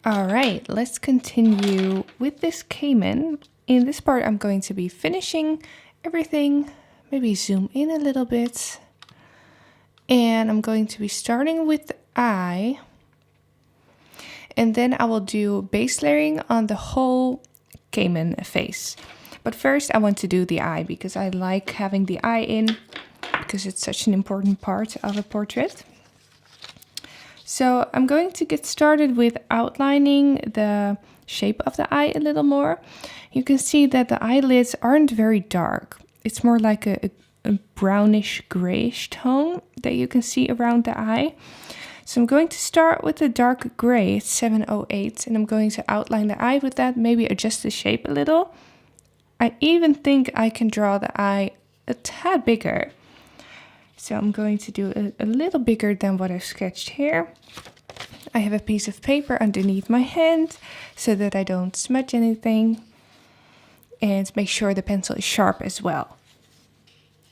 All right, let's continue with this Cayman. In this part, I'm going to be finishing everything, maybe zoom in a little bit. And I'm going to be starting with the eye. And then I will do base layering on the whole Cayman face. But first I want to do the eye because I like having the eye in because it's such an important part of a portrait. So I'm going to get started with outlining the shape of the eye a little more. You can see that the eyelids aren't very dark. It's more like a brownish grayish tone that you can see around the eye. So I'm going to start with the dark gray, it's 708, and I'm going to outline the eye with that, maybe adjust the shape a little. I even think I can draw the eye a tad bigger. So I'm going to do a little bigger than what I've sketched here. I have a piece of paper underneath my hand so that I don't smudge anything. And make sure the pencil is sharp as well.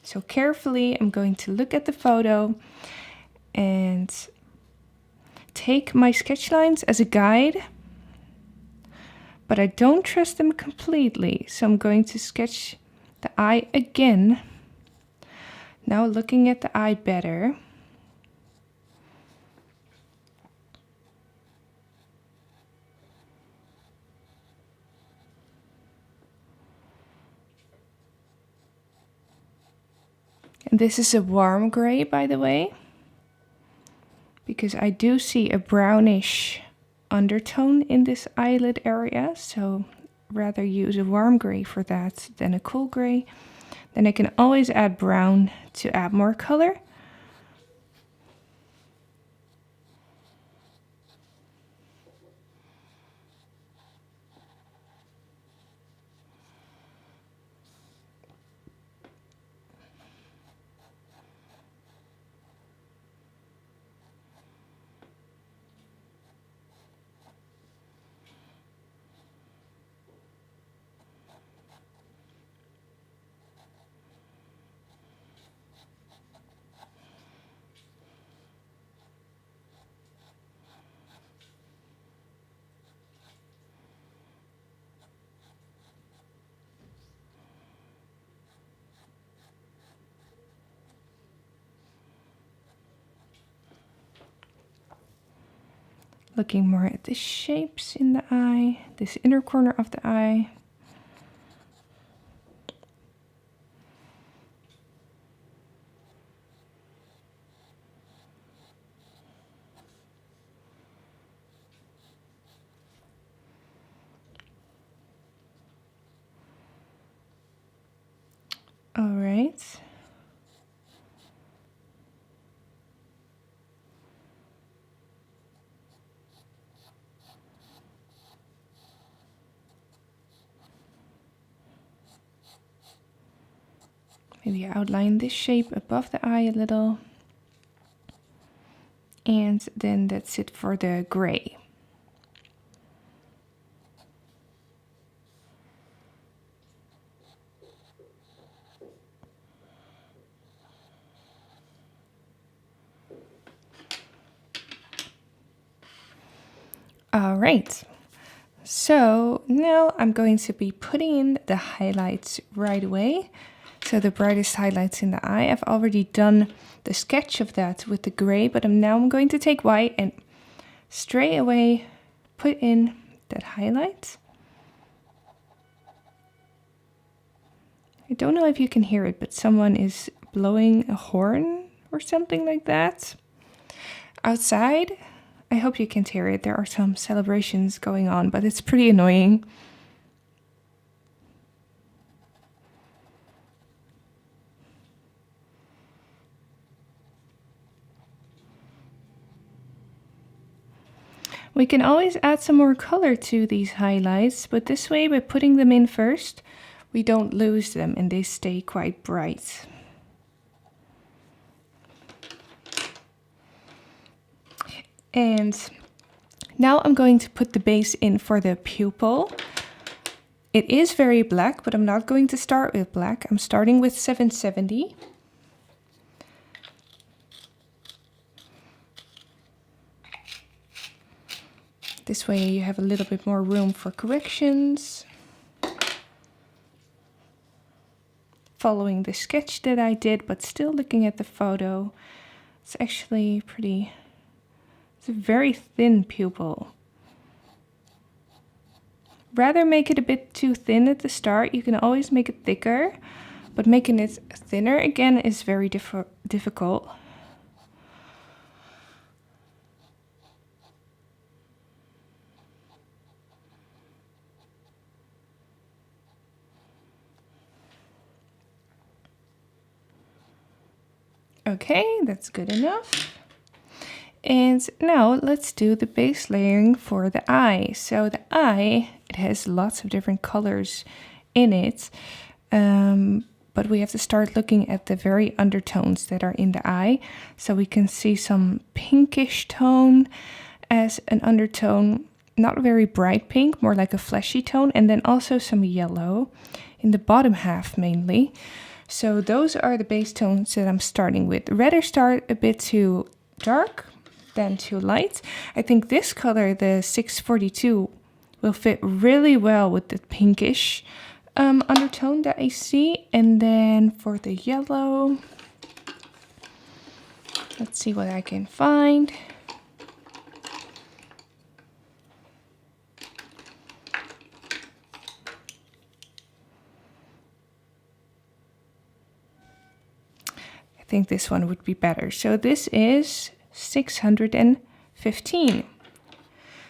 So carefully I'm going to look at the photo and take my sketch lines as a guide. But I don't trust them completely. So I'm going to sketch the eye again. Now looking at the eye better. And this is a warm gray, by the way, because I do see a brownish undertone in this eyelid area. So rather use a warm gray for that than a cool gray. Then I can always add brown to add more color. Looking more at the shapes in the eye, this inner corner of the eye. All right. Maybe outline this shape above the eye a little. And then that's it for the gray. All right. So now I'm going to be putting in the highlights right away. So the brightest highlights in the eye. I've already done the sketch of that with the gray, but I'm going to take white and straight away put in that highlight. I don't know if you can hear it, but someone is blowing a horn or something like that outside. I hope you can't hear it. There are some celebrations going on, but it's pretty annoying. We can always add some more color to these highlights, but this way, by putting them in first, we don't lose them and they stay quite bright. And now I'm going to put the base in for the pupil. It is very black, but I'm not going to start with black. I'm starting with 770. This way you have a little bit more room for corrections. Following the sketch that I did, but still looking at the photo. It's actually pretty, it's a very thin pupil. Rather make it a bit too thin at the start. You can always make it thicker, but making it thinner again is very difficult. Okay, that's good enough. And now let's do the base layering for the eye. So the eye, it has lots of different colors in it, but we have to start looking at the very undertones that are in the eye. So we can see some pinkish tone as an undertone, not very bright pink, more like a fleshy tone, and then also some yellow in the bottom half mainly. So those are the base tones that I'm starting with. Rather start a bit too dark than too light. I think this color, the 642, will fit really well with the pinkish undertone that I see. And then for the yellow, let's see what I can find. I think this one would be better. So this is 615.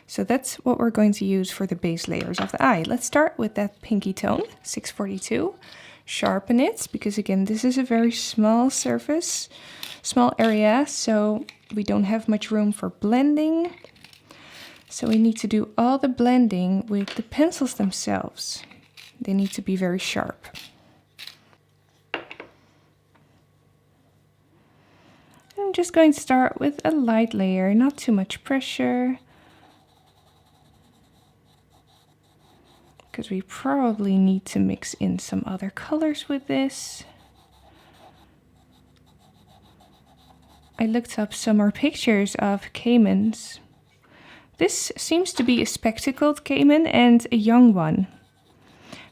So that's what we're going to use for the base layers of the eye. Let's start with that pinky tone, 642. Sharpen it, because again, this is a very small surface, small area, so we don't have much room for blending. So we need to do all the blending with the pencils themselves. They need to be very sharp. I'm just going to start with a light layer, not too much pressure, because we probably need to mix in some other colors with this. I looked up some more pictures of caimans. This seems to be a spectacled caiman and a young one,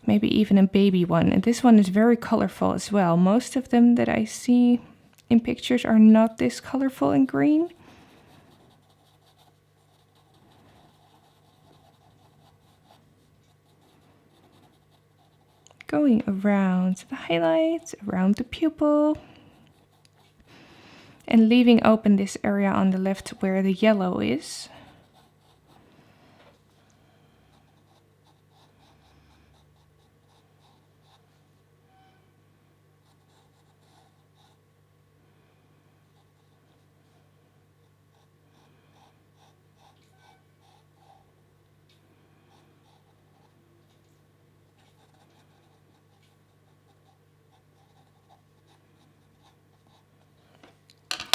maybe even a baby one. And this one is very colorful as well. Most of them that I see in pictures are not this colorful and green. Going around the highlights, around the pupil, and leaving open this area on the left where the yellow is.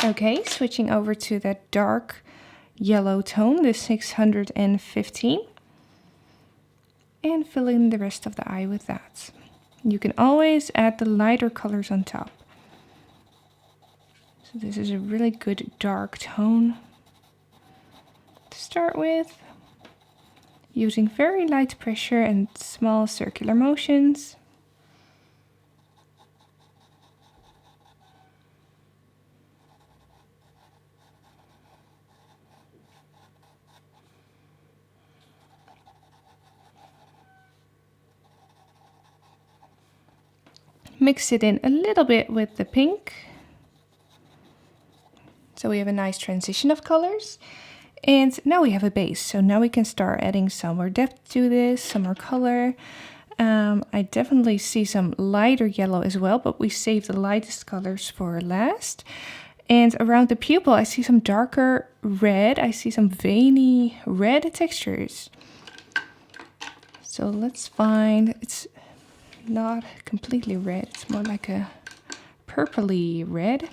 Okay, switching over to that dark yellow tone, the 615, and fill in the rest of the eye with that. You can always add the lighter colors on top. So this is a really good dark tone to start with, using very light pressure and small circular motions. Mix it in a little bit with the pink. So we have a nice transition of colors. And now we have a base. So now we can start adding some more depth to this, some more color. I definitely see some lighter yellow as well, but we saved the lightest colors for last. And around the pupil, I see some darker red. I see some veiny red textures. So let's find, it's not completely red, it's more like a purpley red.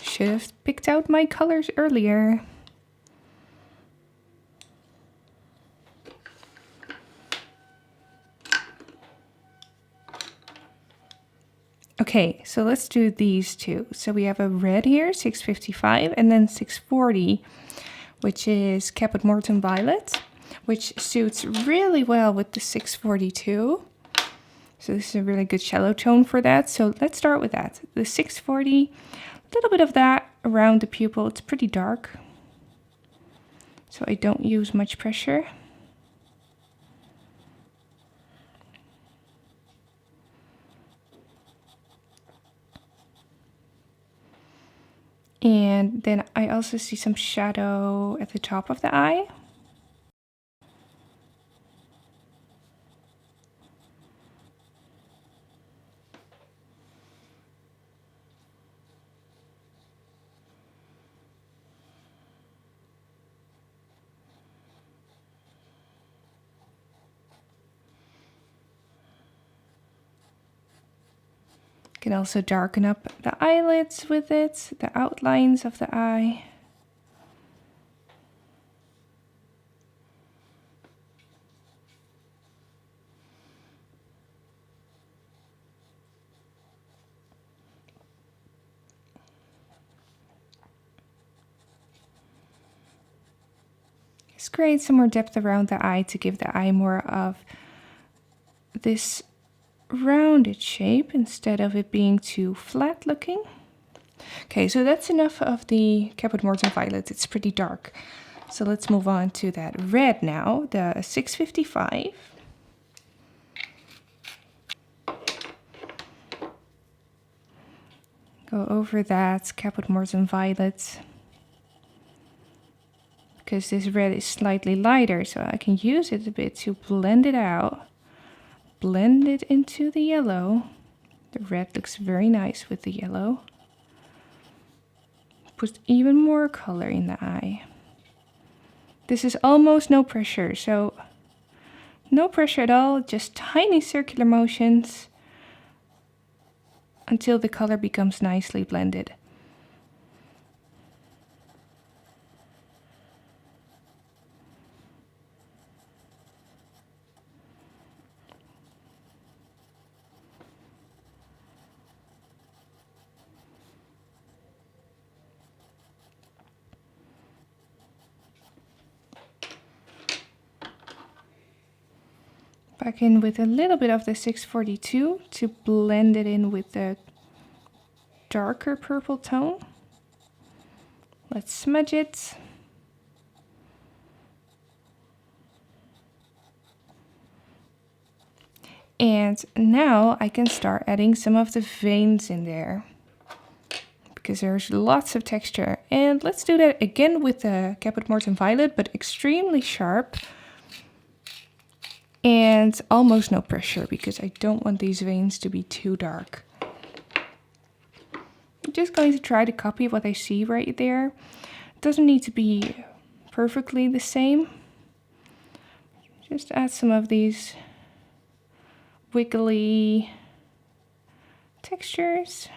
Should have picked out my colors earlier. Okay, so let's do these two. So we have a red here, 655, and then 640, which is Caput Mortem Violet, which suits really well with the 642. So this is a really good shallow tone for that. So let's start with that. The 640, a little bit of that around the pupil. It's pretty dark, so I don't use much pressure. And then I also see some shadow at the top of the eye. Can also darken up the eyelids with it, the outlines of the eye. Just create some more depth around the eye to give the eye more of this rounded shape instead of it being too flat looking. Okay, so that's enough of the Caput Mortem Violet. It's pretty dark. So let's move on to that red now, the 655. Go over that Caput Mortem Violet, because this red is slightly lighter, so I can use it a bit to blend it out. Blend it into the yellow. The red looks very nice with the yellow. Put even more color in the eye. This is almost no pressure, so no pressure at all, just tiny circular motions until the color becomes nicely blended. Back in with a little bit of the 642 to blend it in with the darker purple tone. Let's smudge it. And now I can start adding some of the veins in there, because there's lots of texture. And let's do that again with the Caput Mortem Violet, but extremely sharp. And almost no pressure, because I don't want these veins to be too dark. I'm just going to try to copy what I see right there. It doesn't need to be perfectly the same. Just add some of these wiggly textures.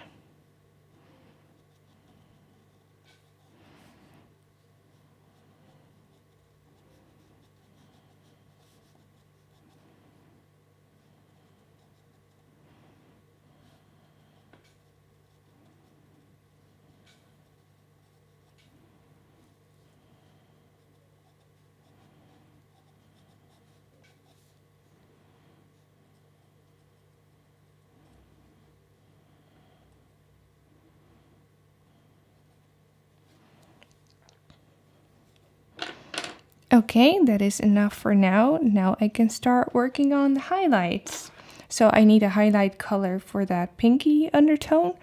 Okay, that is enough for now. Now I can start working on the highlights. So I need a highlight color for that pinky undertone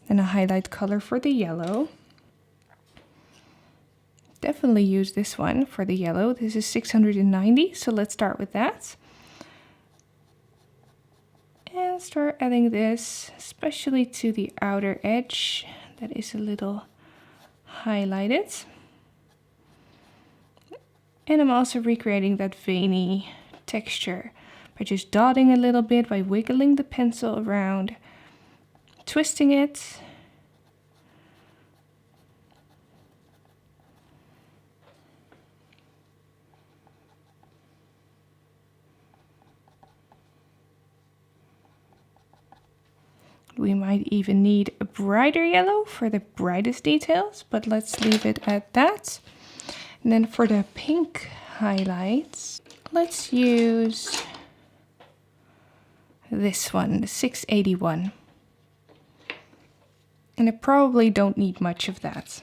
and a highlight color for the yellow. Definitely use this one for the yellow. This is 690, so let's start with that. And start adding this, especially to the outer edge that is a little highlighted. And I'm also recreating that veiny texture by just dotting a little bit, by wiggling the pencil around, twisting it. We might even need a brighter yellow for the brightest details, but let's leave it at that. And then for the pink highlights, let's use this one, the 681. And I probably don't need much of that.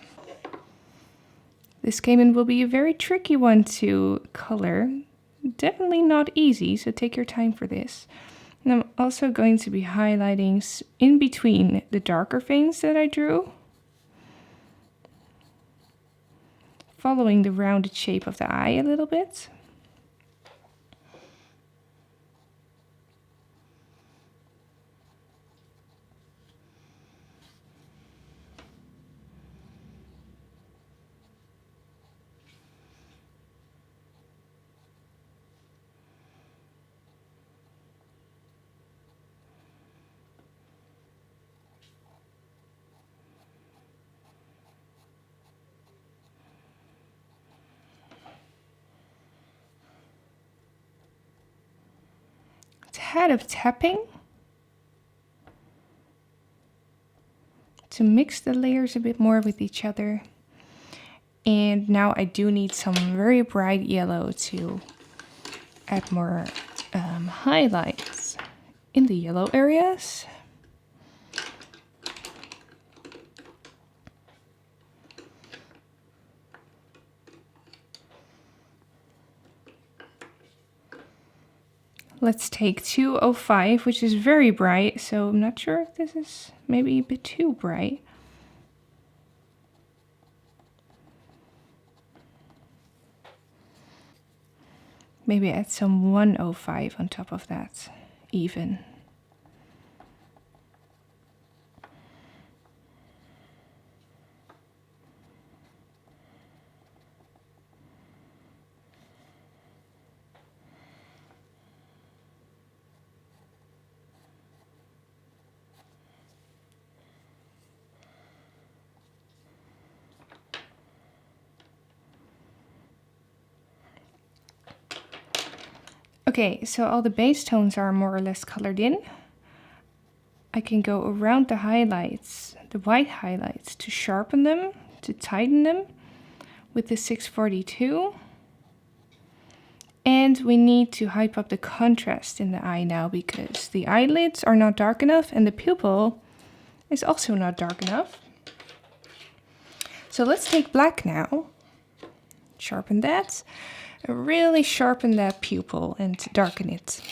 This Caiman will be a very tricky one to color. Definitely not easy, so take your time for this. And I'm also going to be highlighting in between the darker veins that I drew, following the rounded shape of the eye a little bit. Tad of tapping to mix the layers a bit more with each other. And now I do need some very bright yellow to add more highlights in the yellow areas. Let's take 205, which is very bright, so I'm not sure if this is maybe a bit too bright. Maybe add some 105 on top of that, even. Okay, so all the base tones are more or less colored in. I can go around the highlights, the white highlights, to sharpen them, to tighten them with the 642. And we need to hype up the contrast in the eye now because the eyelids are not dark enough and the pupil is also not dark enough. So let's take black now, sharpen that, and really sharpen that pupil and darken it.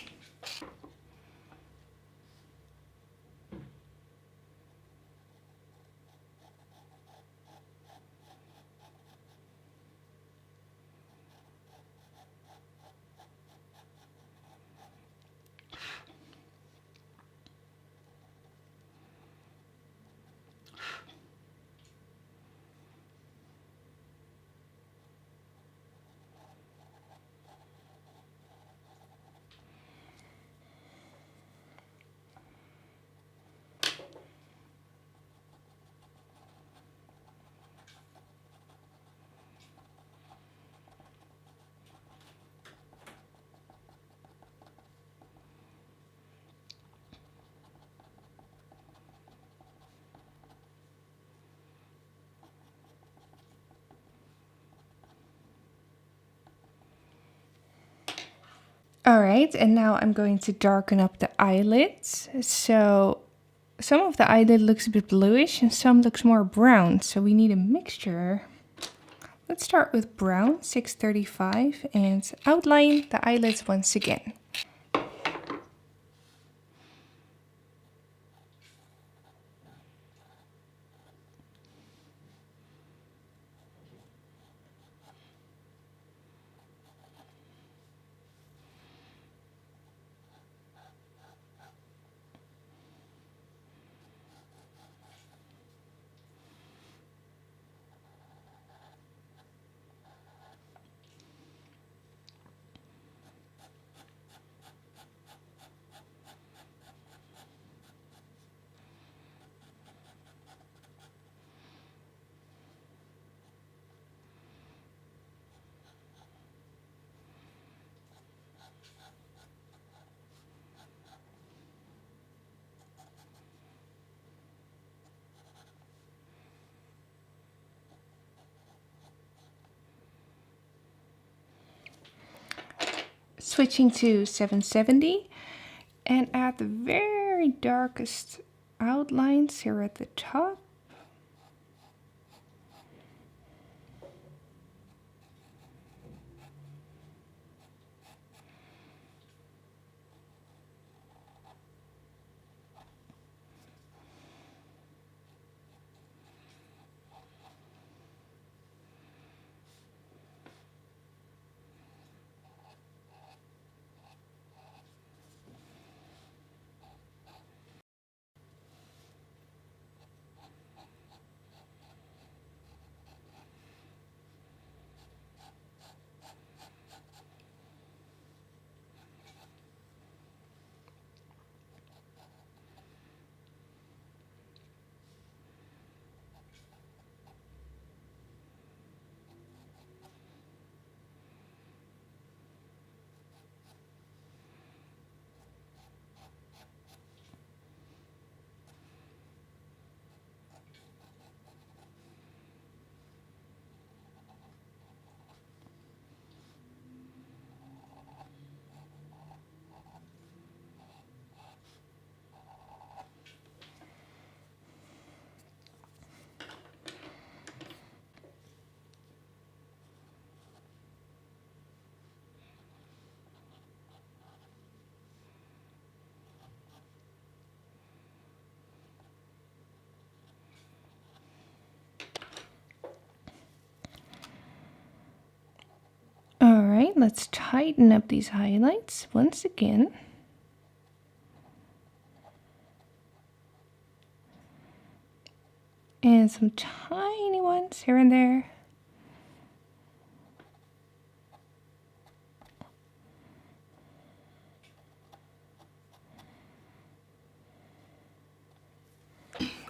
All right, and now I'm going to darken up the eyelids. So some of the eyelid looks a bit bluish and some looks more brown. So we need a mixture. Let's start with brown, 635, and outline the eyelids once again. switching to 770 and add the very darkest outlines here at the top. All right, let's tighten up these highlights once again. And some tiny ones here and there.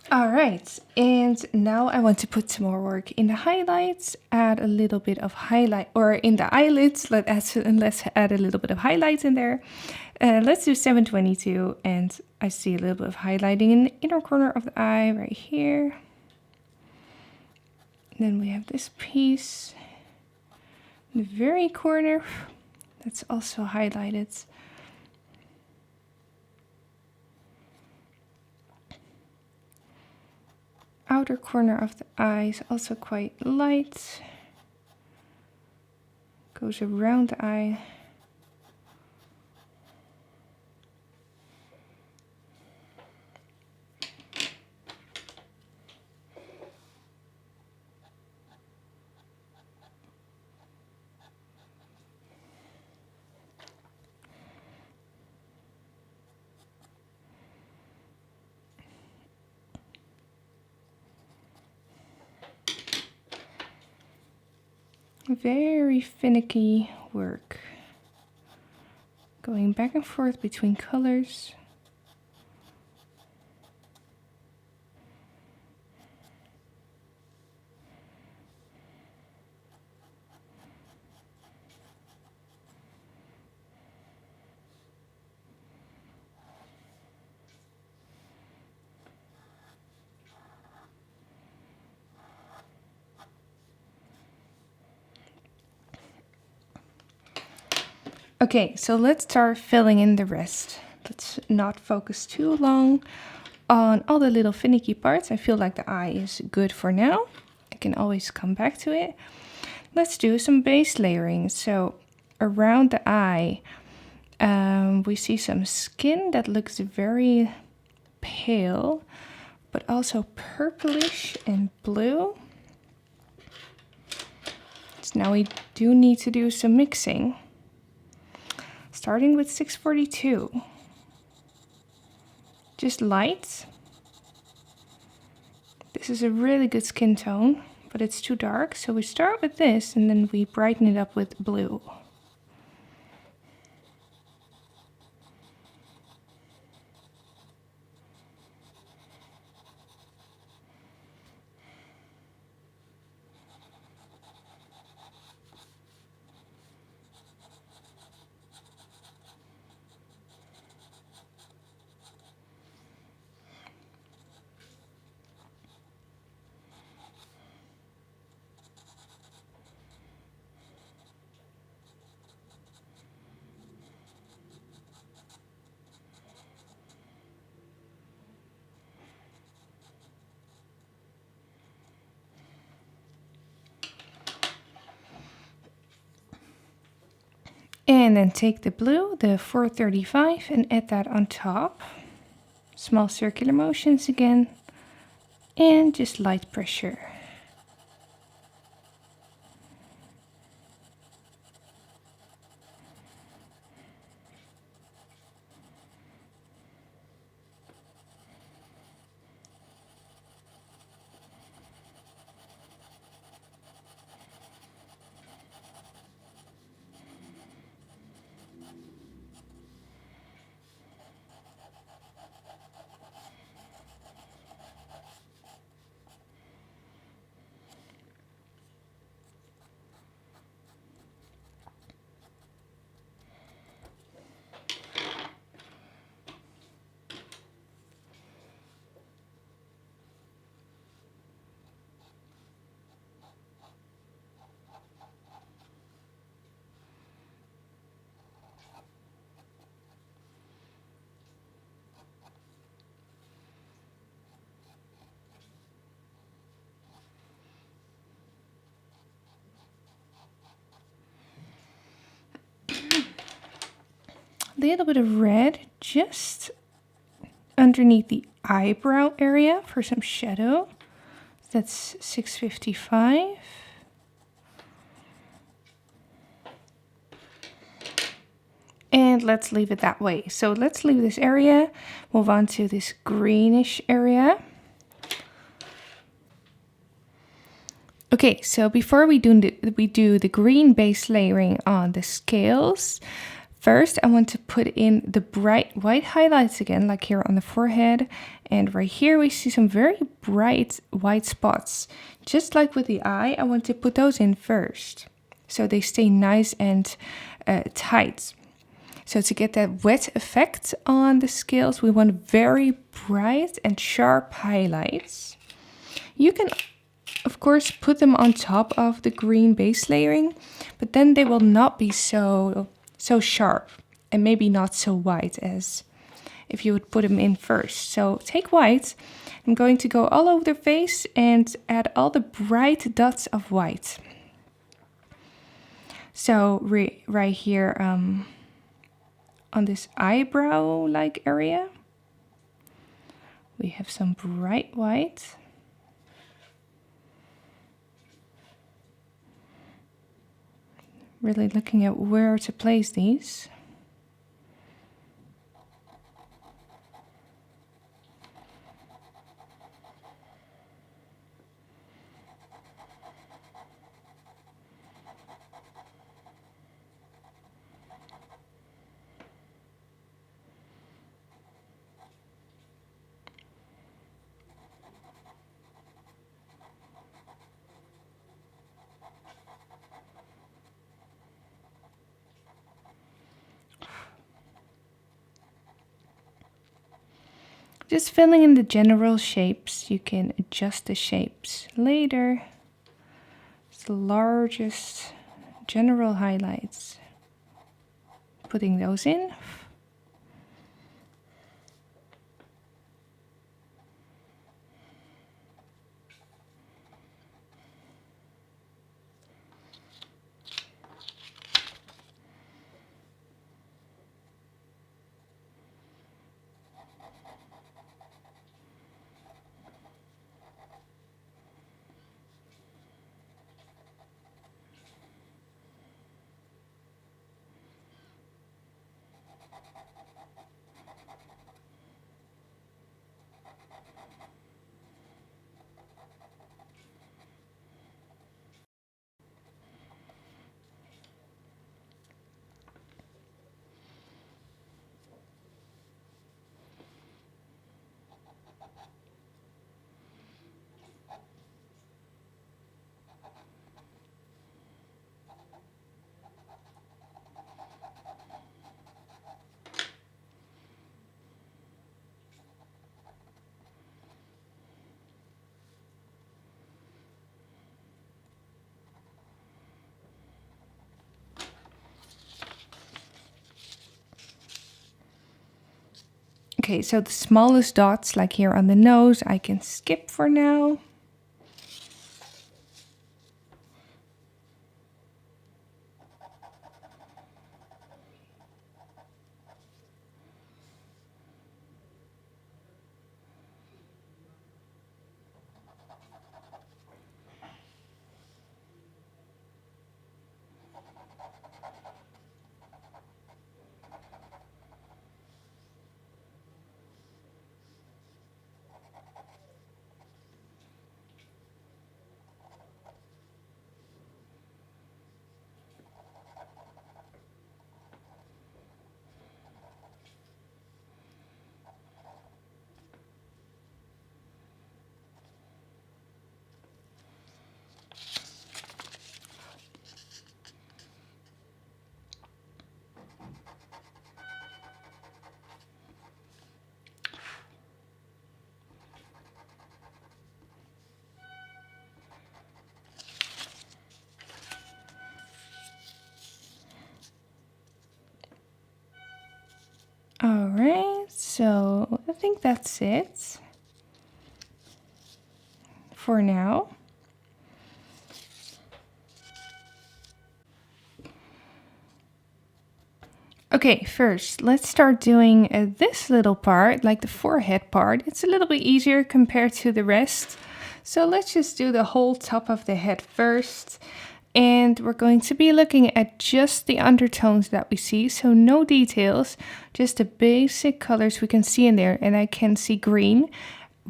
All right, and now I want to put some more work in the highlights, add a little bit of highlight, or in the eyelids, let's add a little bit of highlights in there. Let's do 722, and I see a little bit of highlighting in the inner corner of the eye right here. And then we have this piece in the very corner that's also highlighted. Outer corner of the eye is also quite light. Goes around the eye. Very finicky work. Going back and forth between colors. Okay, so let's start filling in the rest. Let's not focus too long on all the little finicky parts. I feel like the eye is good for now. I can always come back to it. Let's do some base layering. So around the eye, we see some skin that looks very pale, but also purplish and blue. So now we do need to do some mixing. Starting with 642. Just light. This is a really good skin tone, but it's too dark. So we start with this and then we brighten it up with blue. And then take the blue, the 435, and add that on top. Small circular motions again, and just light pressure. Little bit of red just underneath the eyebrow area for some shadow. That's 655. And let's leave it that way. So let's leave this area, move on to this greenish area. Okay, so before we do the green base layering on the scales, first I want to put in the bright white highlights again, like here on the forehead. And right here we see some very bright white spots. Just like with the eye, I want to put those in first, so they stay nice and tight. So to get that wet effect on the scales, we want very bright and sharp highlights. You can, of course, put them on top of the green base layering, but then they will not be so sharp and maybe not so white as if you would put them in first. So take white. I'm going to go all over the face and add all the bright dots of white. So right here on this eyebrow-like area, we have some bright white. Really looking at where to place these. Just filling in the general shapes. You can adjust the shapes later. It's the largest general highlights. Putting those in. Okay, so the smallest dots, like here on the nose, I can skip for now. think that's it for now. Okay, first let's start doing this little part, like the forehead part. It's a little bit easier compared to the rest. So let's just do the whole top of the head first. And we're going to be looking at just the undertones that we see. So no details, just the basic colors we can see in there. And I can see green,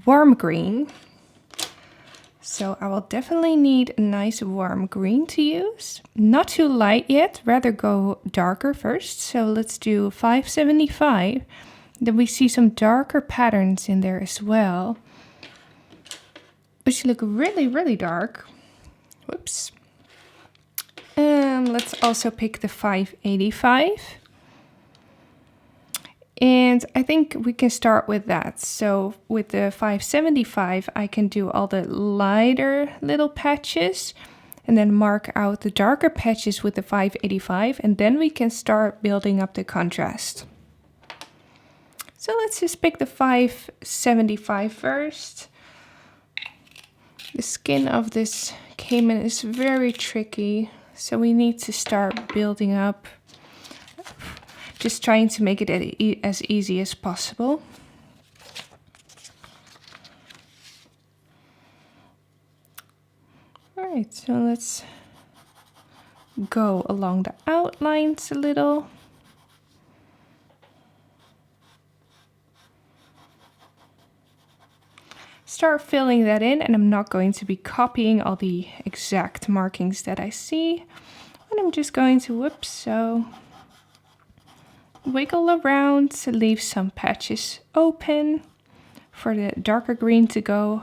warm green. So I will definitely need a nice warm green to use. Not too light yet, rather go darker first. So let's do 575. Then we see some darker patterns in there as well, which look really, really dark. Whoops. Let's also pick the 585. And I think we can start with that. So with the 575, I can do all the lighter little patches and then mark out the darker patches with the 585. And then we can start building up the contrast. So let's just pick the 575 first. The skin of this Caiman is very tricky, so we need to start building up. Just trying to make it as easy as possible. All right, so let's go along the outlines a little. Start filling that in, and I'm not going to be copying all the exact markings that I see. And I'm just going to, whoops, so wiggle around to leave some patches open for the darker green to go.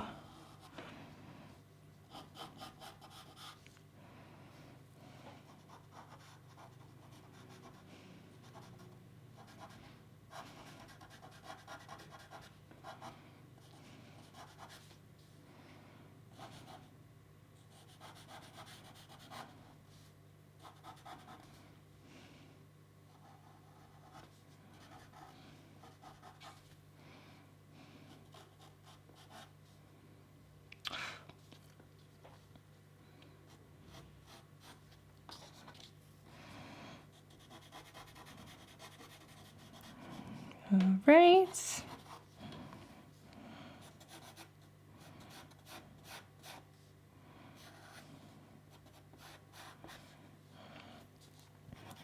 All right.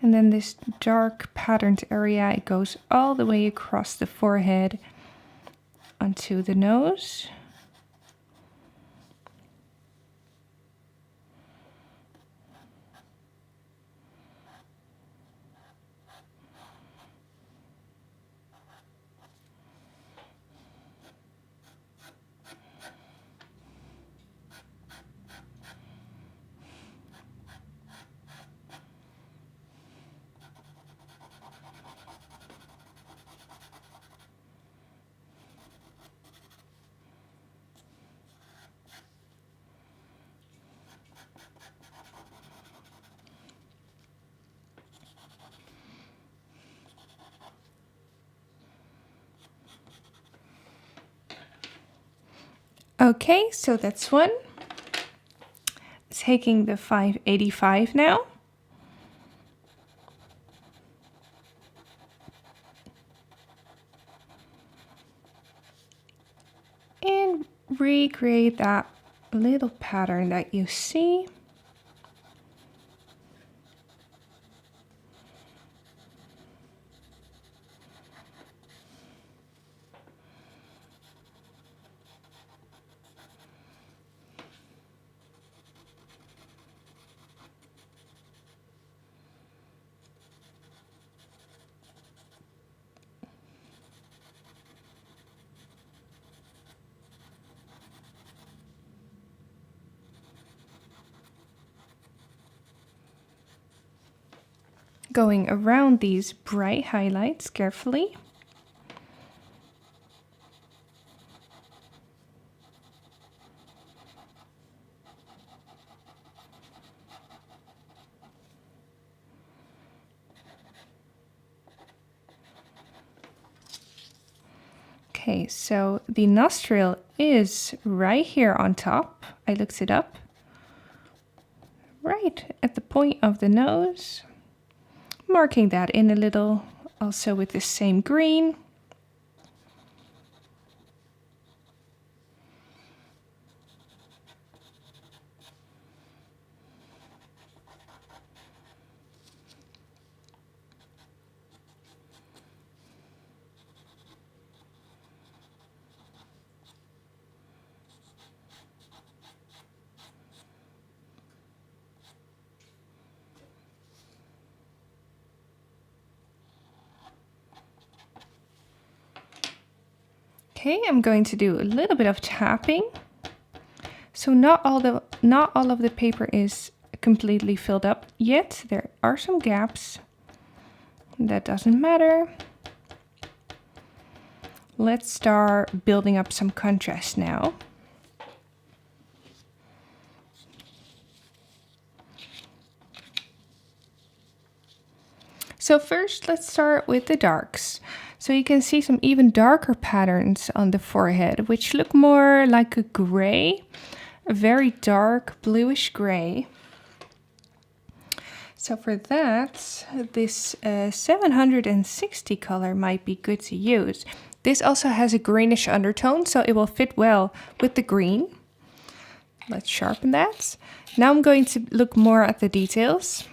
And then this dark patterned area, it goes all the way across the forehead onto the nose. Okay, so that's one. Taking the 585 now. And recreate that little pattern that you see. Going around these bright highlights carefully. Okay, so the nostril is right here on top. I looked it up. Right at the point of the nose. Marking that in a little, also with the same green. Okay, I'm going to do a little bit of tapping. So not all of the paper is completely filled up yet. There are some gaps. That doesn't matter. Let's start building up some contrast now. So first, let's start with the darks. So you can see some even darker patterns on the forehead, which look more like a gray, a very dark bluish gray. So for that, this 760 color might be good to use. This also has a greenish undertone, so it will fit well with the green. Let's sharpen that. Now I'm going to look more at the details.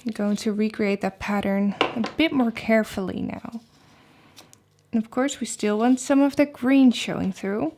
I'm going to recreate that pattern a bit more carefully now. And of course, we still want some of the green showing through.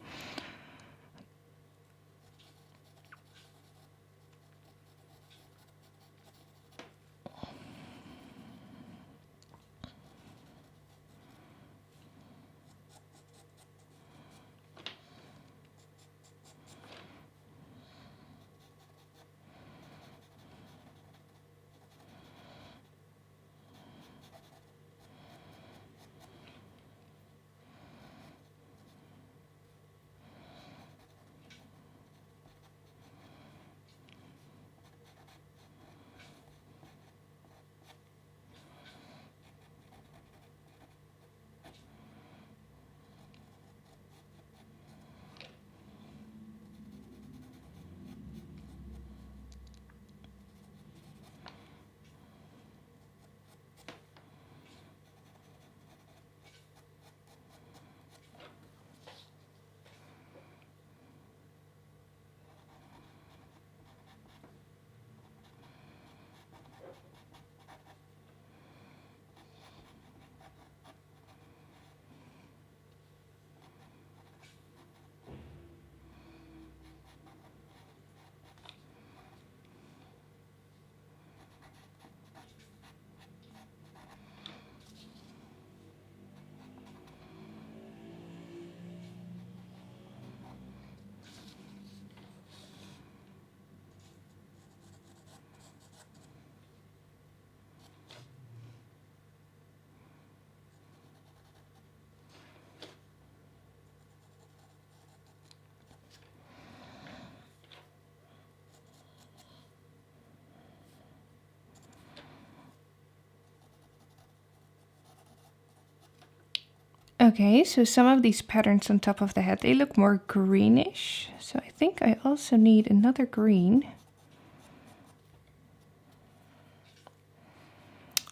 Okay, so some of these patterns on top of the head, they look more greenish. So I think I also need another green.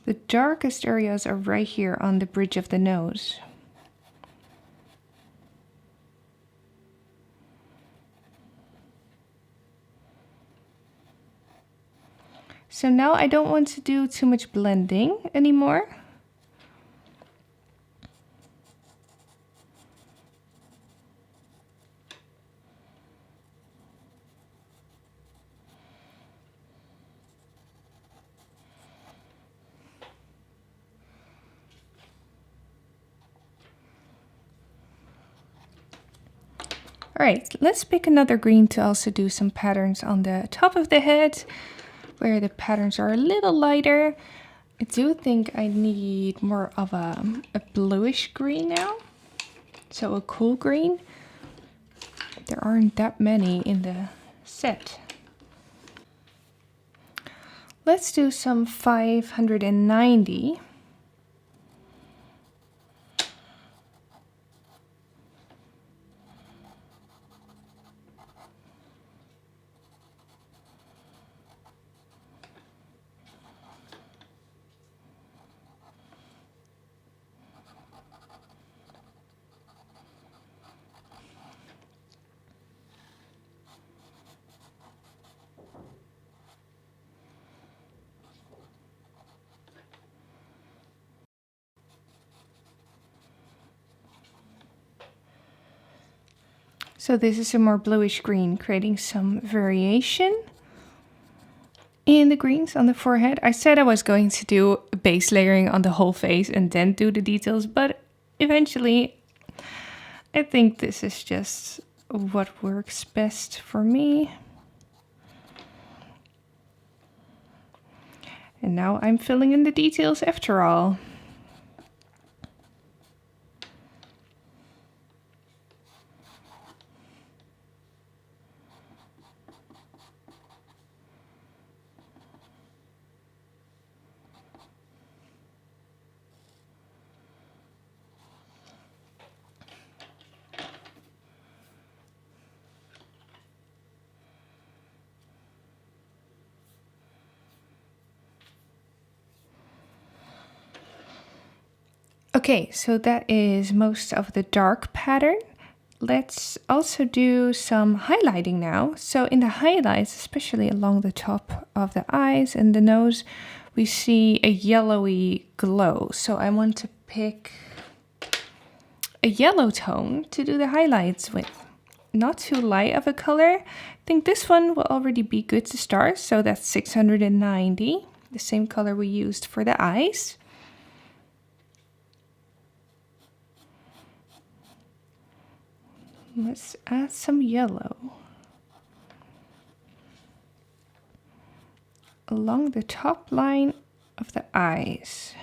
The darkest areas are right here on the bridge of the nose. So now I don't want to do too much blending anymore. All right, let's pick another green to also do some patterns on the top of the head, where the patterns are a little lighter. I do think I need more of a bluish green now, so a cool green. There aren't that many in the set. Let's do some 590. So this is a more bluish green, creating some variation in the greens on the forehead. I said I was going to do base layering on the whole face and then do the details, but eventually I think this is just what works best for me. And now I'm filling in the details after all. Okay, so that is most of the dark pattern. Let's also do some highlighting now. So in the highlights, especially along the top of the eyes and the nose, we see a yellowy glow. So I want to pick a yellow tone to do the highlights with. Not too light of a color. I think this one will already be good to start. So that's 690, the same color we used for the eyes. Let's add some yellow along the top line of the eyes.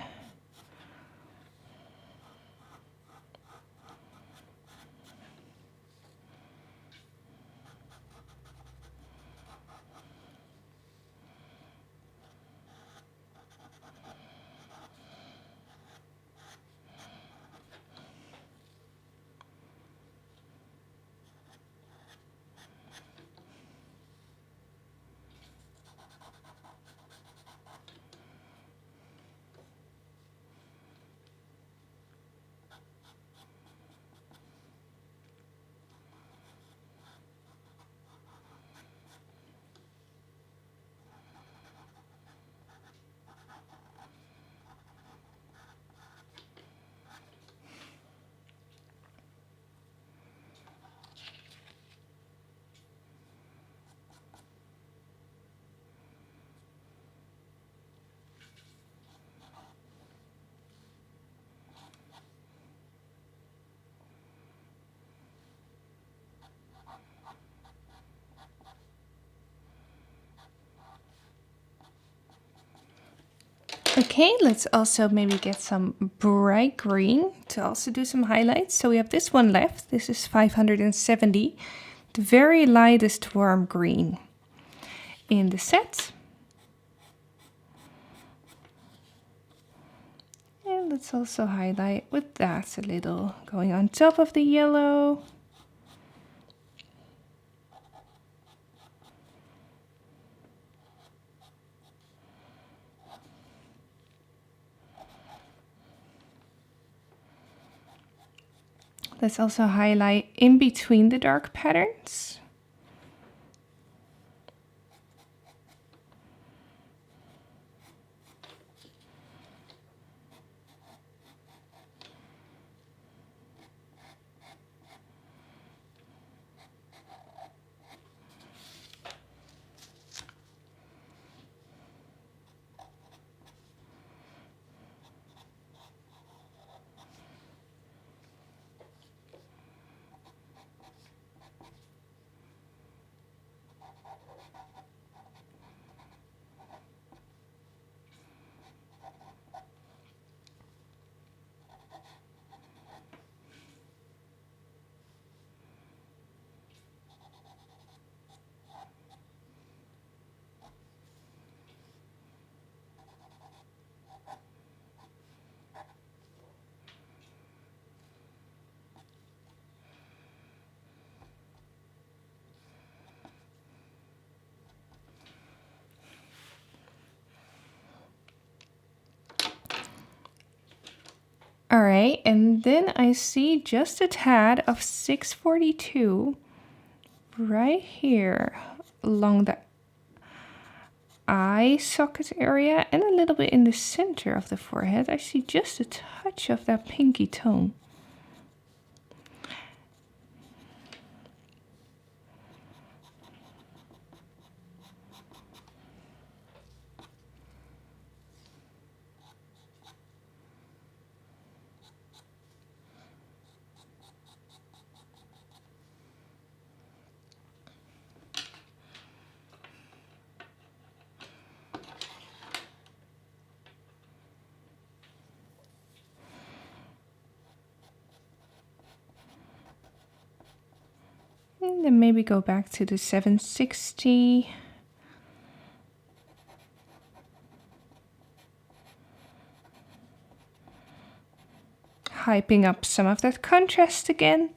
Okay, let's also maybe get some bright green to also do some highlights. So we have this one left. This is 570, the very lightest warm green in the set. And let's also highlight with that a little, going on top of the yellow. Let's also highlight in between the dark patterns. All right, and then I see just a tad of 642 right here along the eye socket area and a little bit in the center of the forehead. I see just a touch of that pinky tone. then maybe go back to the 760. Hyping up some of that contrast again.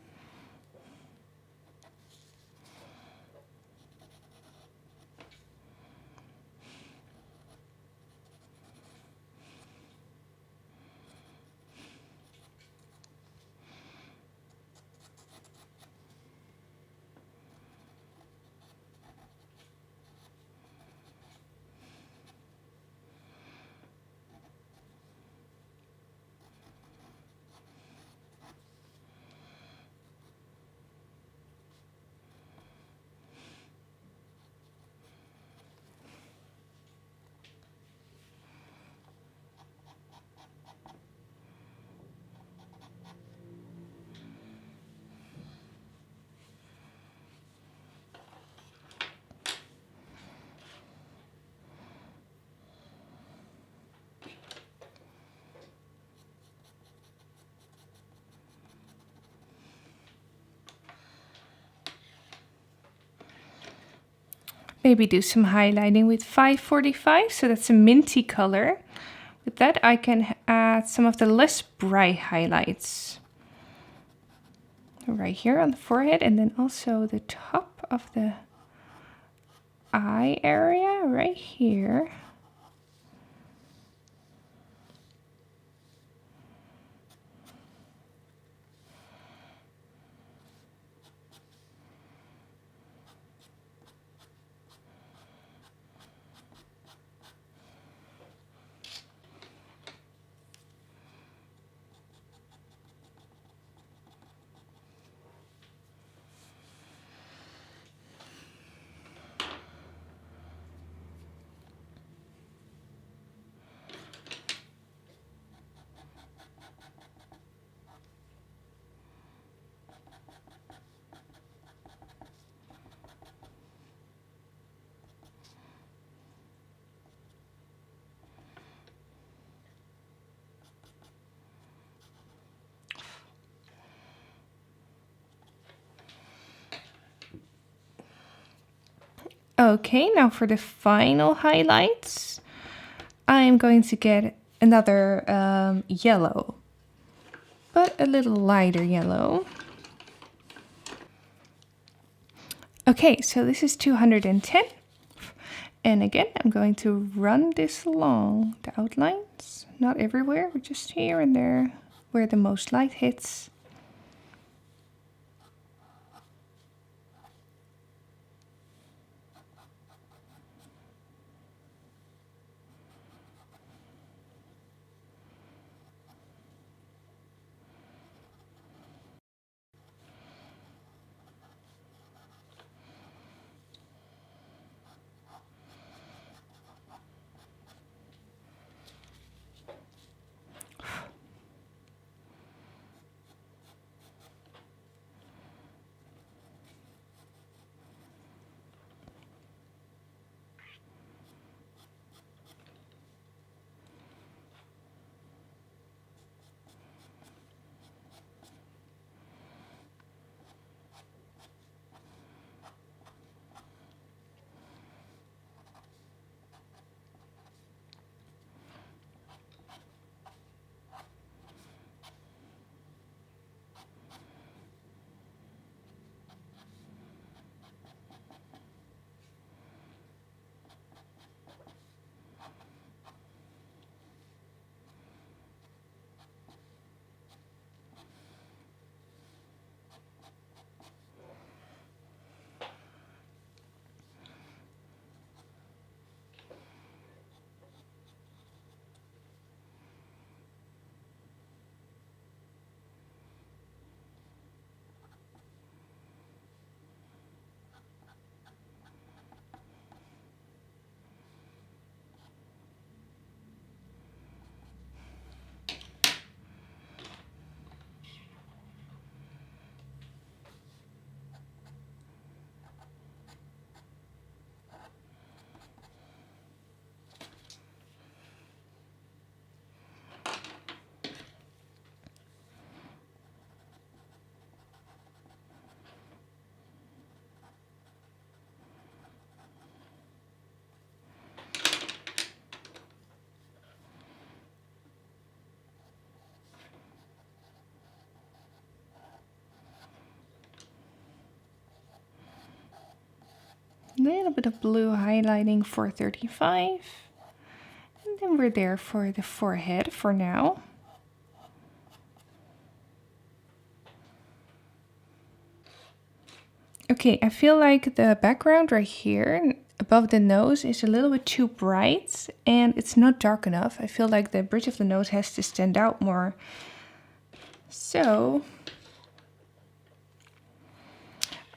Maybe do some highlighting with 545, so that's a minty color. With that I can add some of the less bright highlights. Right here on the forehead, and then also the top of the eye area right here. Okay, now for the final highlights, I'm going to get another yellow, but a little lighter yellow. Okay, so this is 210. And again, I'm going to run this along the outlines, not everywhere, but just here and there where the most light hits. little bit of blue highlighting for 35. And then we're there for the forehead for now. Okay, I feel like the background right here above the nose is a little bit too bright and it's not dark enough. I feel like the bridge of the nose has to stand out more. So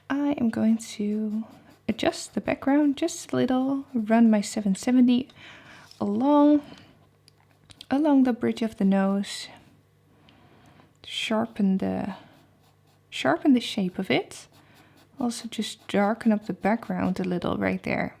I am going to adjust the background just a little, run my 770 along the bridge of the nose, sharpen the shape of it. Also just darken up the background a little right there.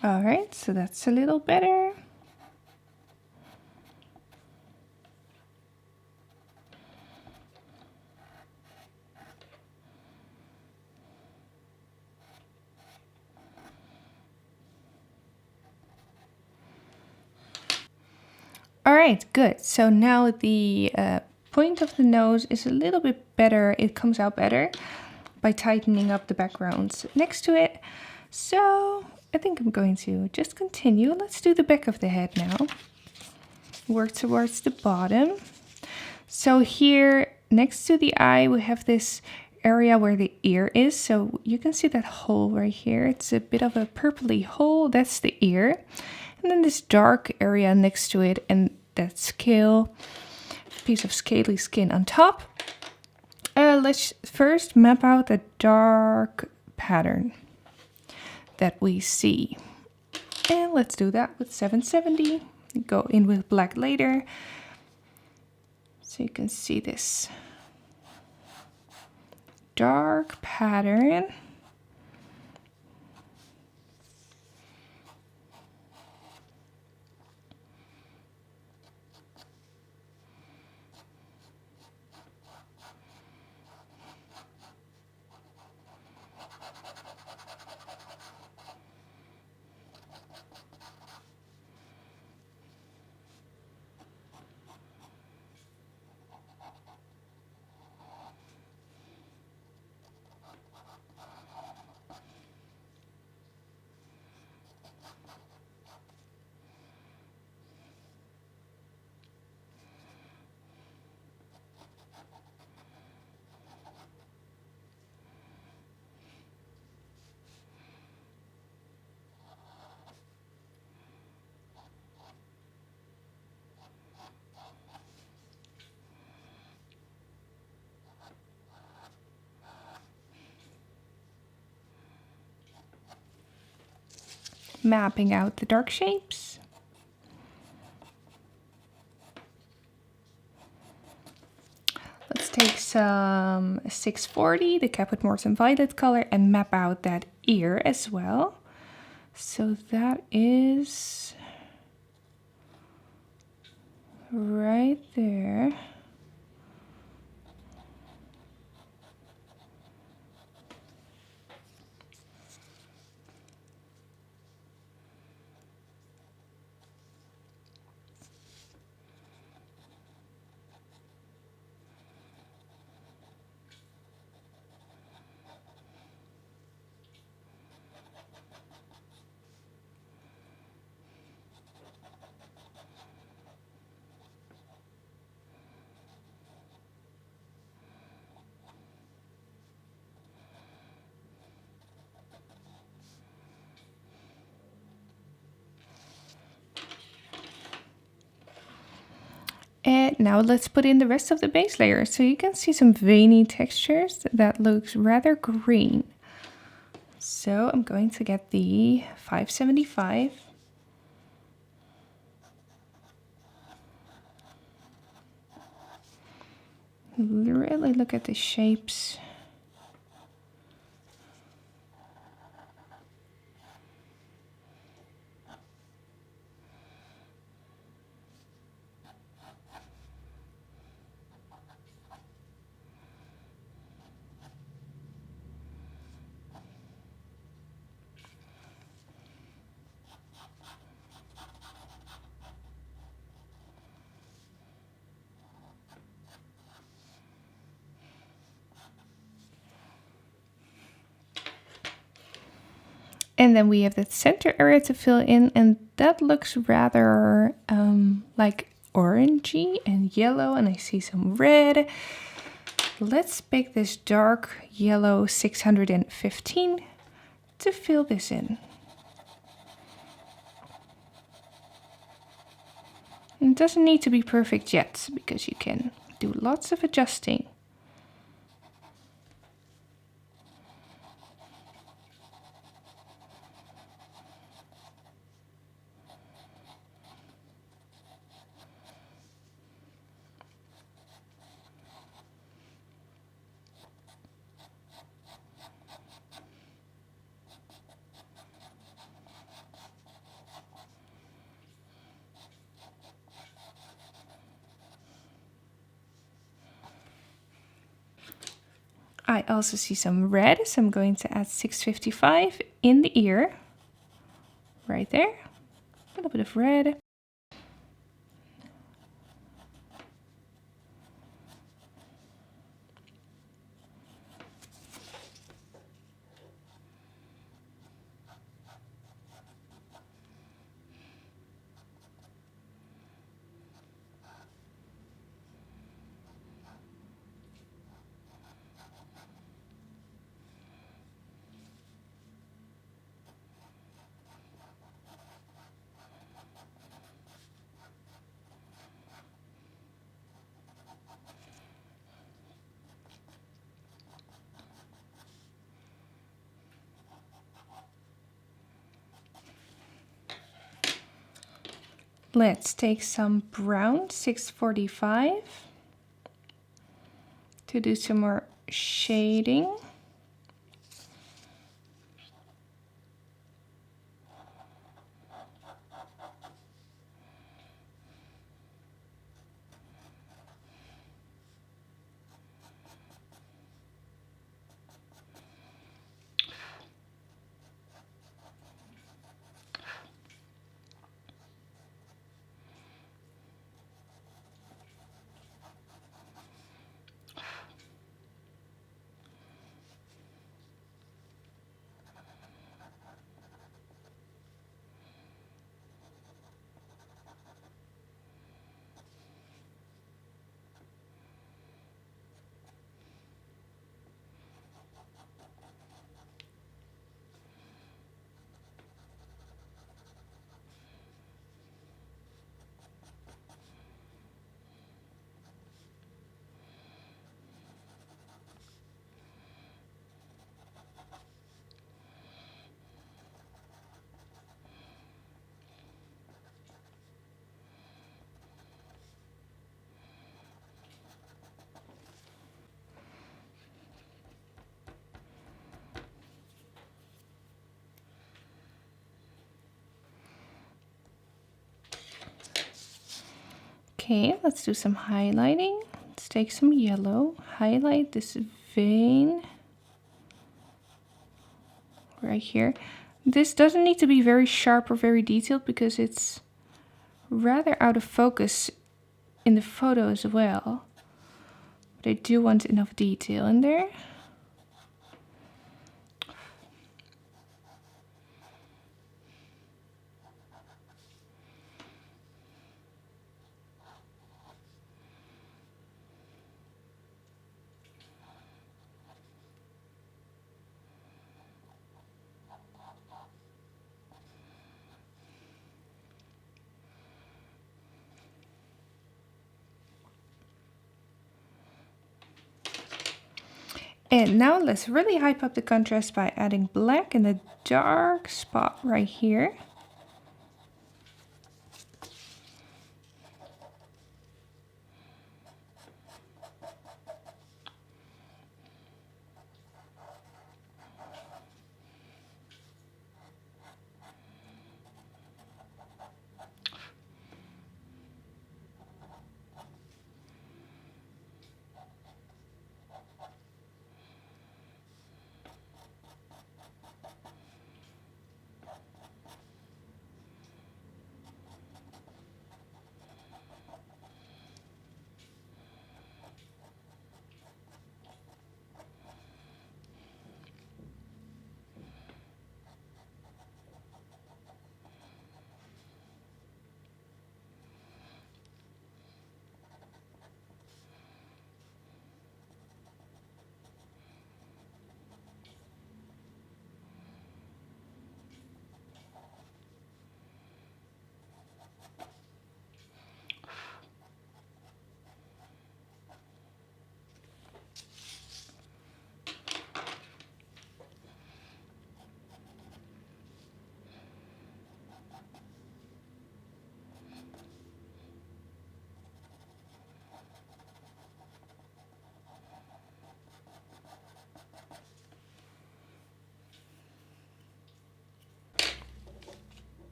All right, so that's a little better. All right, good. So now the point of the nose is a little bit better. It comes out better by tightening up the backgrounds next to it. So I think I'm going to just continue. Let's do the back of the head now. Work towards the bottom. So here next to the eye, we have this area where the ear is. So you can see that hole right here. It's a bit of a purpley hole. That's the ear. And then this dark area next to it and that scale, piece of scaly skin on top. Let's first map out the dark pattern that we see. And let's do that with 770. Go in with black later. So you can see this dark pattern. Mapping out the dark shapes. Let's take some 640, the cap with more some violet color, and map out that ear as well. So that is right there. And now let's put in the rest of the base layer. So you can see some veiny textures that looks rather green. So I'm going to get the 575. Really look at the shapes. And then we have the center area to fill in, and that looks rather like orangey and yellow, and I see some red. Let's pick this dark yellow 615 to fill this in. It doesn't need to be perfect yet, because you can do lots of adjusting. I also see some red, so I'm going to add 655 in the ear, right there. A little bit of red. Let's take some brown 645 to do some more shading. Okay, let's do some highlighting. Let's take some yellow, highlight this vein right here. This doesn't need to be very sharp or very detailed because it's rather out of focus in the photo as well. But I do want enough detail in there. And now let's really hype up the contrast by adding black in the dark spot right here.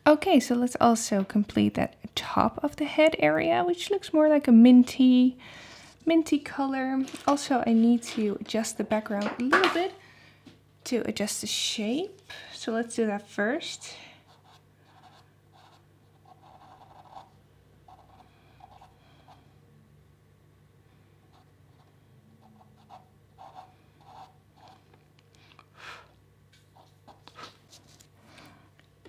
Okay, so let's also complete that top of the head area, which looks more like a minty color. Also, I need to adjust the background a little bit to adjust the shape. So let's do that first.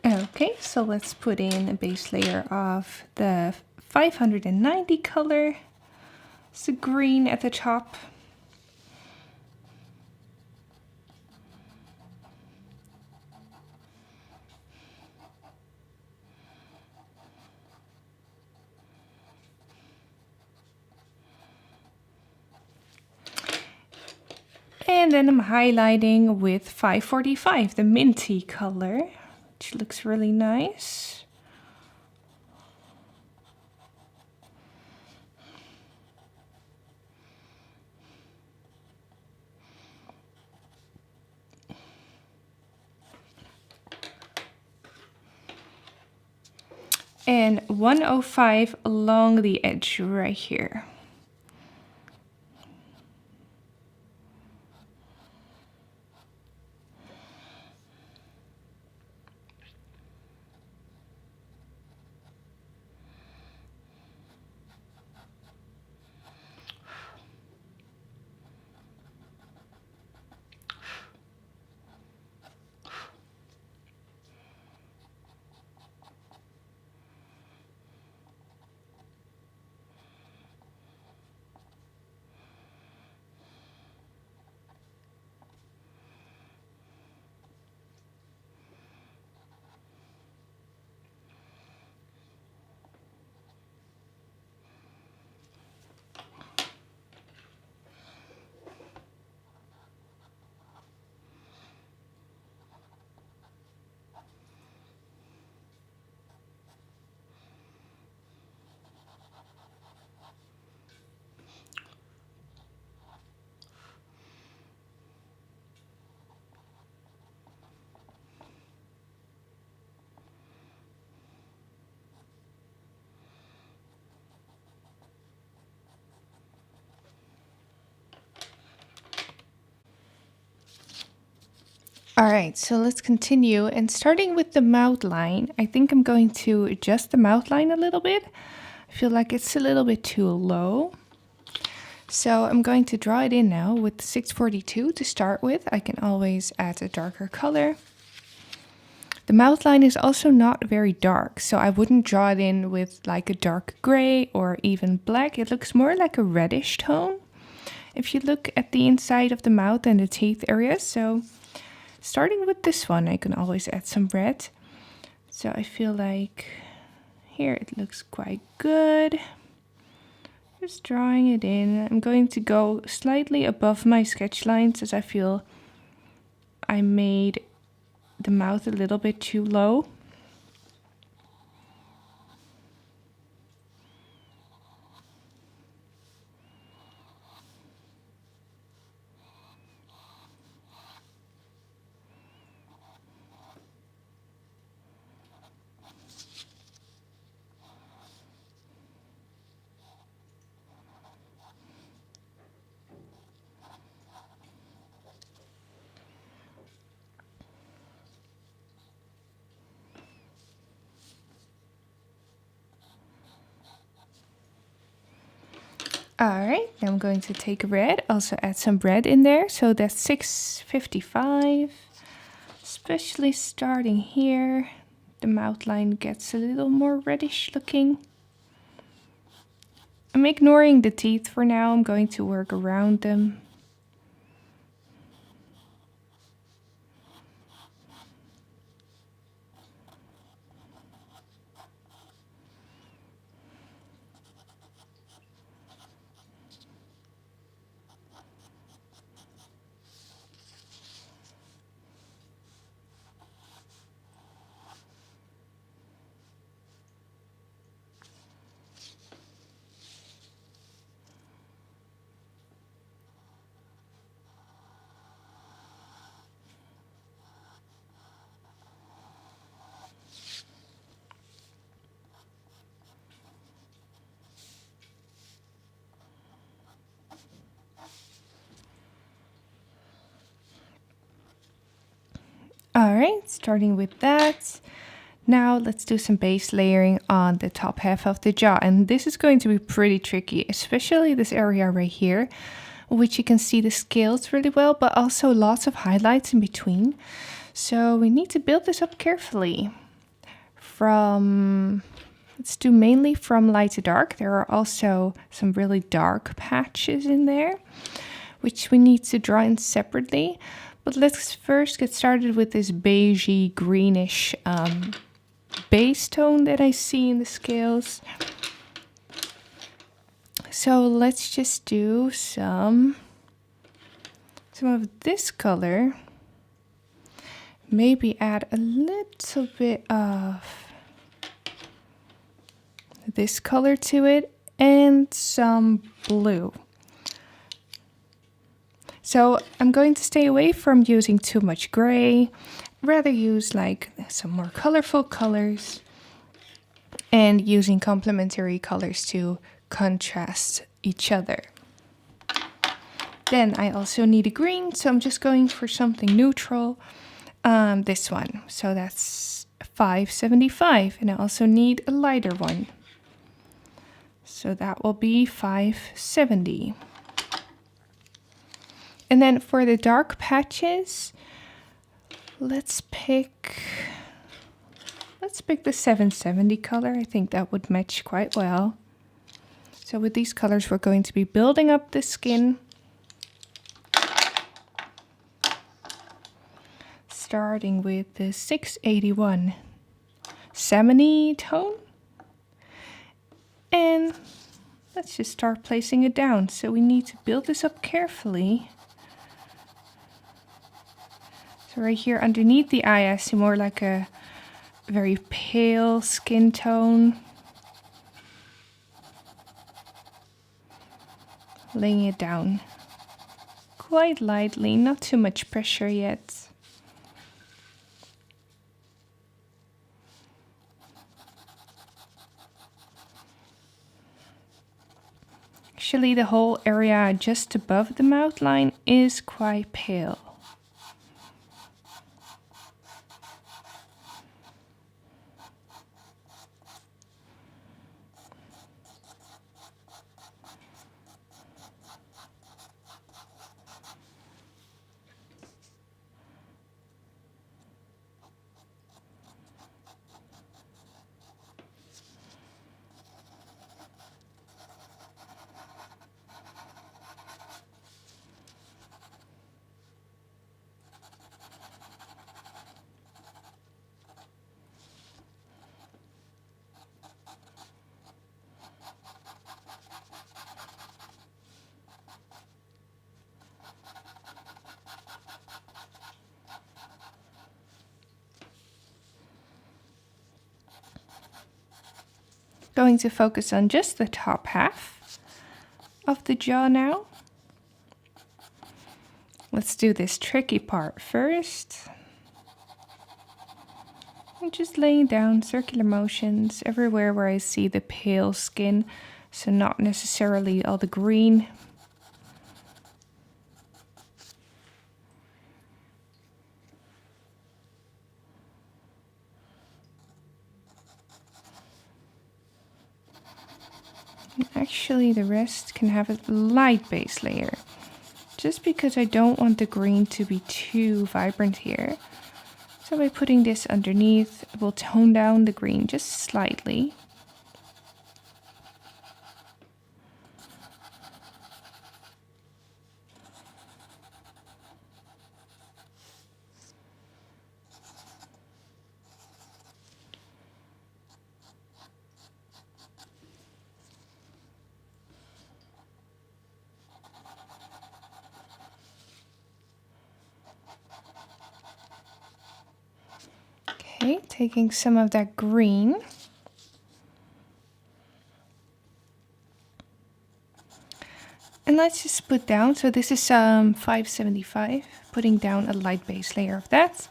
Okay, so let's put in a base layer of the 590 color. It's the green at the top. And then I'm highlighting with 545, the minty color, which looks really nice. And 105 along the edge right here. All right, so let's continue. And starting with the mouth line, I think I'm going to adjust the mouth line a little bit. I feel like it's a little bit too low. So I'm going to draw it in now with 642 to start with. I can always add a darker color. The mouth line is also not very dark, so I wouldn't draw it in with like a dark gray or even black. It looks more like a reddish tone. if you look at the inside of the mouth and the teeth area. So starting with this one, I can always add some red. So I feel like here it looks quite good. Just drawing it in. I'm going to go slightly above my sketch lines as I feel I made the mouth a little bit too low. Alright, now I'm going to take red, also add some red in there. So that's 655. Especially starting here, the mouth line gets a little more reddish looking. I'm ignoring the teeth for now, I'm going to work around them. Alright, starting with that. Now let's do some base layering on the top half of the jaw. And this is going to be pretty tricky, especially this area right here, which you can see the scales really well, but also lots of highlights in between. So we need to build this up carefully. Let's do mainly from light to dark. There are also some really dark patches in there, which we need to draw in separately. But let's first get started with this beigey greenish base tone that I see in the scales. So let's just do some of this color. Maybe add a little bit of this color to it and some blue. So I'm going to stay away from using too much gray, rather use like some more colorful colors and using complementary colors to contrast each other. Then I also need a green, so I'm just going for something neutral. This one, so that's 575, and I also need a lighter one. So that will be 570. And then for the dark patches, let's pick the 770 color. I think that would match quite well. So with these colors, we're going to be building up the skin. Starting with the 681 salmon-y tone. And let's just start placing it down. So we need to build this up carefully. So right here underneath the eye, I see more like a very pale skin tone. Laying it down quite lightly, not too much pressure yet. Actually, the whole area just above the mouth line is quite pale. Going to focus on just the top half of the jaw now. Let's do this tricky part first. I'm just laying down circular motions everywhere where I see the pale skin, so not necessarily all the green. Actually, the rest can have a light base layer, just because I don't want the green to be too vibrant here. So by putting this underneath, it will tone down the green just slightly. Okay, taking some of that green. And let's just put down, so this is 575, putting down a light base layer of that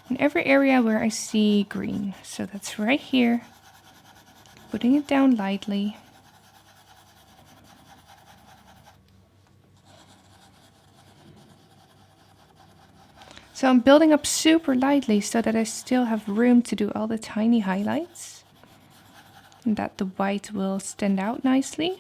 in every area where I see green. So that's right here, putting it down lightly. So I'm building up super lightly so that I still have room to do all the tiny highlights and that the white will stand out nicely.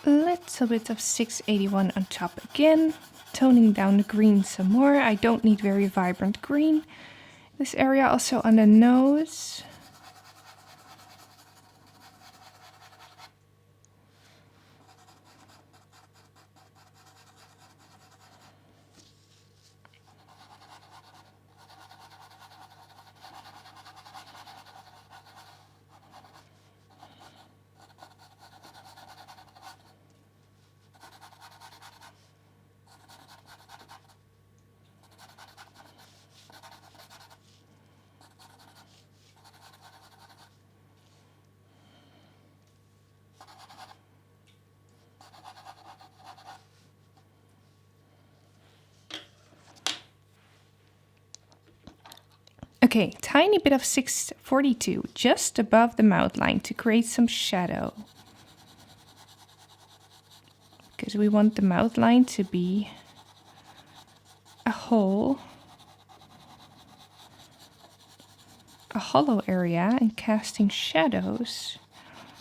A little bit of 681 on top again, toning down the green some more. I don't need very vibrant green. This area also on the nose. Okay, tiny bit of 642 just above the mouth line to create some shadow. Because we want the mouth line to be a hole, a hollow area, and casting shadows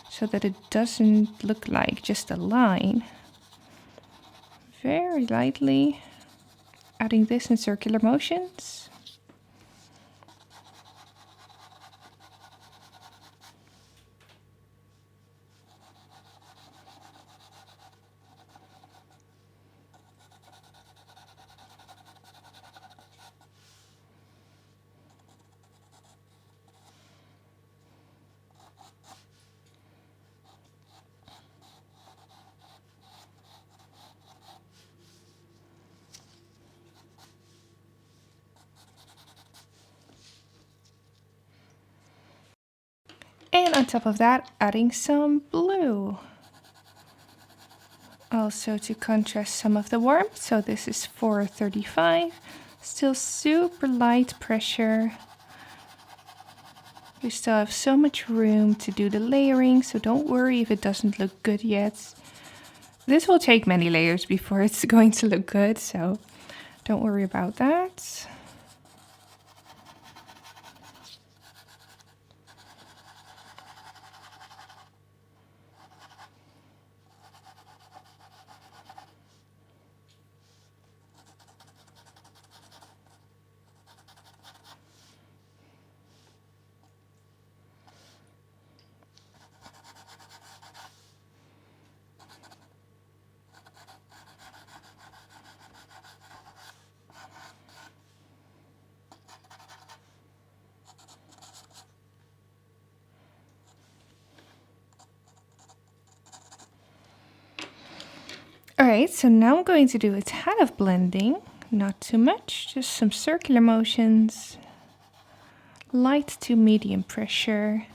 so that it doesn't look like just a line. Very lightly adding this in circular motions. And on top of that, adding some blue. Also to contrast some of the warmth. So this is 435. Still super light pressure We still have so much room to do the layering, so don't worry if it doesn't look good yet. This will take many layers before it's going to look good, so don't worry about that. Alright, so now I'm going to do a tad of blending, not too much, just some circular motions, light to medium pressure.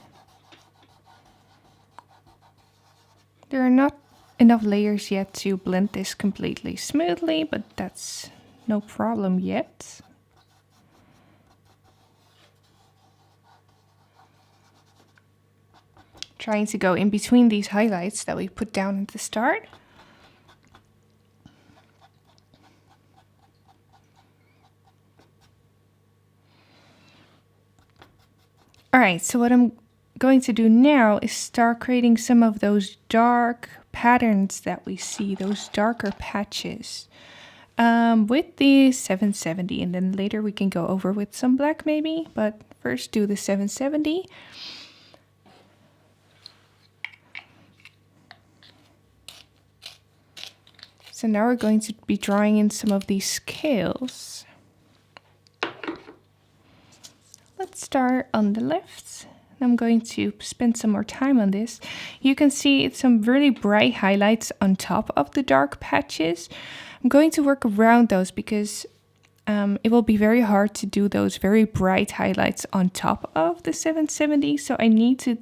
There are not enough layers yet to blend this completely smoothly, but that's no problem yet. Trying to go in between these highlights that we put down at the start. Alright, so what I'm going to do now is start creating some of those dark patterns that we see, those darker patches, with the 770, and then later we can go over with some black maybe, but first do the 770. So now we're going to be drawing in some of these scales. Let's start on the left. I'm going to spend some more time on this. You can see it's some really bright highlights on top of the dark patches. I'm going to work around those because it will be very hard to do those very bright highlights on top of the 770, so I need to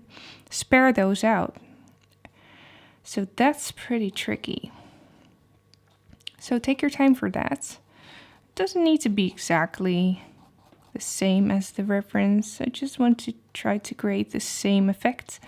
spare those out. So that's pretty tricky. So take your time for that. It doesn't need to be exactly the same as the reference. I just want to try to create the same effect.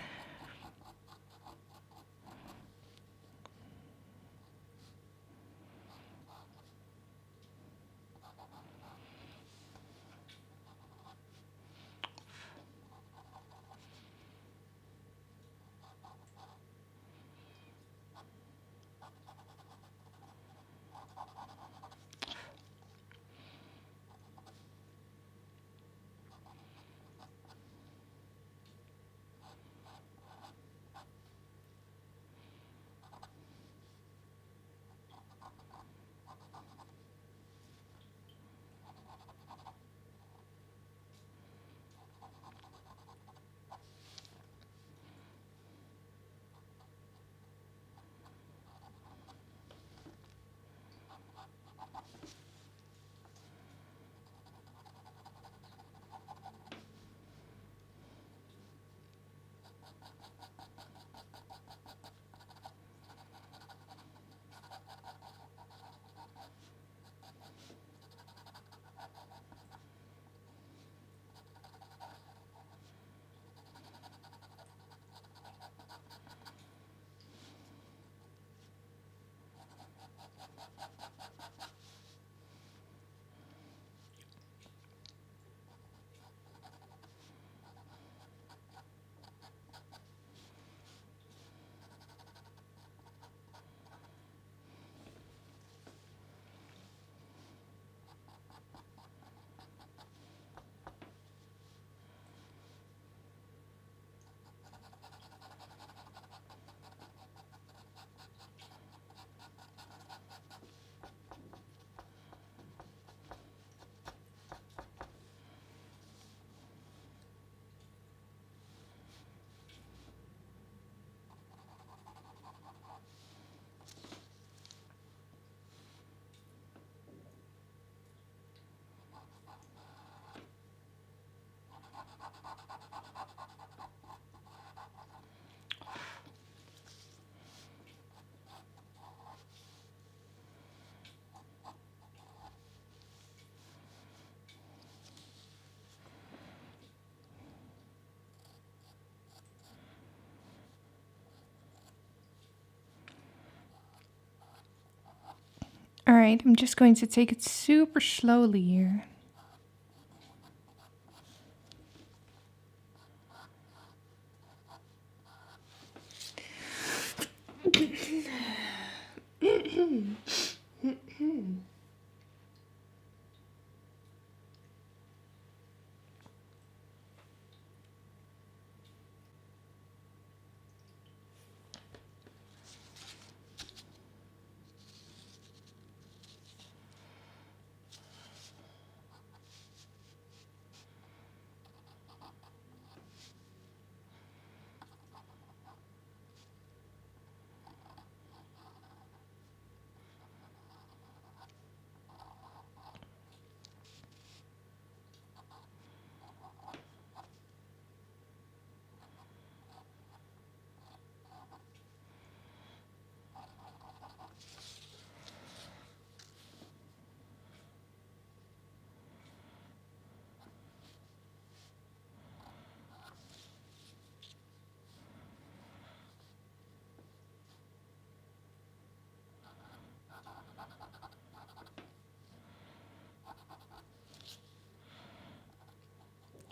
All right, I'm just going to take it super slowly here.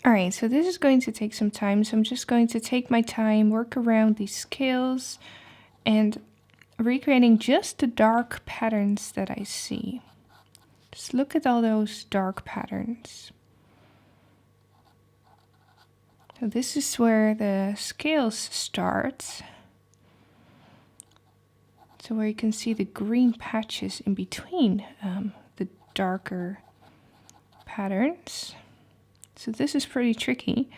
All right, so this is going to take some time, so I'm just going to take my time, work around these scales, and recreating just the dark patterns that I see. Just look at all those dark patterns. So this is where the scales start. So where you can see the green patches in between the darker patterns. So this is pretty tricky.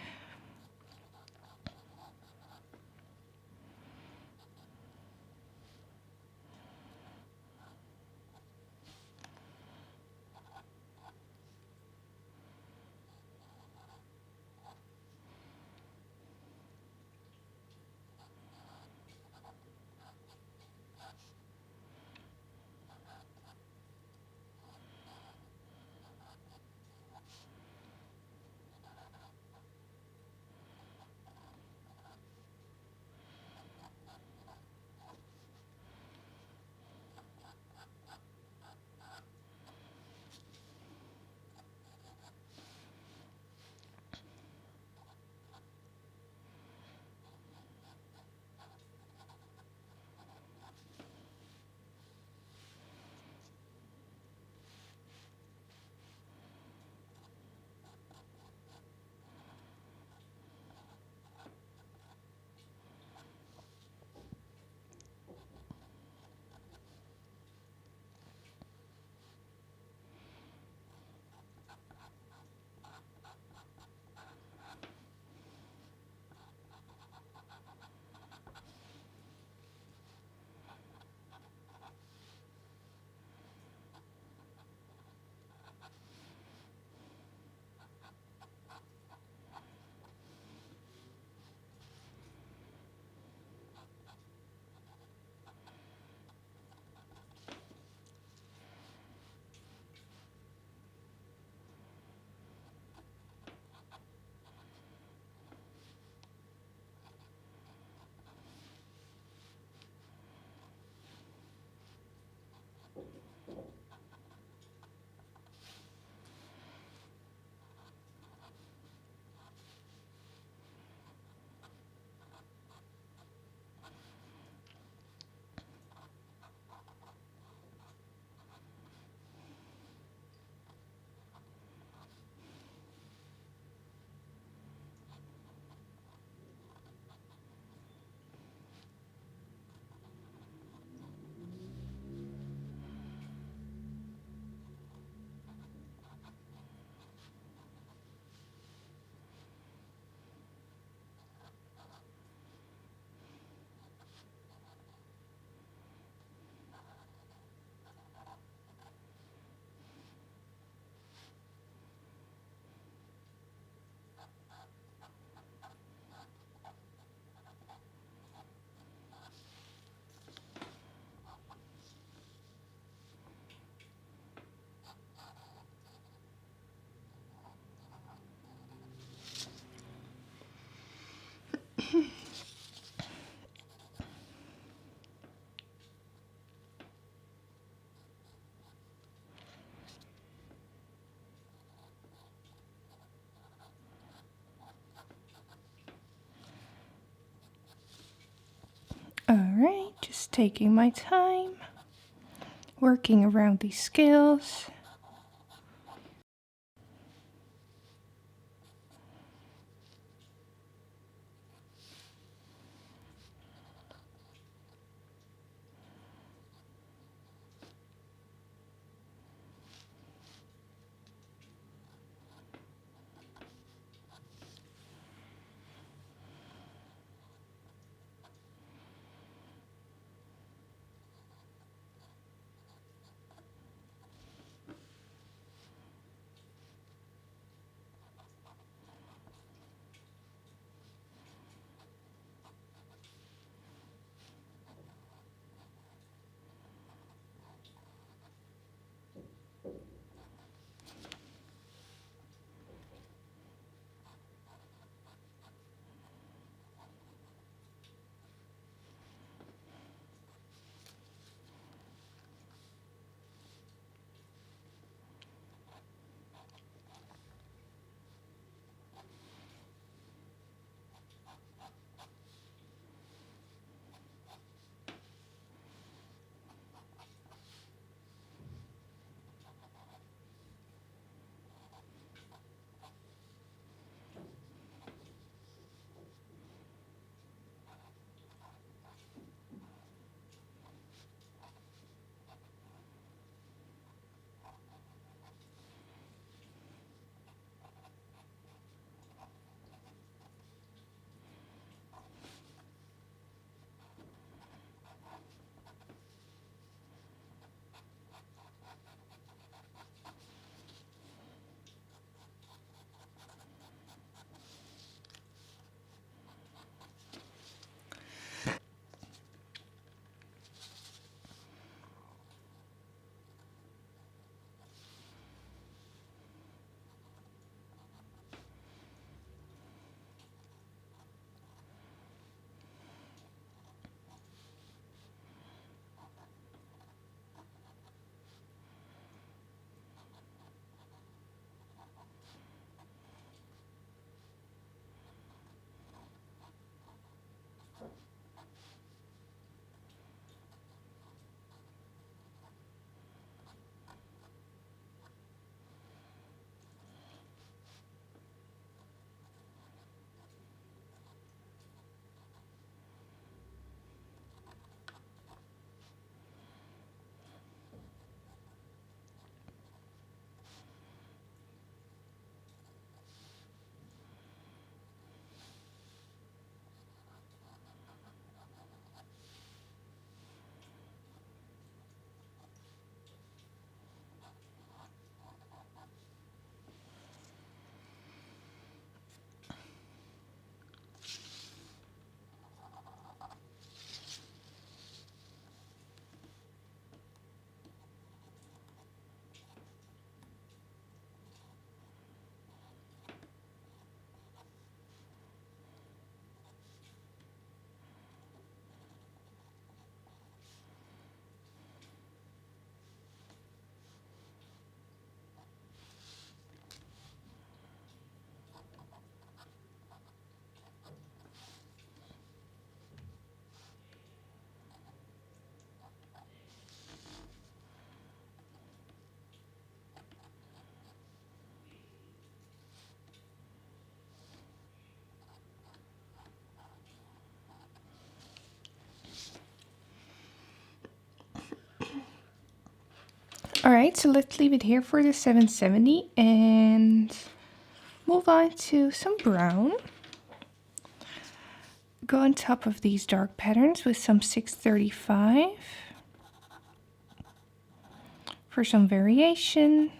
Alright, just taking my time, working around these scales. Alright, so let's leave it here for the 770 and move on to some brown. Go on top of these dark patterns with some 635 for some variation.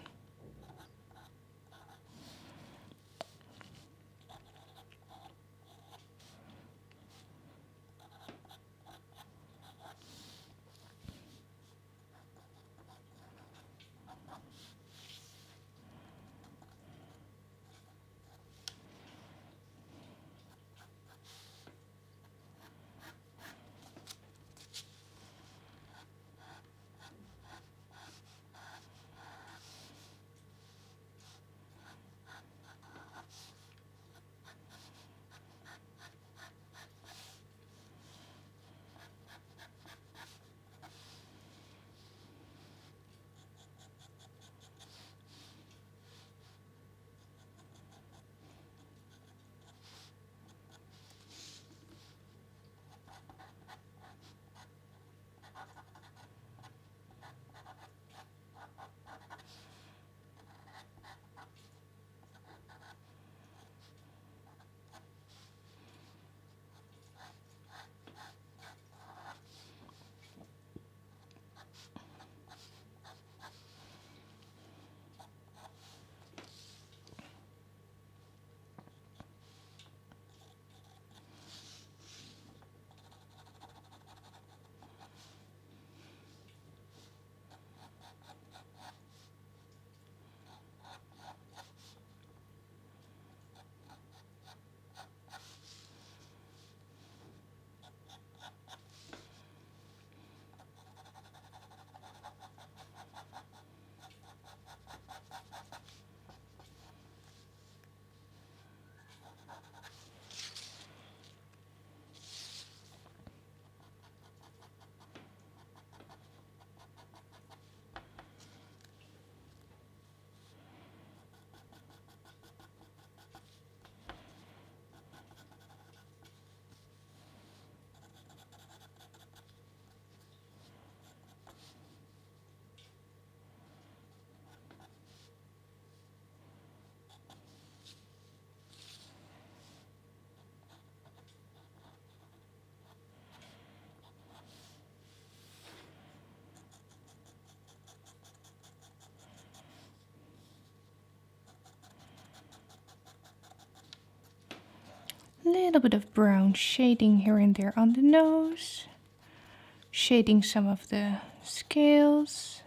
A little bit of brown shading here and there on the nose. Shading some of the scales.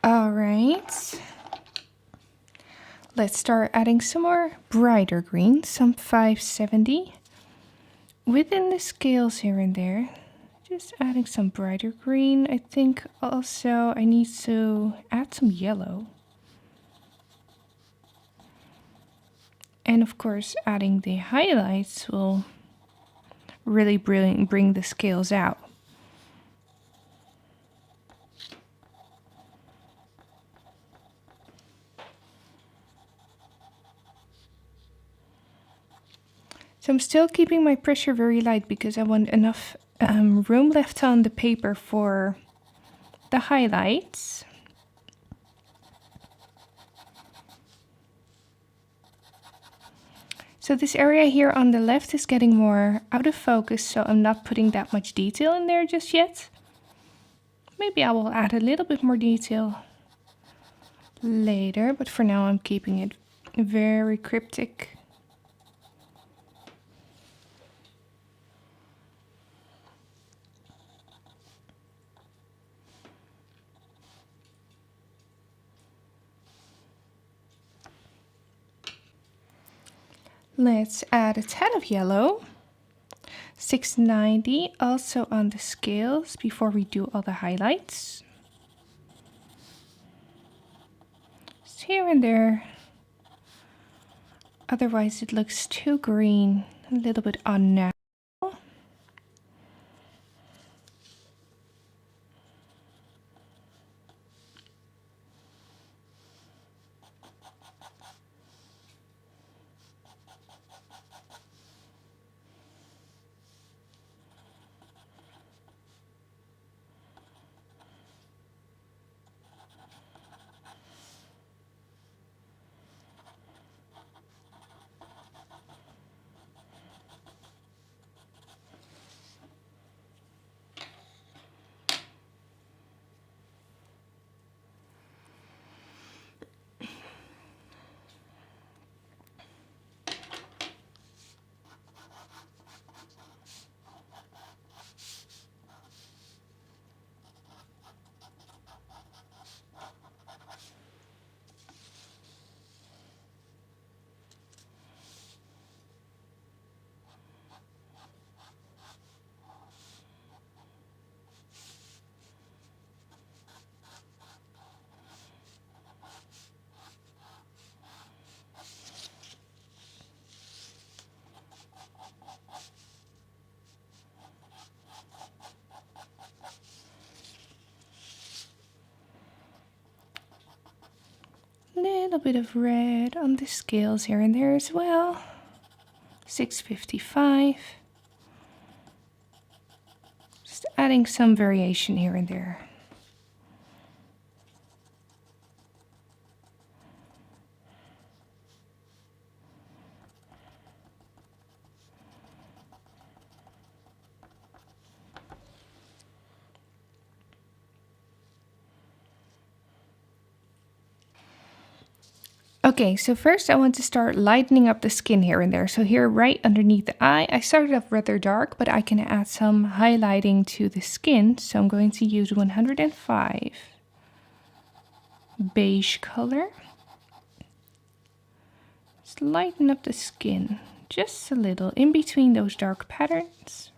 All right. Let's start adding some more brighter green, some 570. Within the scales here and there, just adding some brighter green. I think also I need to add some yellow. And of course, adding the highlights will really bring the scales out. So I'm still keeping my pressure very light because I want enough room left on the paper for the highlights. So this area here on the left is getting more out of focus, so I'm not putting that much detail in there just yet. Maybe I will add a little bit more detail later, but for now I'm keeping it very cryptic. Let's add a tad of yellow. 690 also on the scales before we do all the highlights. Just here and there. Otherwise it looks too green, a little bit unnatural. Little bit of red on the scales here and there as well. 655. Just adding some variation here and there. Okay, so first I want to start lightening up the skin here and there. So here right underneath the eye, I started off rather dark, but I can add some highlighting to the skin. So I'm going to use 105 beige color. Just lighten up the skin just a little in between those dark patterns.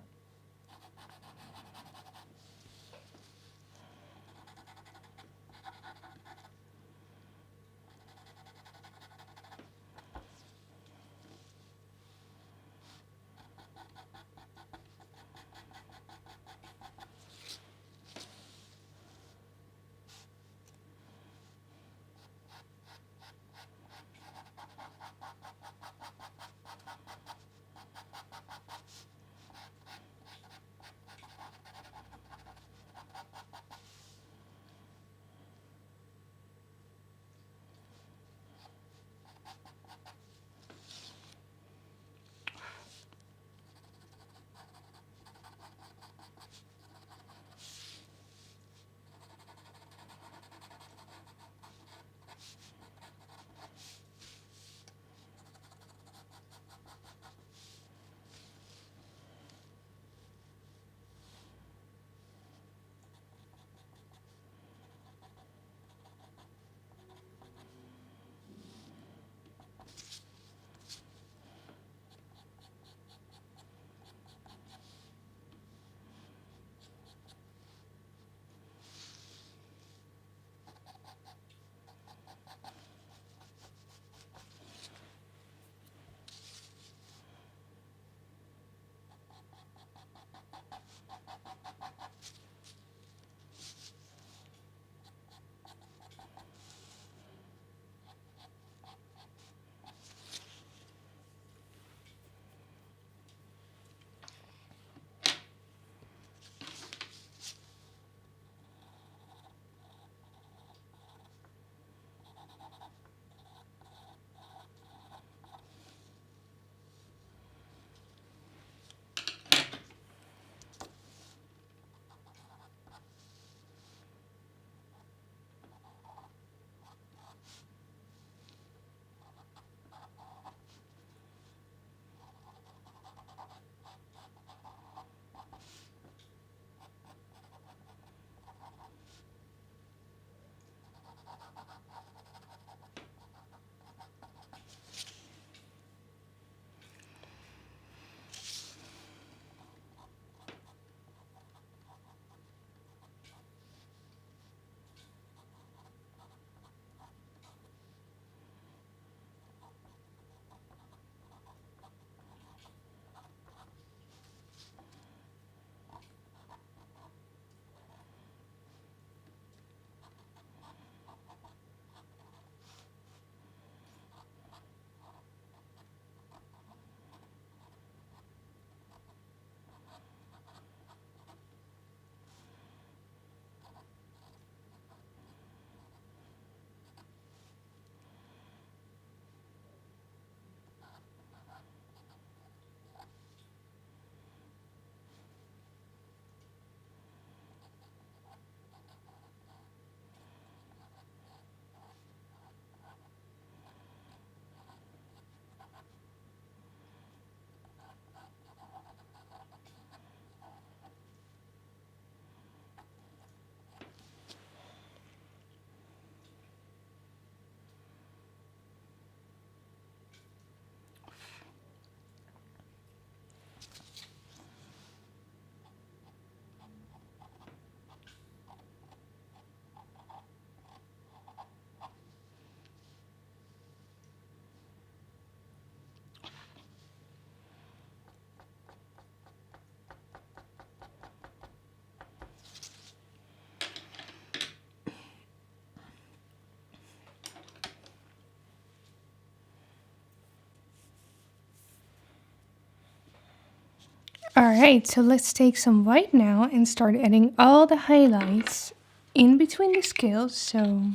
Alright, so let's take some white now and start adding all the highlights in between the scales. So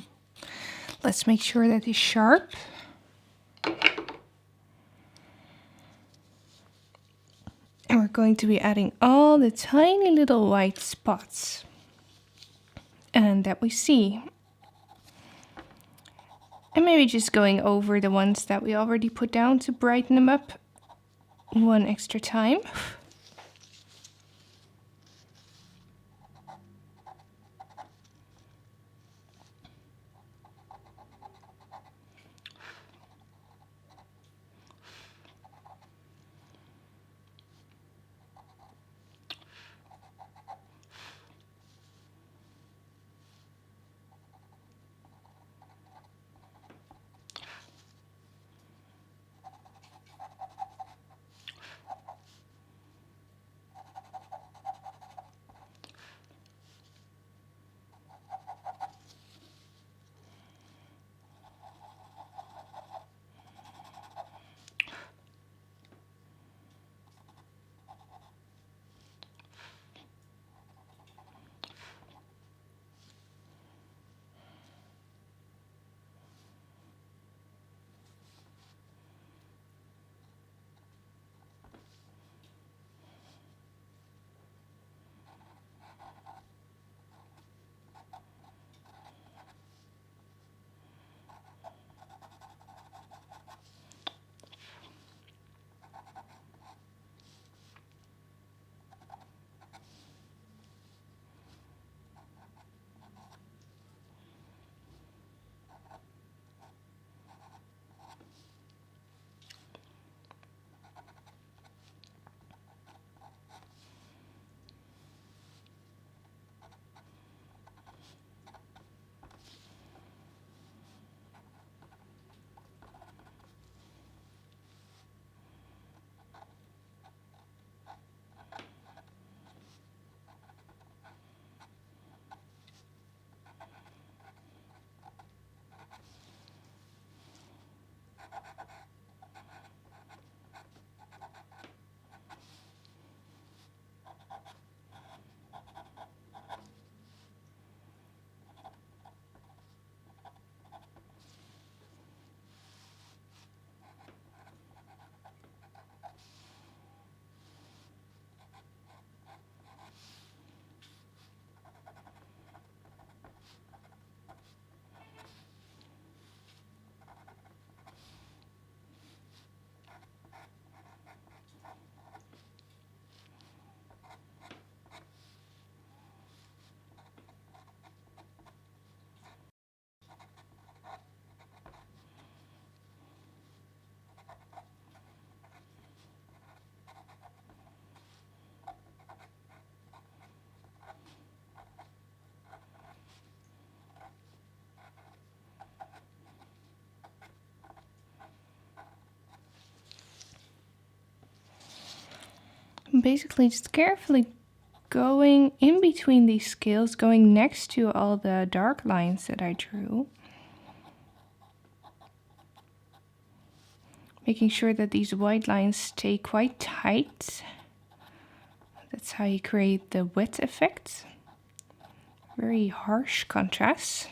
let's make sure that it's sharp. And we're going to be adding all the tiny little white spots and that we see. And maybe just going over the ones that we already put down to brighten them up one extra time. Basically just carefully going in between these scales, going next to all the dark lines that I drew. Making sure that these white lines stay quite tight. That's how you create the wet effect. Very harsh contrast.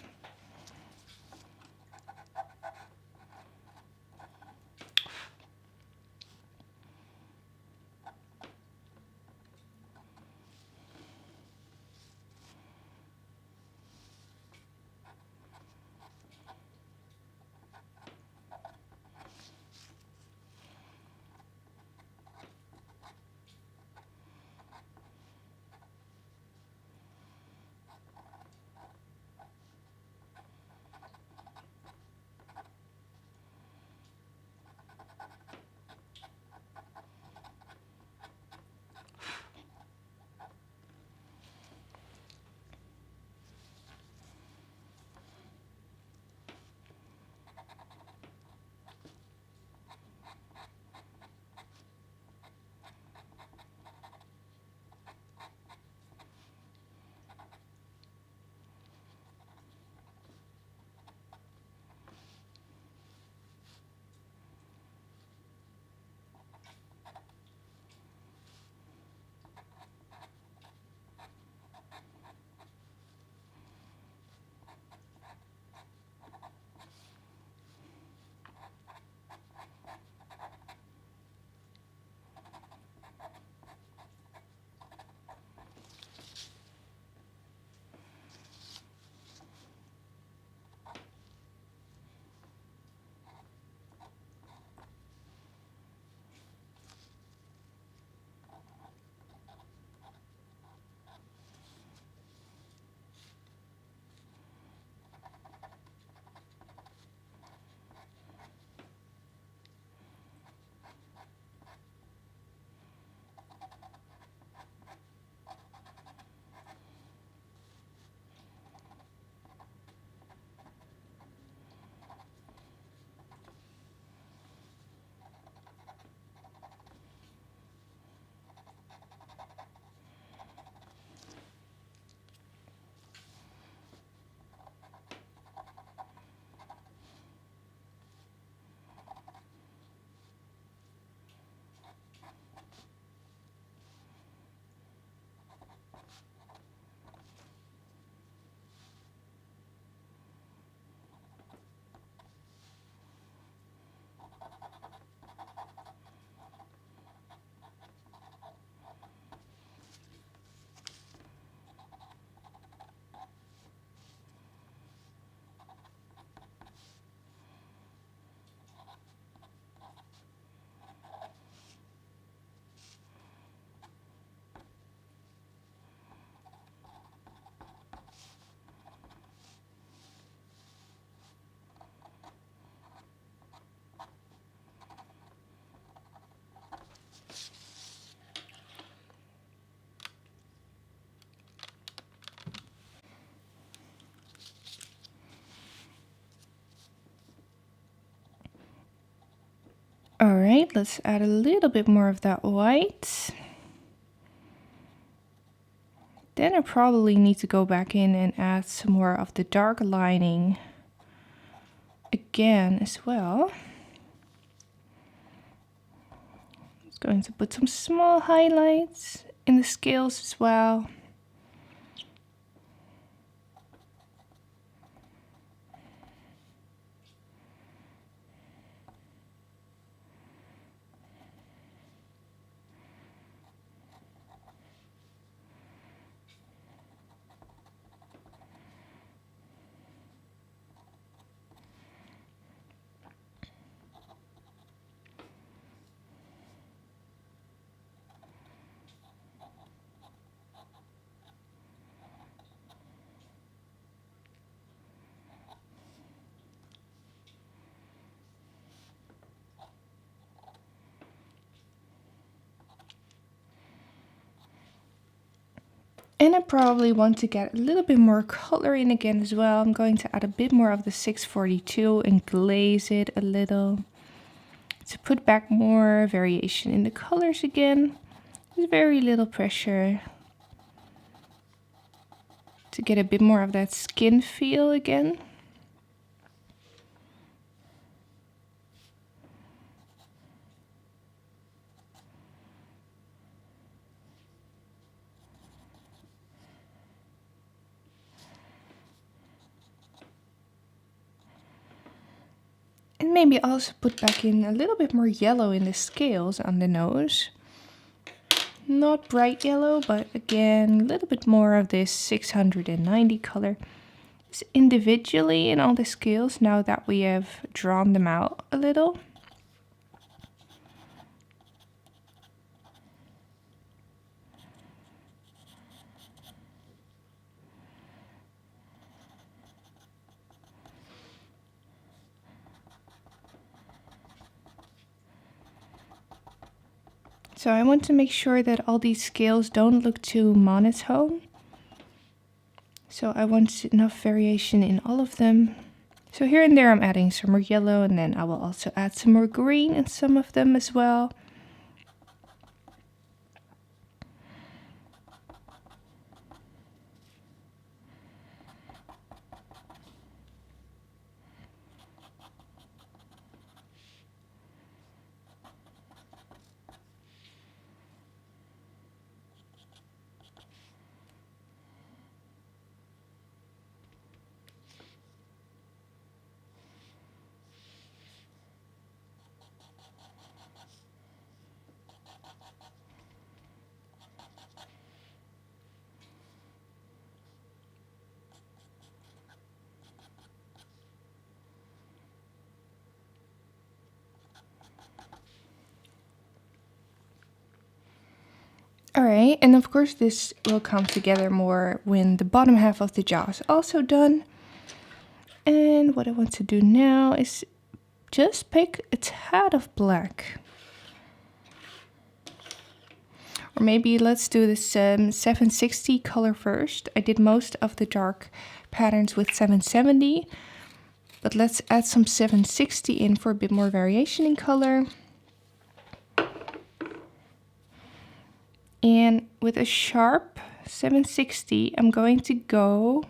All right, let's add a little bit more of that white. Then I probably need to go back in and add some more of the dark lining again as well. I'm just going to put some small highlights in the scales as well. And I probably want to get a little bit more color in again as well. I'm going to add a bit more of the 642 and glaze it a little to put back more variation in the colors again. There's very little pressure to get a bit more of that skin feel again. And maybe also put back in a little bit more yellow in the scales on the nose. Not bright yellow, but again, a little bit more of this 690 color. Just individually in all the scales, now that we have drawn them out a little. So I want to make sure that all these scales don't look too monotone. So I want enough variation in all of them. So here and there I'm adding some more yellow, and then I will also add some more green in some of them as well. Alright, and of course this will come together more when the bottom half of the jaw is also done. And what I want to do now is just pick a tad of black. Or maybe let's do this 760 color first. I did most of the dark patterns with 770. But let's add some 760 in for a bit more variation in color. And with a sharp 760, I'm going to go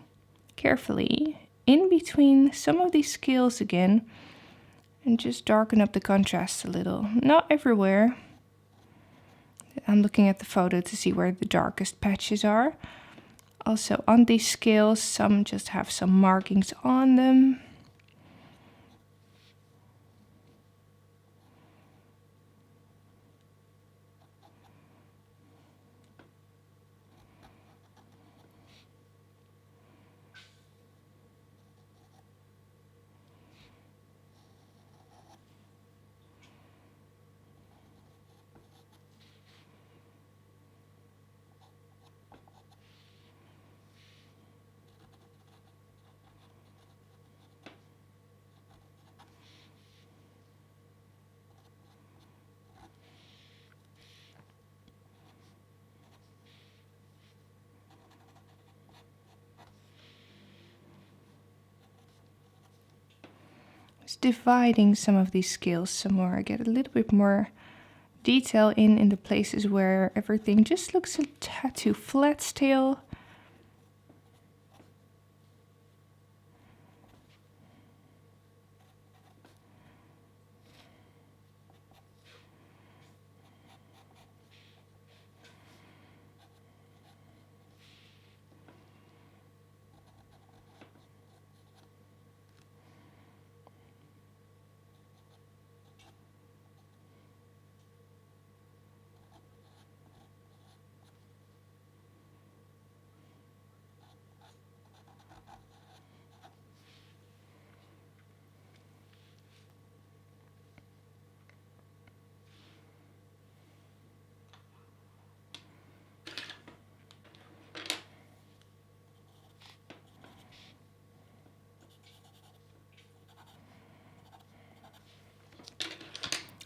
carefully in between some of these scales again and just darken up the contrast a little. Not everywhere. I'm looking at the photo to see where the darkest patches are. Also on these scales, some just have some markings on them. Just dividing some of these scales some more. I get a little bit more detail in the places where everything just looks a tad too flat still.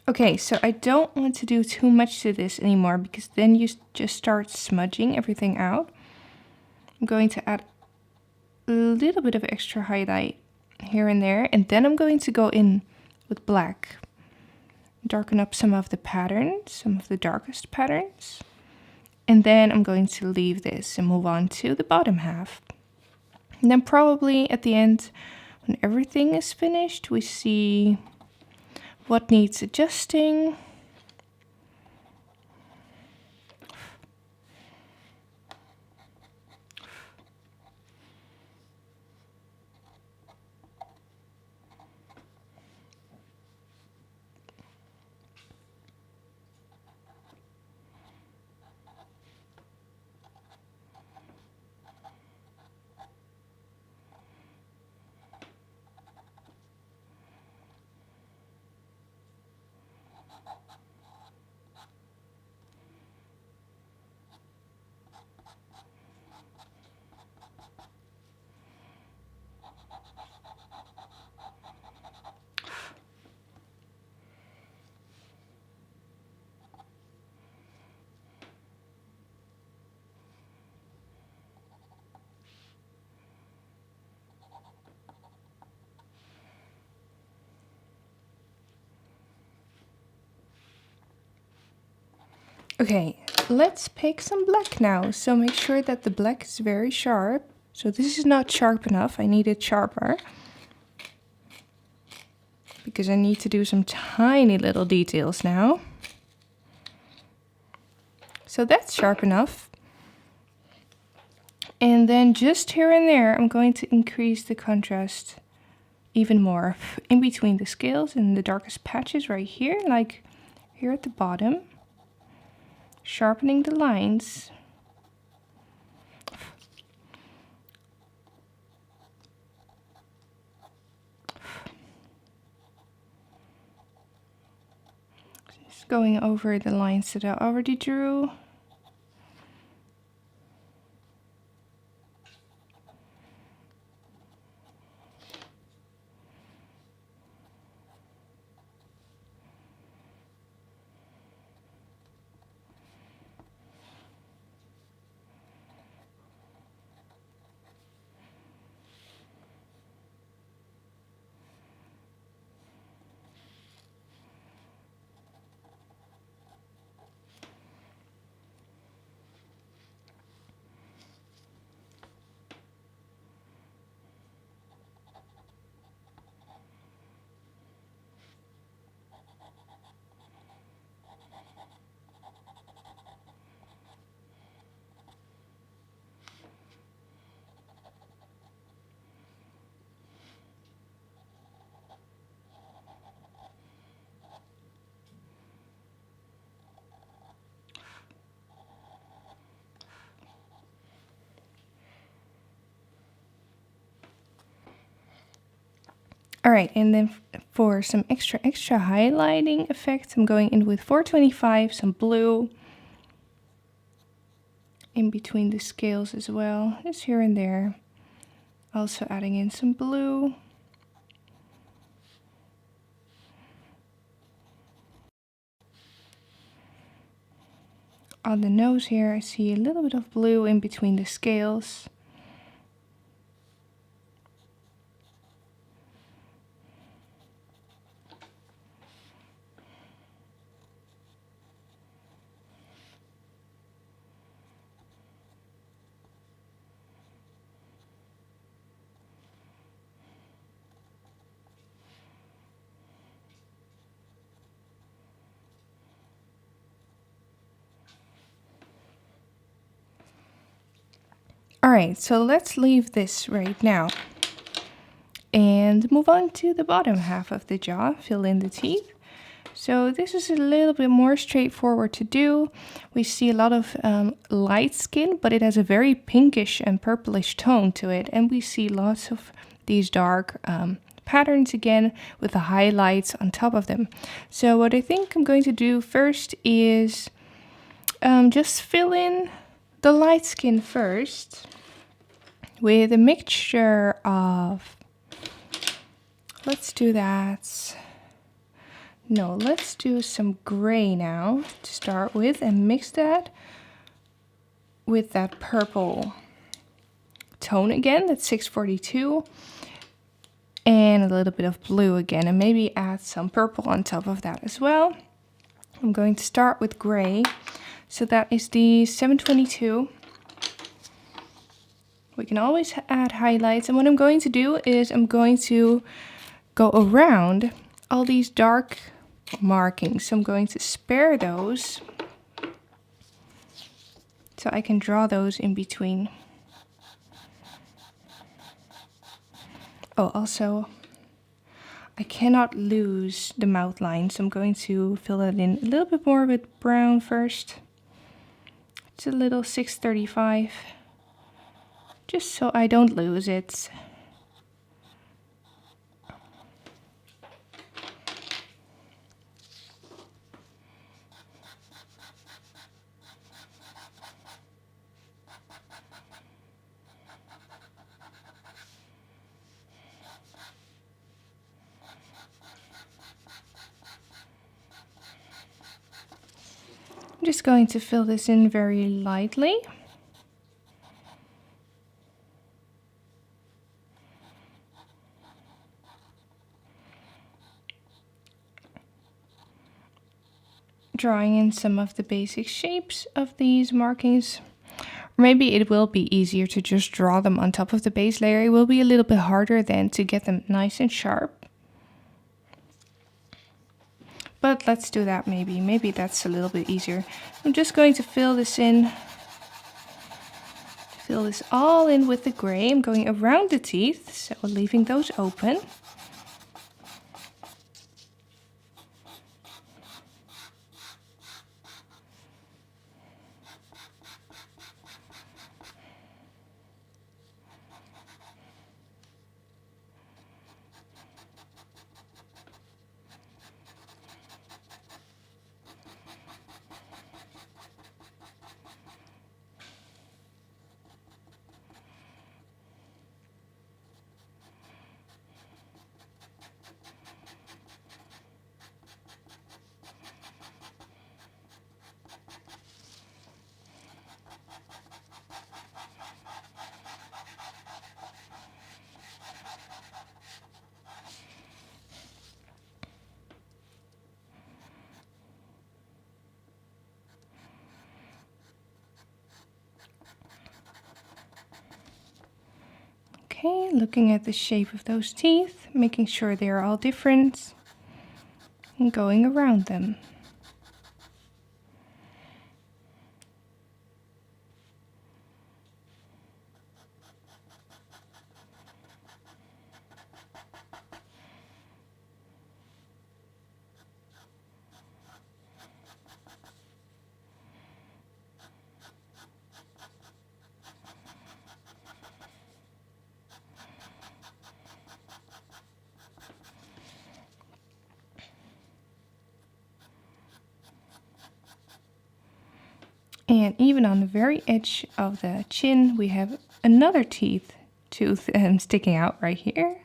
Okay, so I don't want to do too much to this anymore because then you just start smudging everything out. I'm going to add a little bit of extra highlight here and there, and then I'm going to go in with black. Darken up some of the patterns, some of the darkest patterns. And then I'm going to leave this and move on to the bottom half. And then probably at the end, when everything is finished, we see what needs adjusting. Okay, let's pick some black now. So make sure that the black is very sharp. So this is not sharp enough. I need it sharper. Because I need to do some tiny little details now. So that's sharp enough. And then just here and there, I'm going to increase the contrast even more. In between the scales and the darkest patches right here, like here at the bottom. Sharpening the lines. Just going over the lines that I already drew. All right, and then for some extra highlighting effect, I'm going in with 425, some blue in between the scales as well, just here and there. Also adding in some blue. On the nose here, I see a little bit of blue in between the scales. right, so let's leave this right now and move on to the bottom half of the jaw. Fill in the teeth. So this is a little bit more straightforward to do. We see a lot of light skin, but it has a very pinkish and purplish tone to it. And we see lots of these dark patterns again with the highlights on top of them. So what I think I'm going to do first is just fill in the light skin first with a mixture of, let's do that. No, let's do some gray now to start with and mix that with that purple tone again, that's 642, and a little bit of blue again, and maybe add some purple on top of that as well. I'm going to start with gray, so that is the 722. We can always add highlights, and what I'm going to do is I'm going to go around all these dark markings. So I'm going to spare those so I can draw those in between. Oh, also, I cannot lose the mouth line, so I'm going to fill it in a little bit more with brown first. It's a little 635, just so I don't lose it. I'm just going to fill this in very lightly. Drawing in some of the basic shapes of these markings. Maybe it will be easier to just draw them on top of the base layer. It will be a little bit harder then to get them nice and sharp. But let's do that maybe. Maybe that's a little bit easier. I'm just going to fill this in. Fill this all in with the gray. I'm going around the teeth, so leaving those open. Okay, looking at the shape of those teeth, making sure they are all different, and going around them. And even on the very edge of the chin, we have another tooth sticking out right here.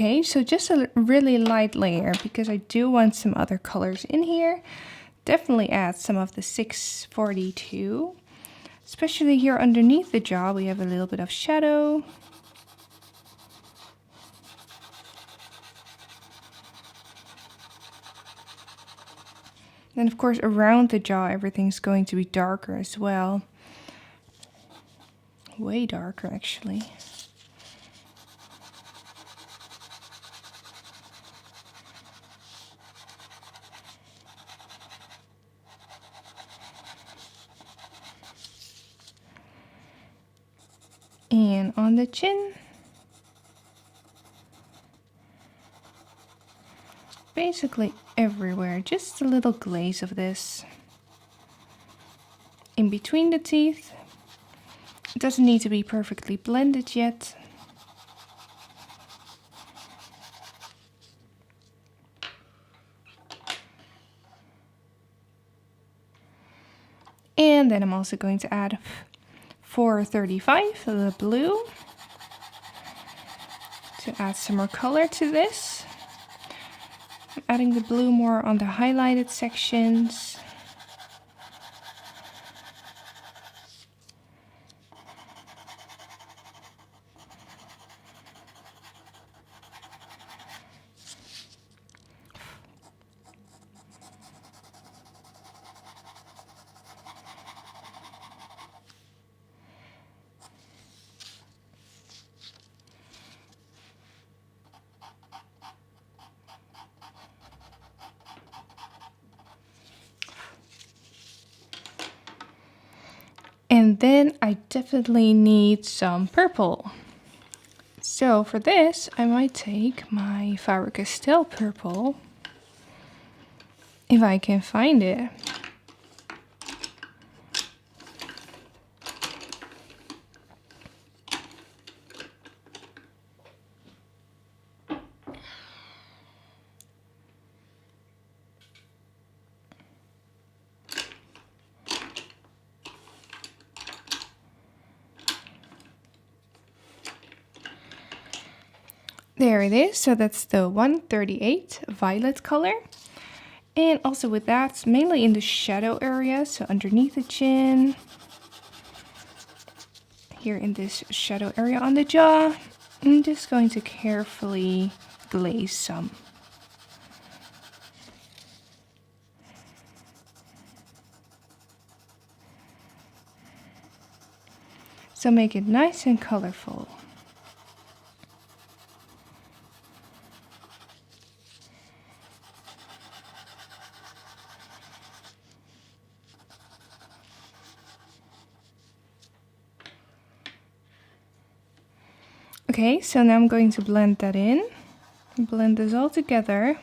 Okay, so just a really light layer because I do want some other colors in here. Definitely add some of the 642. Especially here underneath the jaw, we have a little bit of shadow. And of course, around the jaw, everything's going to be darker as well. Way darker, actually. And on the chin, basically everywhere, just a little glaze of this. In between the teeth, it doesn't need to be perfectly blended yet. And then I'm also going to add 435, the blue, to add some more color to this. I'm adding the blue more on the highlighted sections. And then I definitely need some purple. So for this, I might take my Faber-Castell purple, if I can find it. There it is, so that's the 138 violet color. And also with that, mainly in the shadow area, so underneath the chin, here in this shadow area on the jaw, I'm just going to carefully glaze some. So make it nice and colorful. Okay, so now I'm going to blend that in. Blend this all together.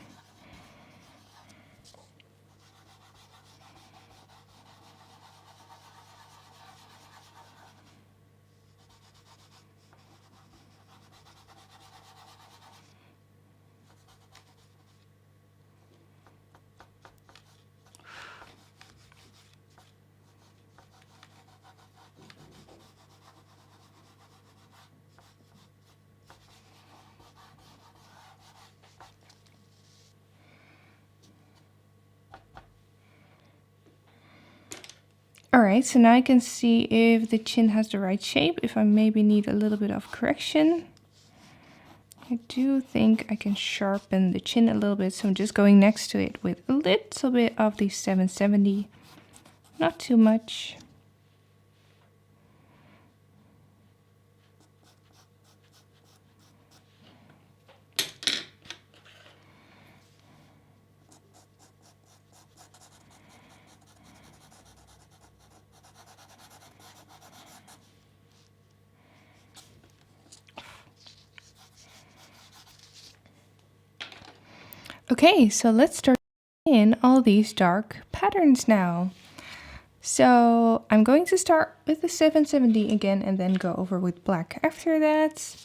Alright, so now I can see if the chin has the right shape, if I maybe need a little bit of correction. I do think I can sharpen the chin a little bit, so I'm just going next to it with a little bit of the 770, not too much. Okay, so let's start in all these dark patterns now. So I'm going to start with the 770 again and then go over with black after that.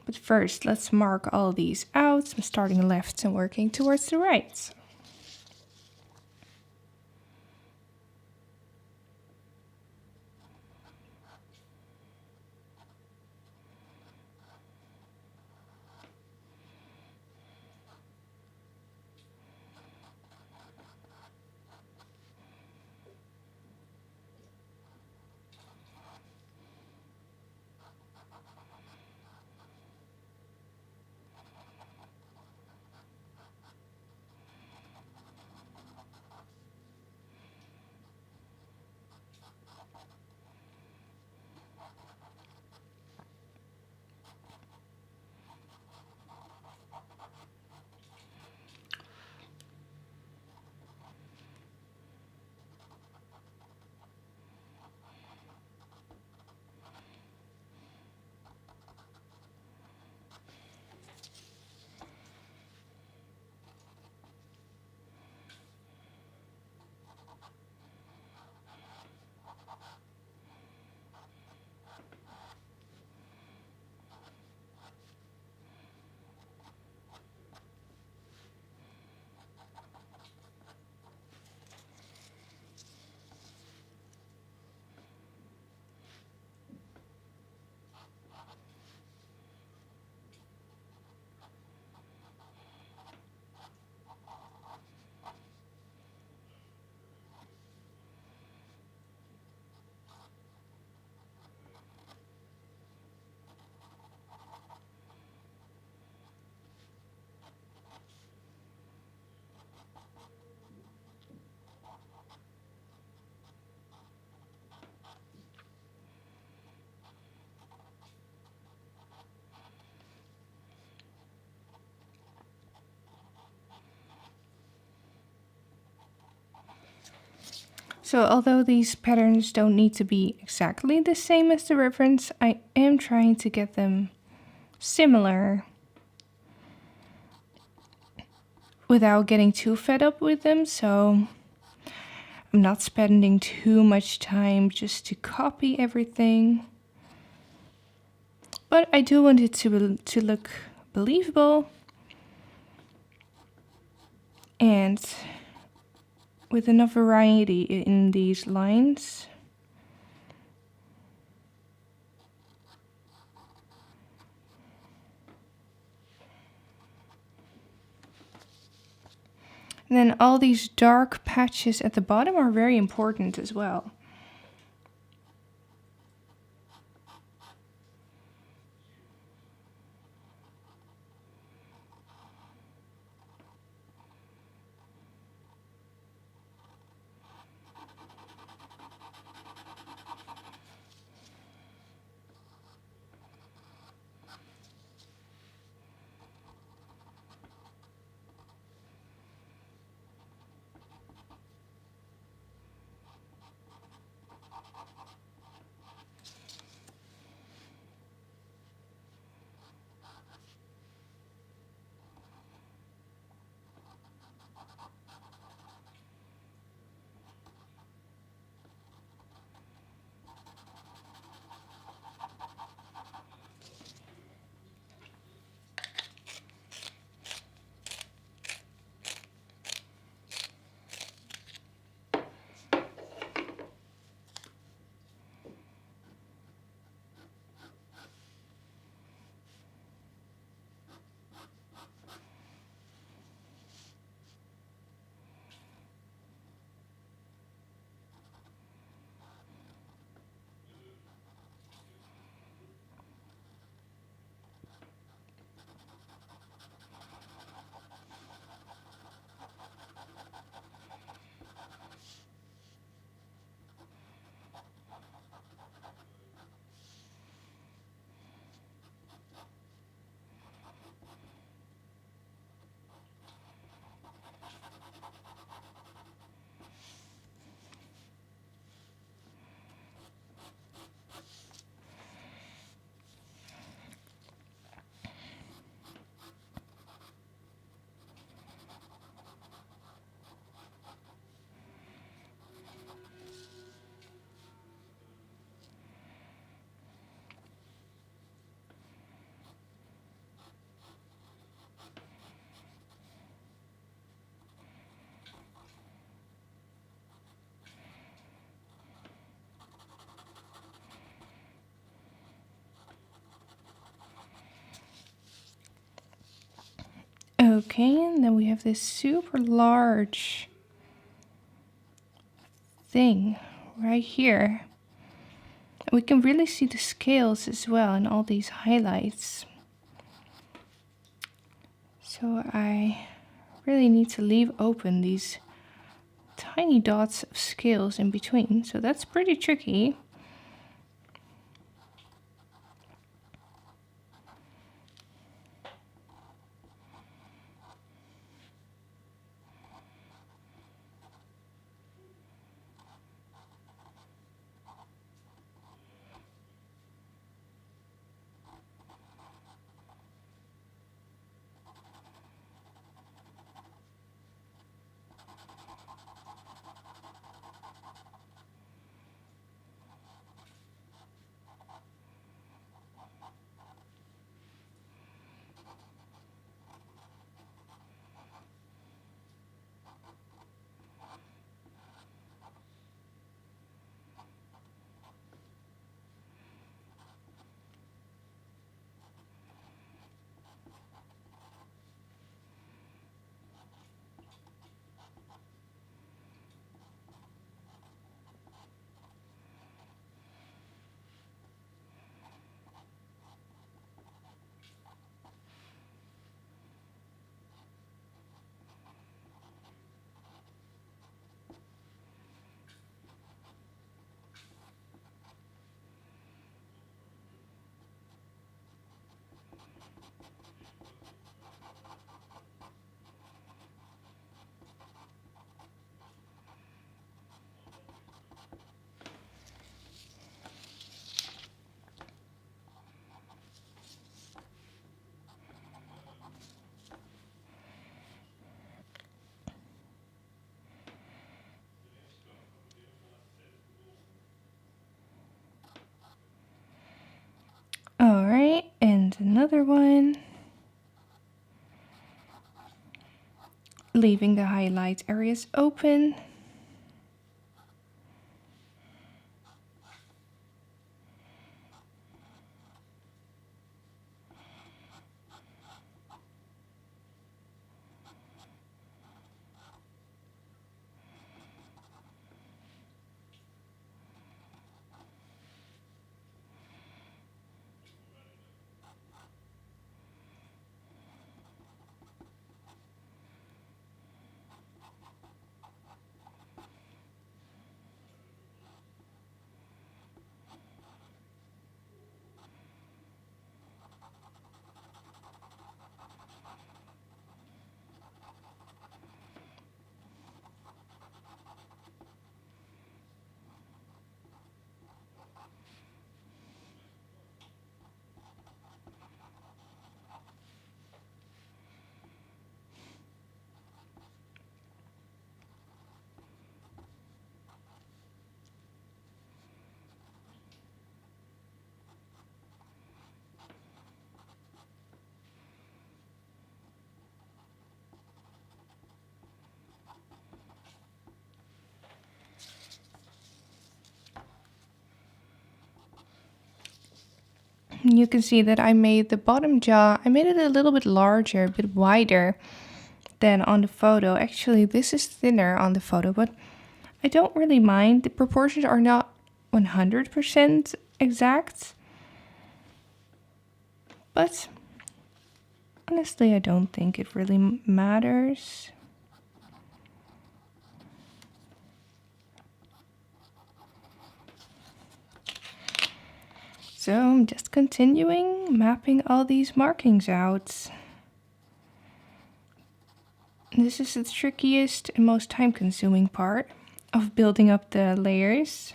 But first, let's mark all these out. I'm starting left and working towards the right. So although these patterns don't need to be exactly the same as the reference, I am trying to get them similar without getting too fed up with them, so I'm not spending too much time just to copy everything. But I do want it to look believable and with enough variety in these lines. And then all these dark patches at the bottom are very important as well. Okay, and then we have this super large thing right here. We can really see the scales as well and all these highlights. So I really need to leave open these tiny dots of scales in between. So that's pretty tricky. another one. Leaving the highlight areas open. You can see that I made the bottom jaw, I made it a little bit larger, a bit wider than on the photo. Actually, this is thinner on the photo, but I don't really mind. The proportions are not 100% exact, but honestly, I don't think it really matters. So I'm just continuing mapping all these markings out. This is the trickiest and most time-consuming part of building up the layers.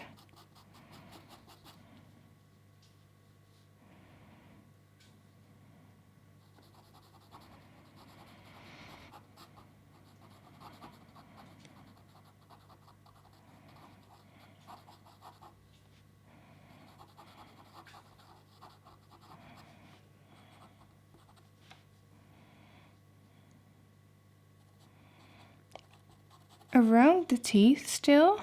Around the teeth still.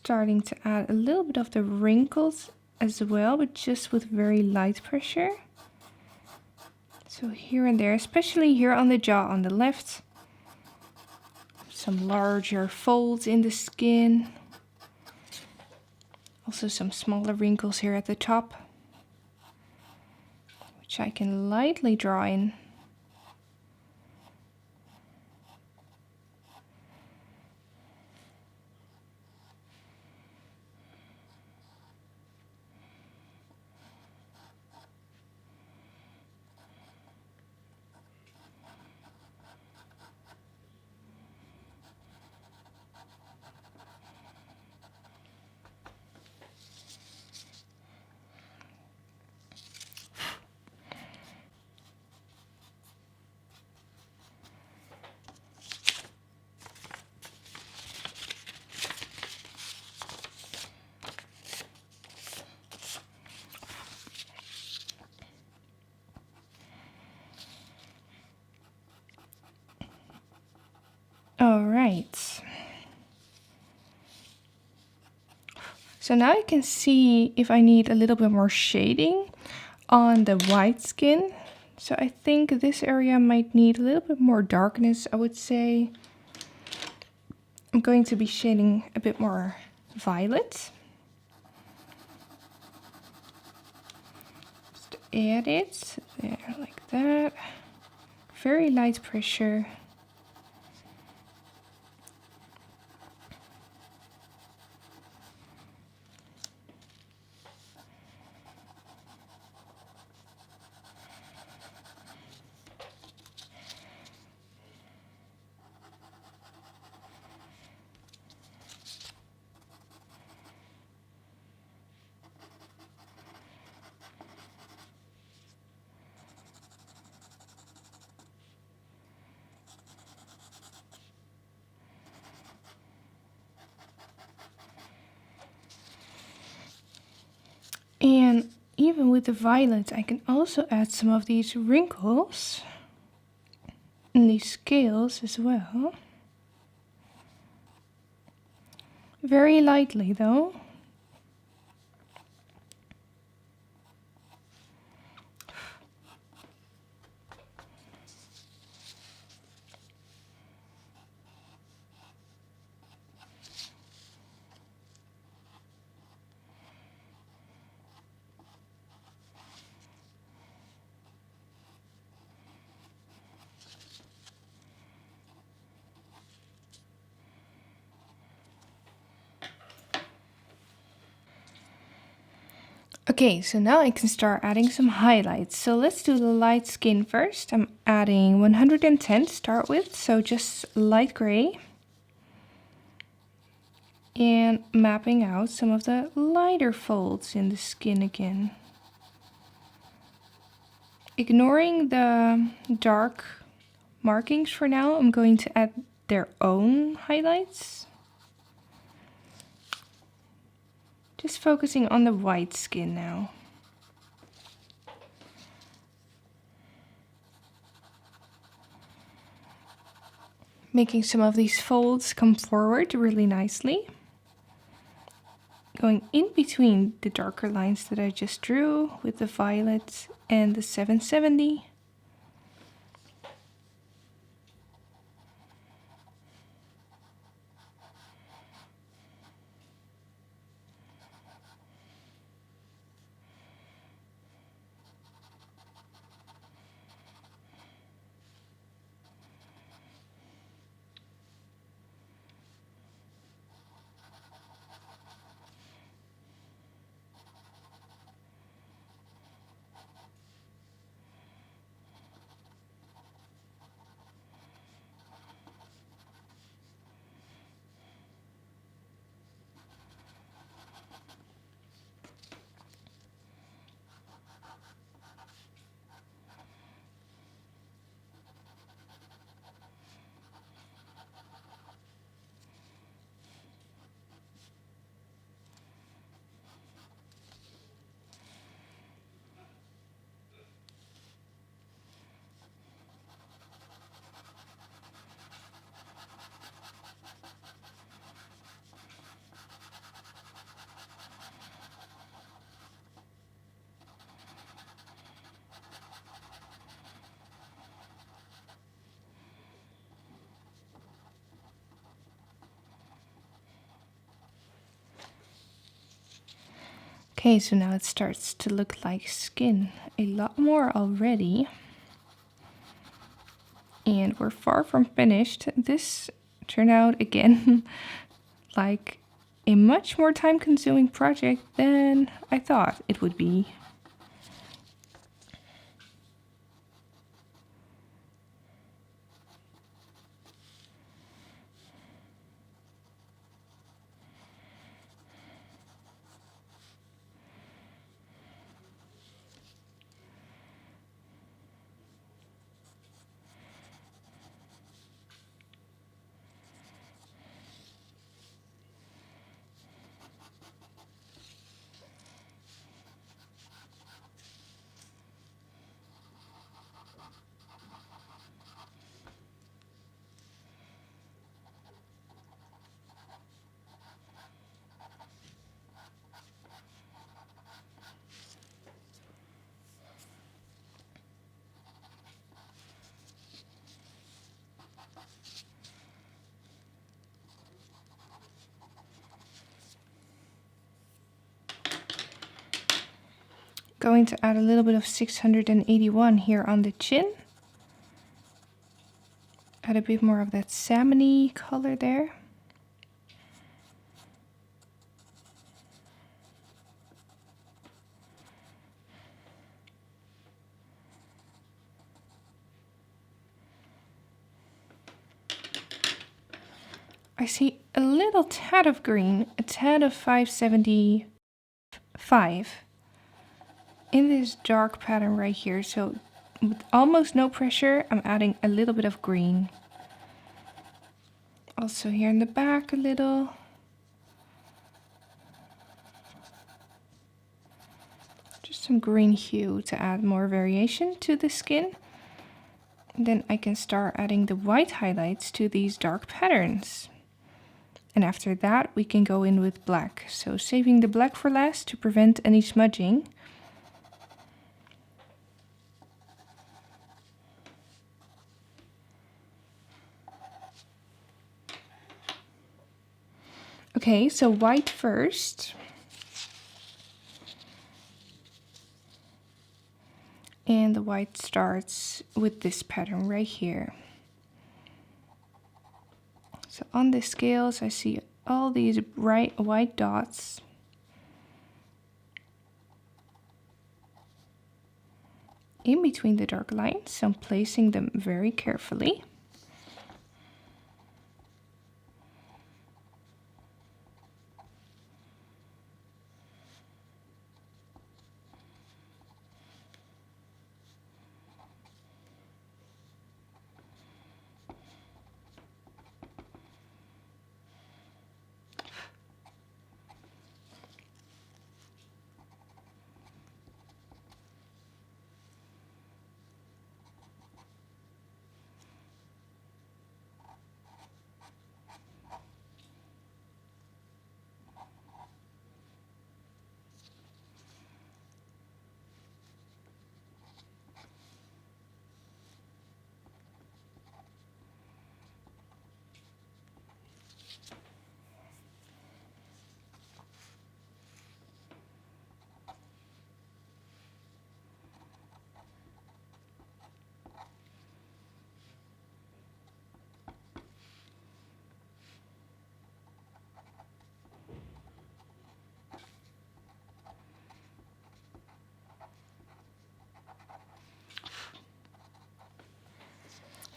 starting to add a little bit of the wrinkles as well, but just with very light pressure. So here and there, especially here on the jaw on the left. Some larger folds in the skin. Also some smaller wrinkles here at the top, which I can lightly draw in. All right. So now I can see if I need a little bit more shading on the white skin. So I think this area might need a little bit more darkness, I would say. I'm going to be shading a bit more violet. Just add it there like that. Very light pressure. And even with the violet, I can also add some of these wrinkles and these scales as well. Very lightly though. Okay, so now I can start adding some highlights. So let's do the light skin first. I'm adding 110 to start with, so just light gray. And mapping out some of the lighter folds in the skin again. Ignoring the dark markings for now, I'm going to add their own highlights. Just focusing on the white skin now. Making some of these folds come forward really nicely. Going in between the darker lines that I just drew with the violet and the 770. Okay, so now it starts to look like skin a lot more already. And we're far from finished. This turned out again like a much more time-consuming project than I thought it would be. Going to add a little bit of 681 here on the chin. Add a bit more of that salmon-y color there. I see a little tad of green, a tad of 575 in this dark pattern right here. So with almost no pressure, I'm adding a little bit of green. Also here in the back a little. Just some green hue to add more variation to the skin. And then I can start adding the white highlights to these dark patterns. And after that, we can go in with black. So saving the black for last to prevent any smudging. Okay, so white first. And the white starts with this pattern right here. So on the scales, I see all these bright white dots. In between the dark lines, so I'm placing them very carefully.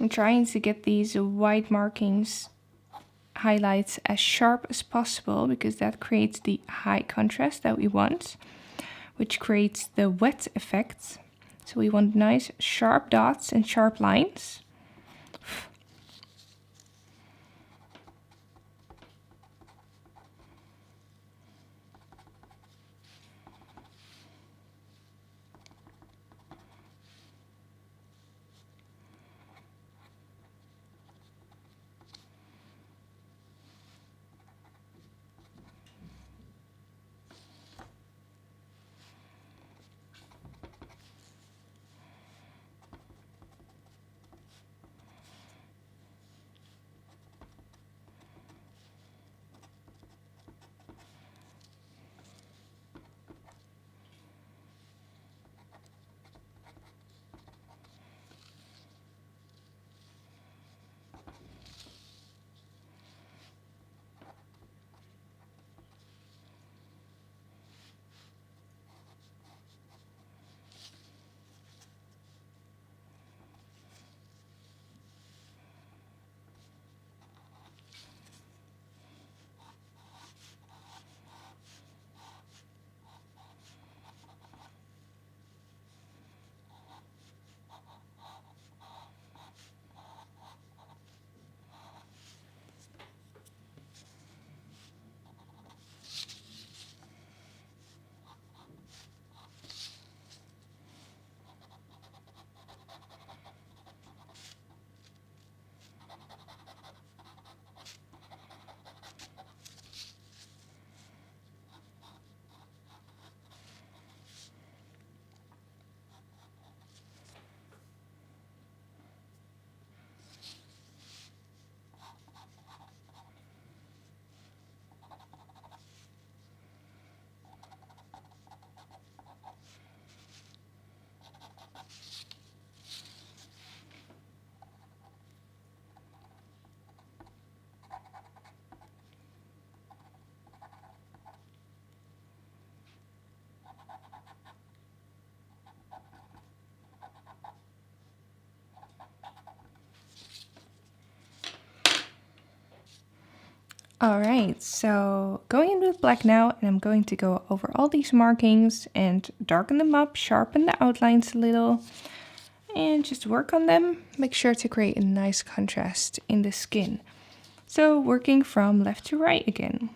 I'm trying to get these white markings highlights as sharp as possible because that creates the high contrast that we want, which creates the wet effect. So we want nice sharp dots and sharp lines. Alright, so going in with black now, and I'm going to go over all these markings and darken them up, sharpen the outlines a little, and just work on them. Make sure to create a nice contrast in the skin. So working from left to right again.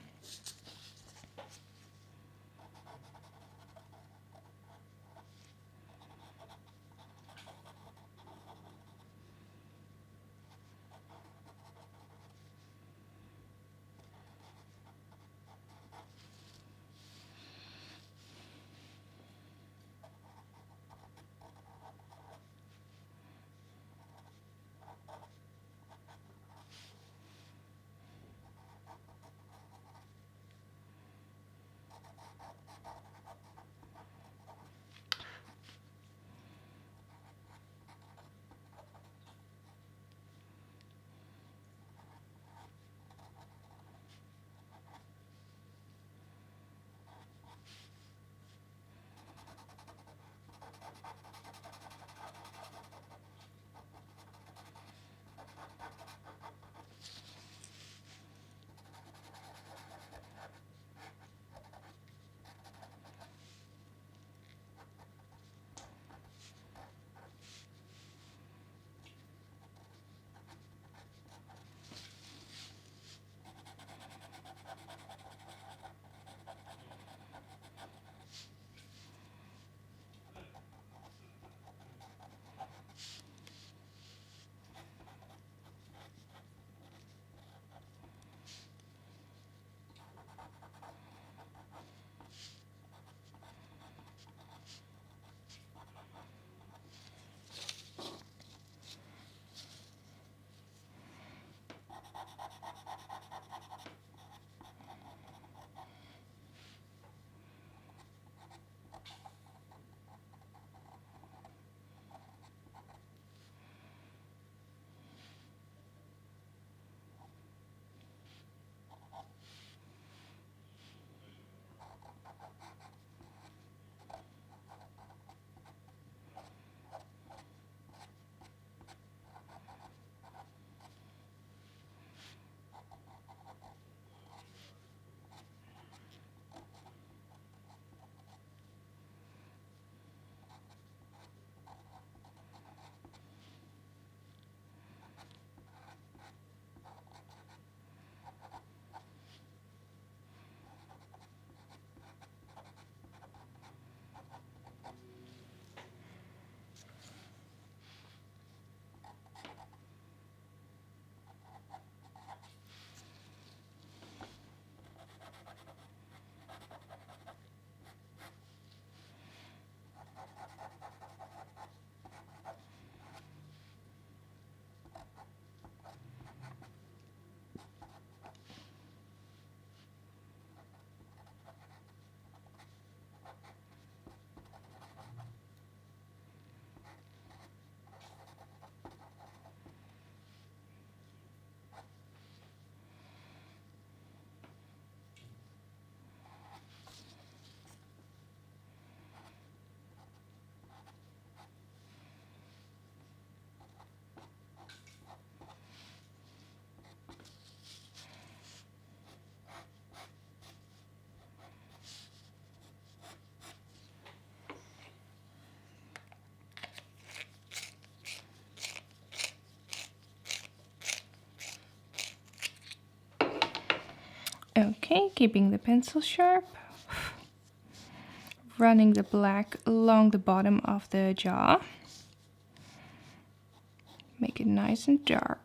Okay, keeping the pencil sharp. Running the black along the bottom of the jaw. Make it nice and dark.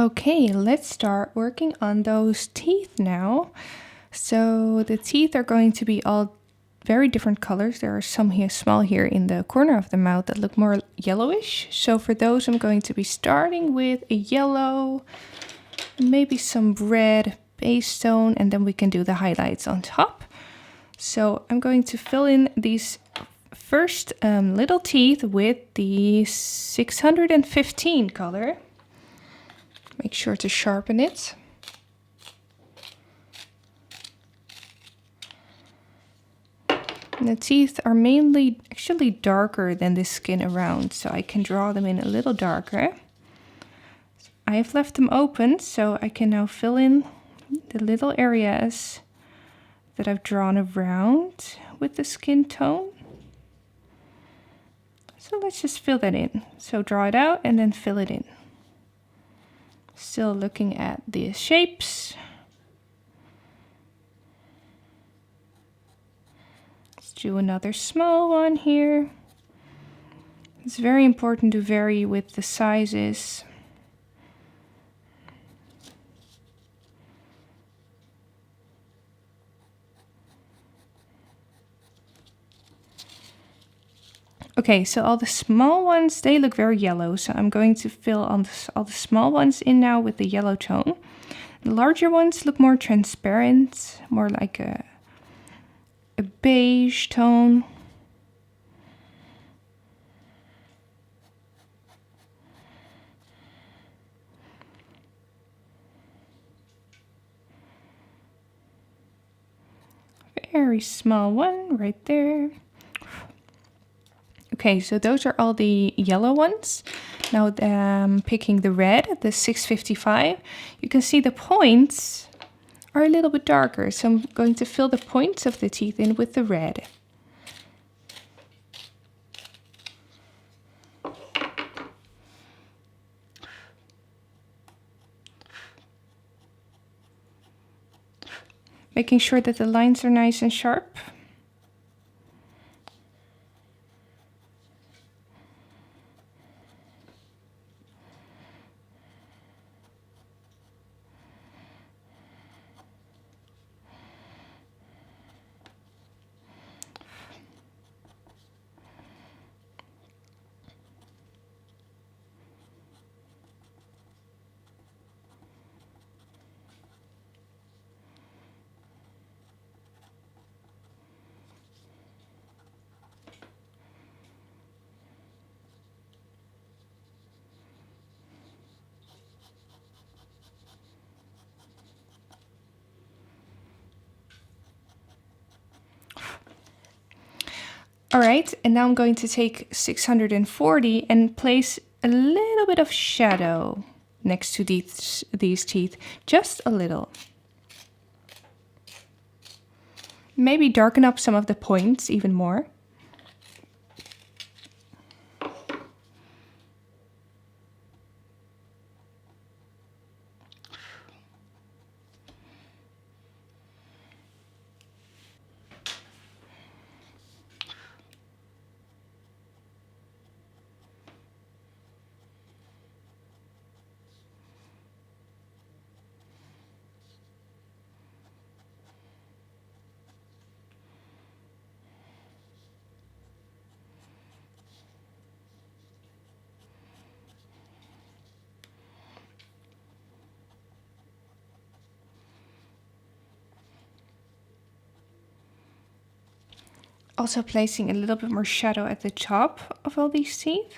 Okay, let's start working on those teeth now. So the teeth are going to be all very different colors. There are some here, small here in the corner of the mouth that look more yellowish. So for those, I'm going to be starting with a yellow, maybe some red base tone, and then we can do the highlights on top. So I'm going to fill in these first little teeth with the 615 color. Make sure to sharpen it. And the teeth are mainly actually darker than the skin around, so I can draw them in a little darker. I have left them open, so I can now fill in the little areas that I've drawn around with the skin tone. So let's just fill that in. So draw it out and then fill it in. Still looking at the shapes. Let's do another small one here. It's very important to vary with the sizes. Okay, so all the small ones, they look very yellow. So I'm going to fill all the small ones in now with the yellow tone. The larger ones look more transparent, more like a beige tone. Very small one right there. Okay, so those are all the yellow ones. Now picking the red, the 655. You can see the points are a little bit darker. So I'm going to fill the points of the teeth in with the red. Making sure that the lines are nice and sharp. All right, and now I'm going to take 640 and place a little bit of shadow next to these teeth, just a little. Maybe darken up some of the points even more. Also placing a little bit more shadow at the top of all these teeth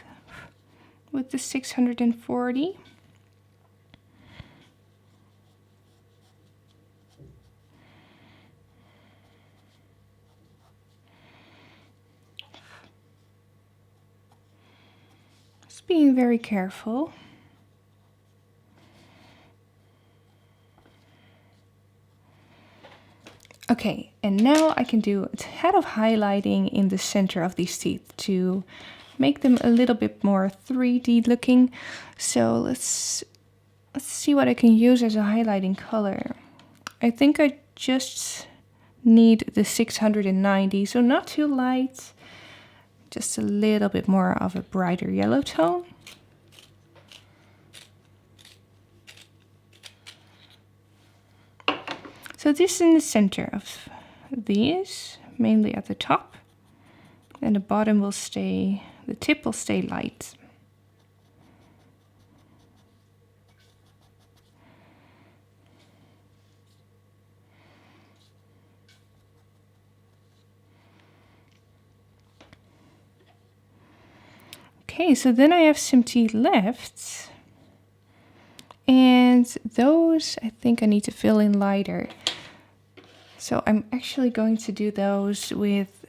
with the 640. Just being very careful. Okay, and now I can do a tad of highlighting in the center of these teeth to make them a little bit more 3D looking. So let's see what I can use as a highlighting color. I think I just need the 690, so not too light, just a little bit more of a brighter yellow tone. So this is in the center of these, mainly at the top. And the bottom will stay, the tip will stay light. Okay, so then I have some teeth left. And those I think I need to fill in lighter. So I'm actually going to do those with,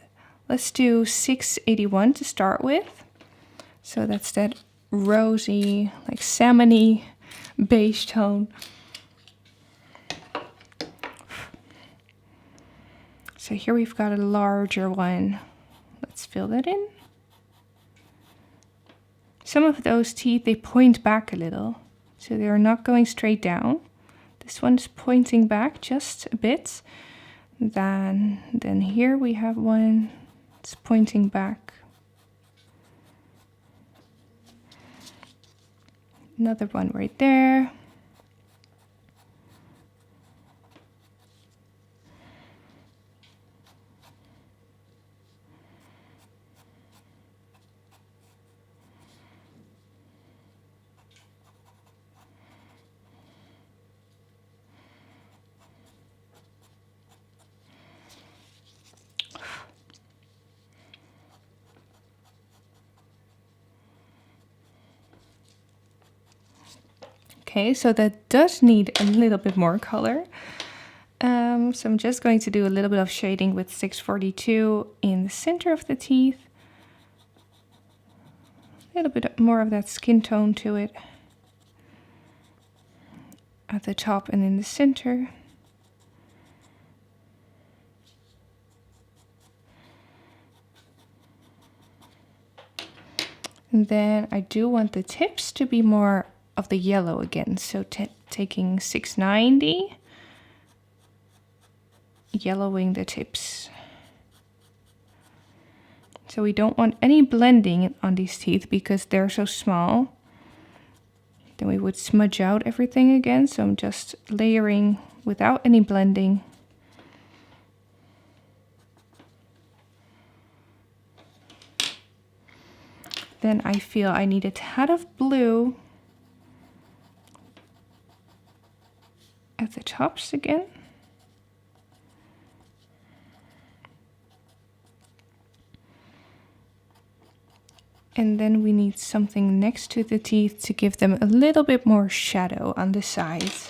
let's do 681 to start with. So that's that rosy, like salmon-y beige tone. So here we've got a larger one. Let's fill that in. Some of those teeth, they point back a little. So they're not going straight down. This one's pointing back just a bit. Then here we have one that's pointing back. Another one right there. Okay, so that does need a little bit more color. So I'm just going to do a little bit of shading with 642 in the center of the teeth. A little bit more of that skin tone to it at the top and in the center. And then I do want the tips to be more of the yellow again. So taking 690, yellowing the tips. So we don't want any blending on these teeth because they're so small. Then we would smudge out everything again. So I'm just layering without any blending. Then I feel I need a tad of blue at the tops again. And then we need something next to the teeth to give them a little bit more shadow on the sides.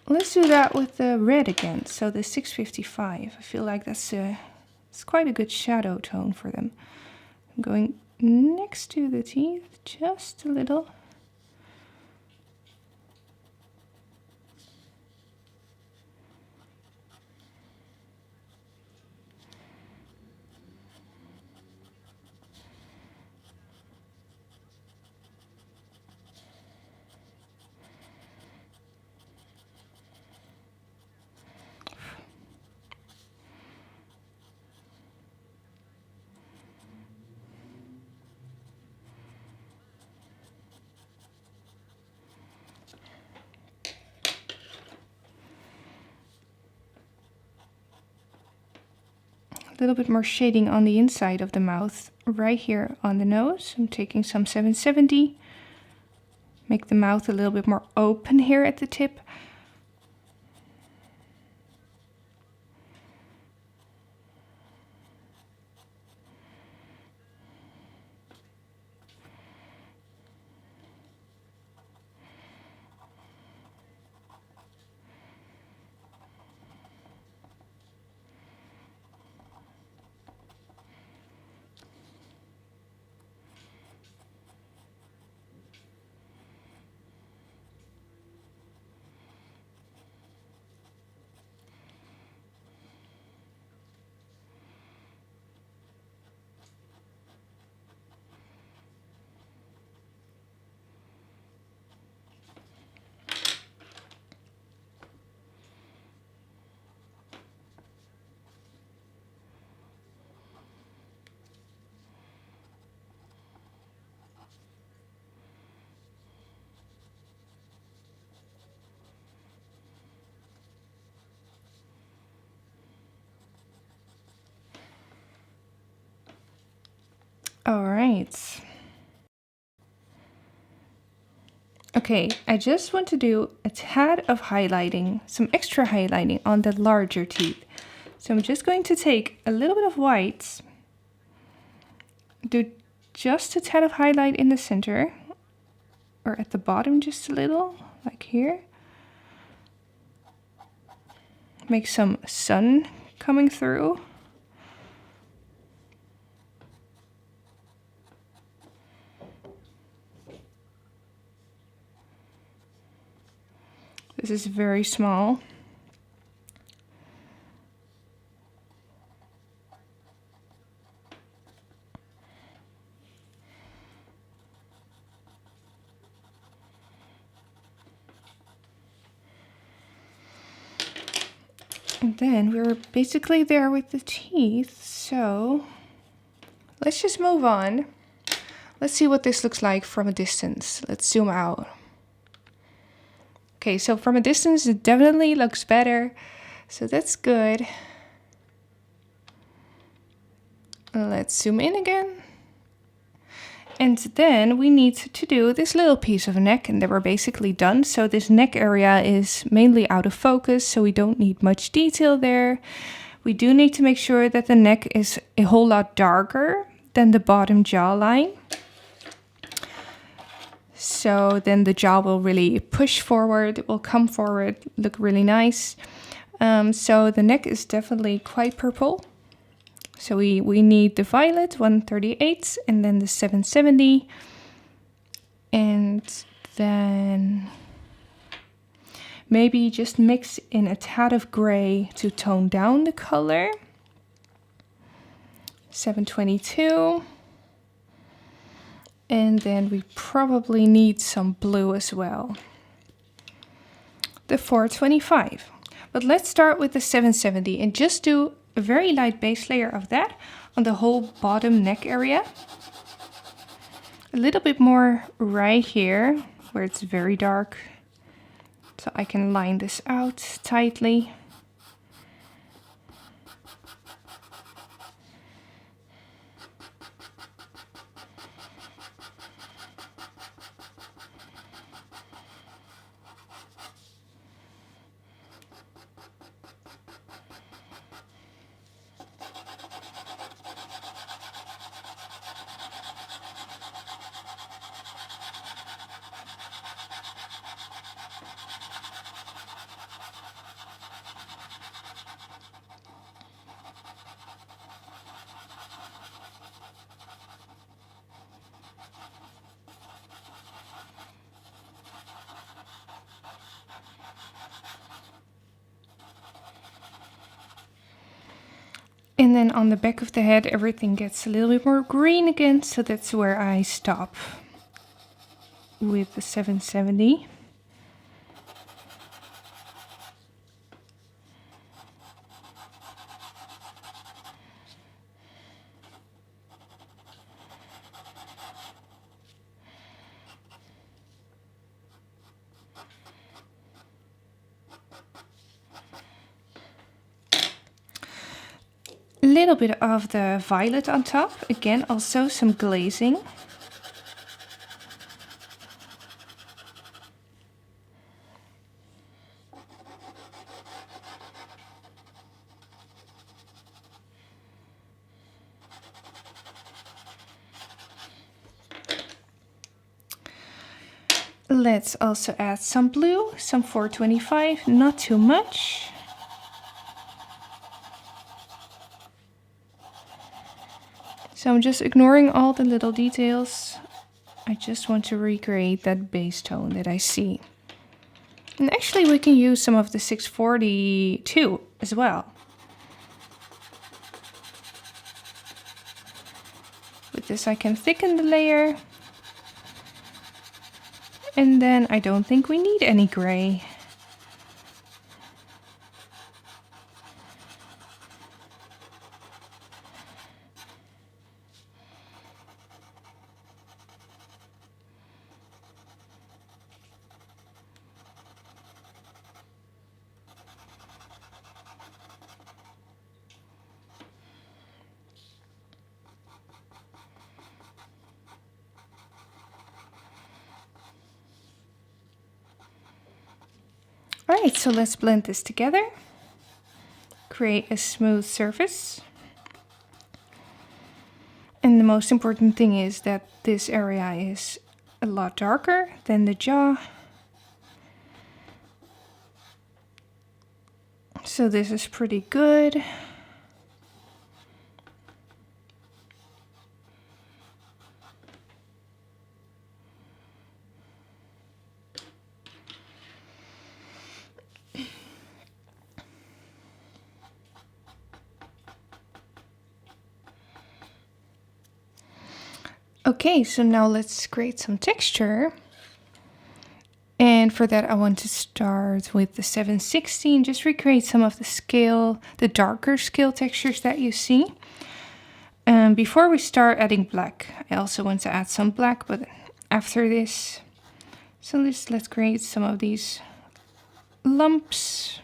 Let's do that with the red again. So the 655. I feel like it's quite a good shadow tone for them. I'm going next to the teeth just a little. A little bit more shading on the inside of the mouth, right here on the nose. I'm taking some 770. Make the mouth a little bit more open here at the tip. All right. Okay, I just want to do a tad of highlighting, some extra highlighting on the larger teeth. So I'm just going to take a little bit of white, do just a tad of highlight in the center, or at the bottom just a little, like here. Make some sun coming through. This is very small. And then we're basically there with the teeth, so let's just move on. Let's see what this looks like from a distance. Let's zoom out. Okay, so from a distance it definitely looks better, so that's good. Let's zoom in again. And then we need to do this little piece of neck, and then we're basically done. So this neck area is mainly out of focus, so we don't need much detail there. We do need to make sure that the neck is a whole lot darker than the bottom jawline. So then the jaw will really push forward, it will come forward, look really nice. So the neck is definitely quite purple. So we need the violet 138 and then the 770. And then maybe just mix in a tad of gray to tone down the color. 722. And then we probably need some blue as well. The 425. But let's start with the 770 and just do a very light base layer of that on the whole bottom neck area. A little bit more right here where it's very dark. So I can line this out tightly. And then on the back of the head, everything gets a little bit more green again. So that's where I stop with the 770. A little bit of the violet on top. Again, also some glazing. Let's also add some blue, some 425, not too much. So I'm just ignoring all the little details. I just want to recreate that base tone that I see. And actually we can use some of the 642 as well. With this I can thicken the layer. And then I don't think we need any gray. Alright, so let's blend this together. Create a smooth surface. And the most important thing is that this area is a lot darker than the jaw. So this is pretty good. Okay, so now let's create some texture. And for that I want to start with the 716, just recreate some of the scale, the darker scale textures that you see. Before we start adding black, I also want to add some black, but after this. So let's create some of these lumps.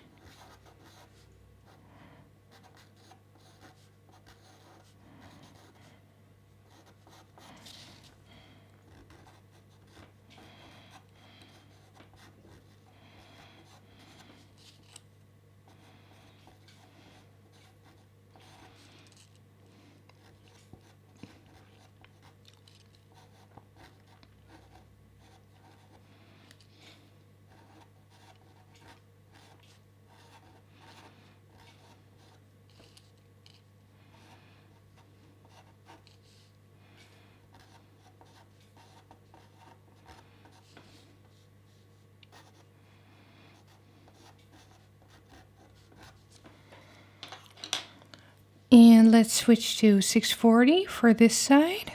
And let's switch to 640 for this side.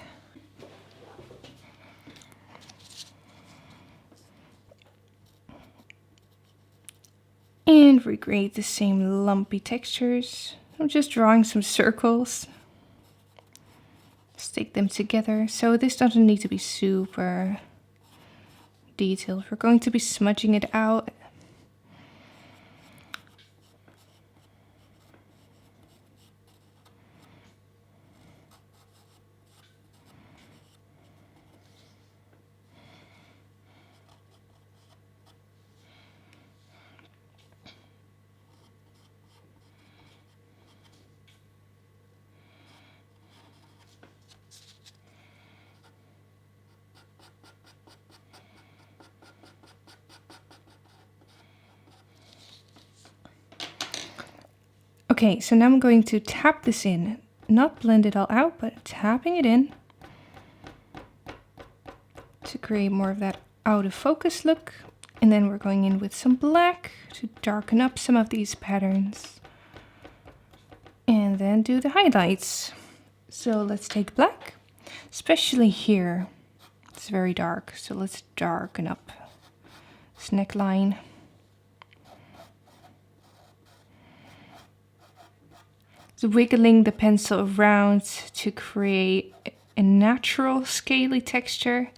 And recreate the same lumpy textures. I'm just drawing some circles. Stick them together. So this doesn't need to be super detailed. We're going to be smudging it out. Okay, so now I'm going to tap this in, not blend it all out, but tapping it in to create more of that out of focus look. And then we're going in with some black to darken up some of these patterns. And then do the highlights. So let's take black, especially here. It's very dark, so let's darken up this neckline. Wiggling the pencil around to create a natural scaly texture.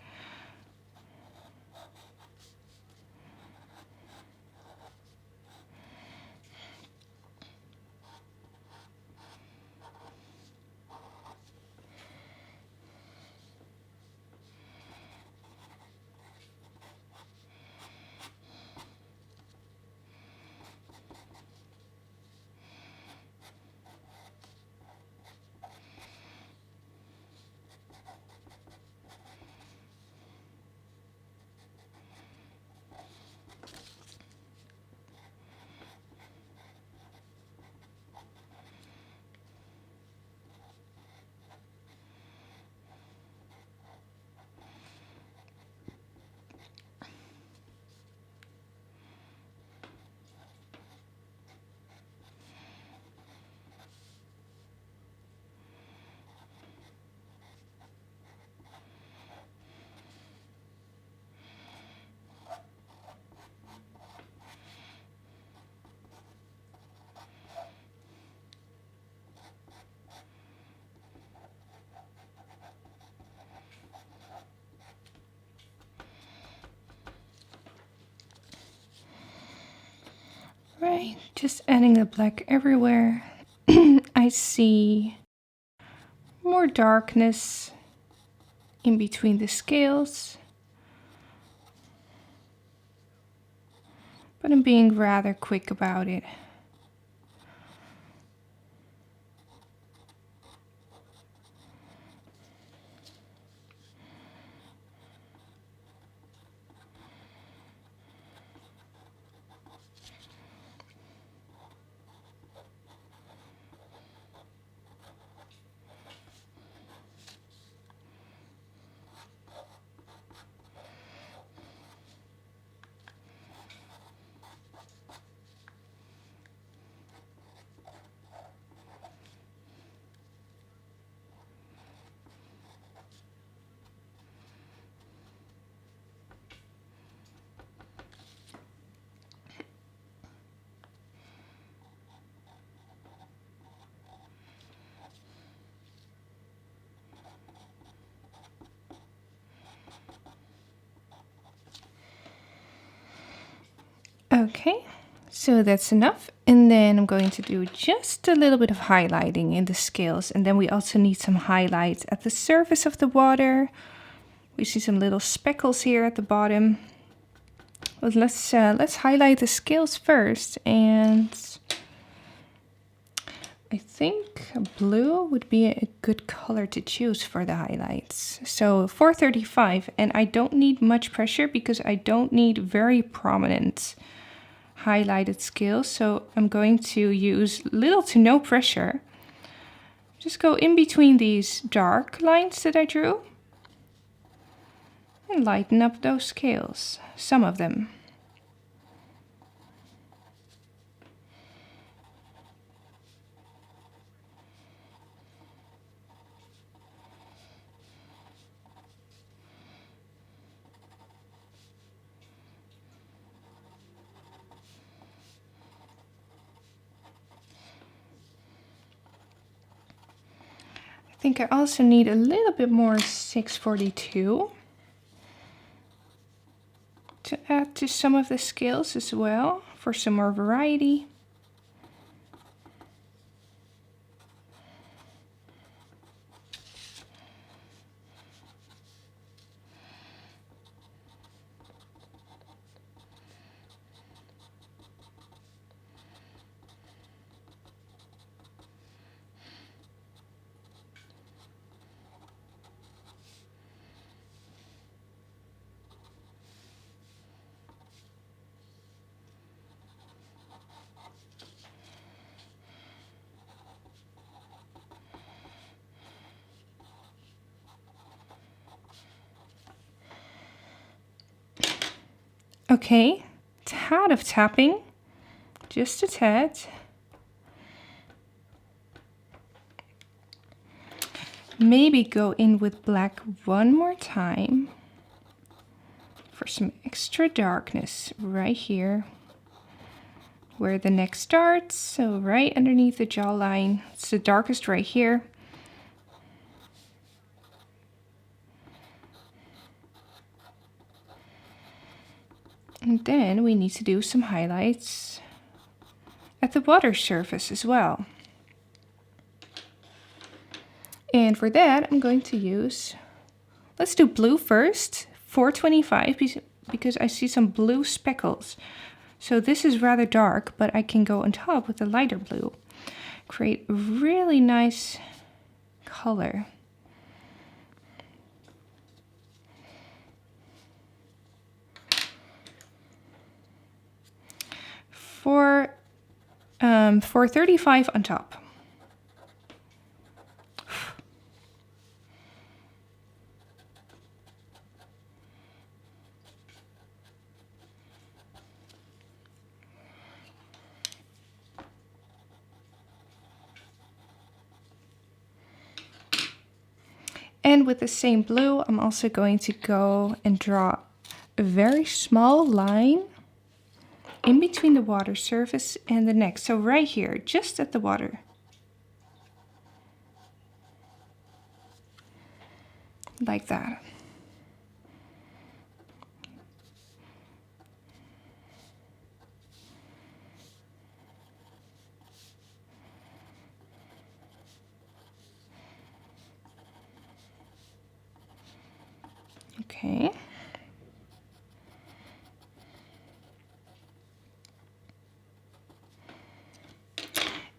Right, just adding the black everywhere. I see more darkness in between the scales. but I'm being rather quick about it. Okay, so that's enough. And then I'm going to do just a little bit of highlighting in the scales. And then we also need some highlights at the surface of the water. We see some little speckles here at the bottom. But let's highlight the scales first. And I think blue would be a good color to choose for the highlights. So 435, and I don't need much pressure because I don't need very prominent highlighted scales, so I'm going to use little to no pressure. Just go in between these dark lines that I drew and lighten up those scales, some of them. I think I also need a little bit more 642 to add to some of the scales as well for some more variety. Okay, tad of tapping, just a tad. Maybe go in with black one more time for some extra darkness right here where the neck starts. So right underneath the jawline, it's the darkest right here. And then we need to do some highlights at the water surface as well. And for that, I'm going to use, let's do blue first, 425, because I see some blue speckles. So this is rather dark, but I can go on top with a lighter blue. Create a really nice color. For 435 on top. And with the same blue, I'm also going to go and draw a very small line in between the water surface and the neck. So right here, just at the water. Like that. Okay.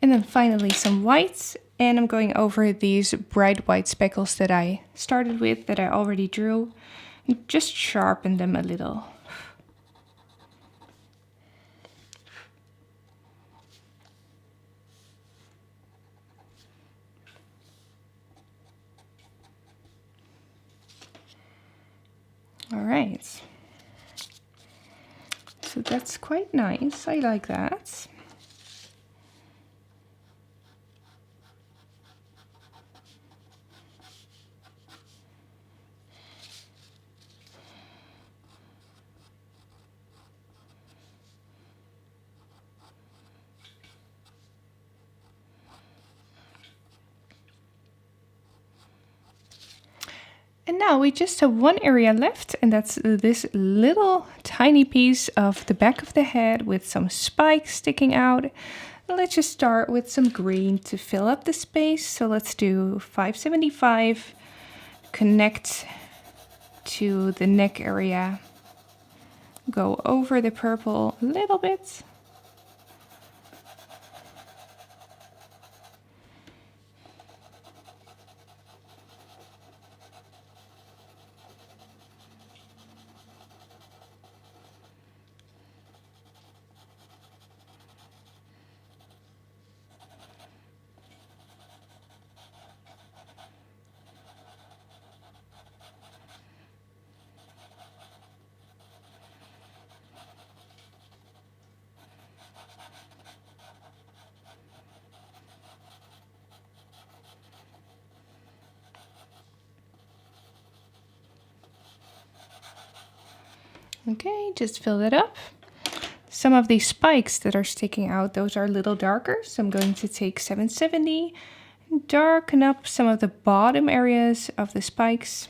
And then finally some whites. And I'm going over these bright white speckles that I started with, that I already drew. And just sharpen them a little. All right. So that's quite nice. I like that. And now we just have one area left, and that's this little tiny piece of the back of the head with some spikes sticking out. Let's just start with some green to fill up the space. So let's do 575, connect to the neck area, go over the purple a little bit. Okay, just fill it up. Some of these spikes that are sticking out, those are a little darker. So I'm going to take 770 and darken up some of the bottom areas of the spikes.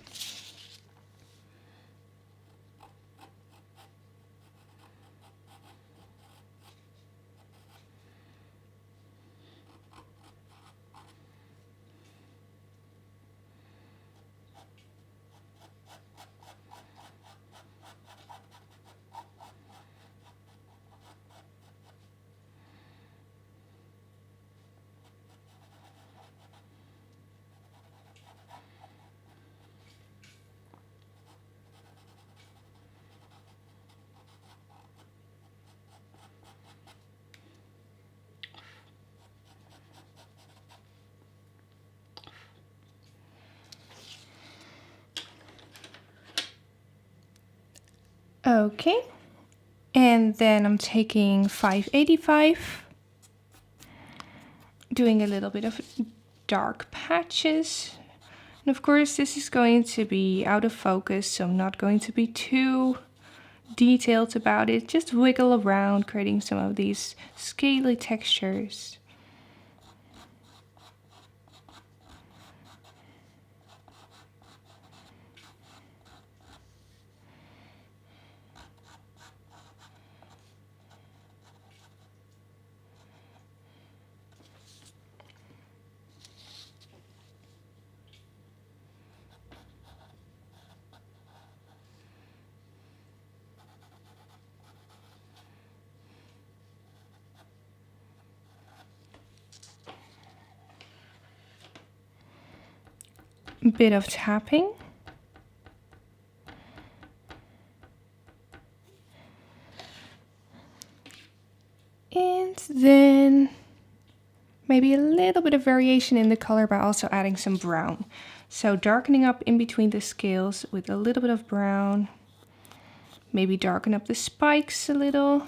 Okay, and then I'm taking 585, doing a little bit of dark patches. And of course, this is going to be out of focus, so I'm not going to be too detailed about it. Just wiggle around, creating some of these scaly textures. Bit of tapping. And then maybe a little bit of variation in the color by also adding some brown. So darkening up in between the scales with a little bit of brown. Maybe darken up the spikes a little.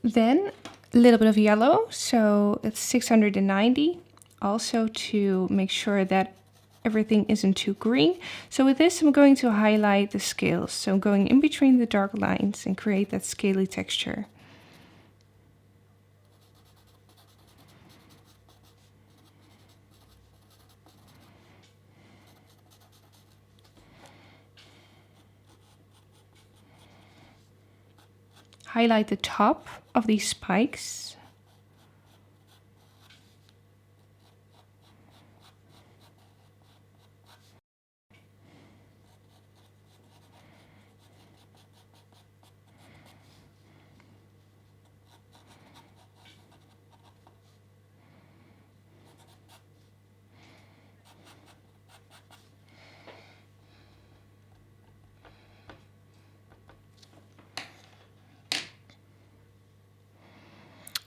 Then a little bit of yellow, so it's 690, also to make sure that everything isn't too green. So with this, I'm going to highlight the scales. So I'm going in between the dark lines and create that scaly texture. Highlight the top of these spikes.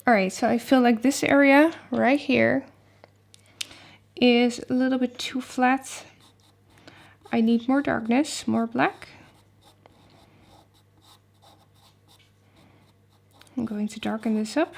All right, so I feel like this area right here is a little bit too flat. I need more darkness, more black. I'm going to darken this up.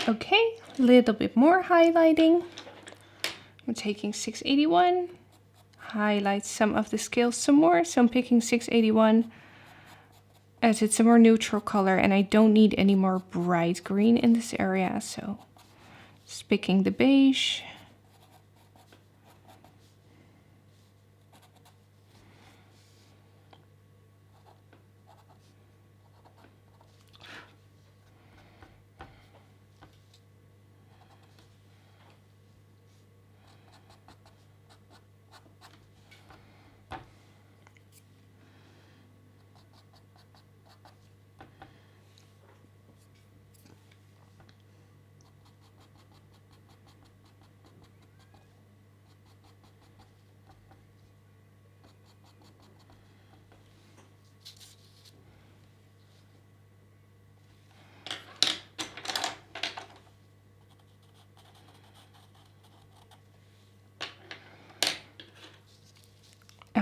Okay, a little bit more highlighting. I'm taking 681, highlight some of the scales some more. So I'm picking 681 as it's a more neutral color and I don't need any more bright green in this area. So just picking the beige.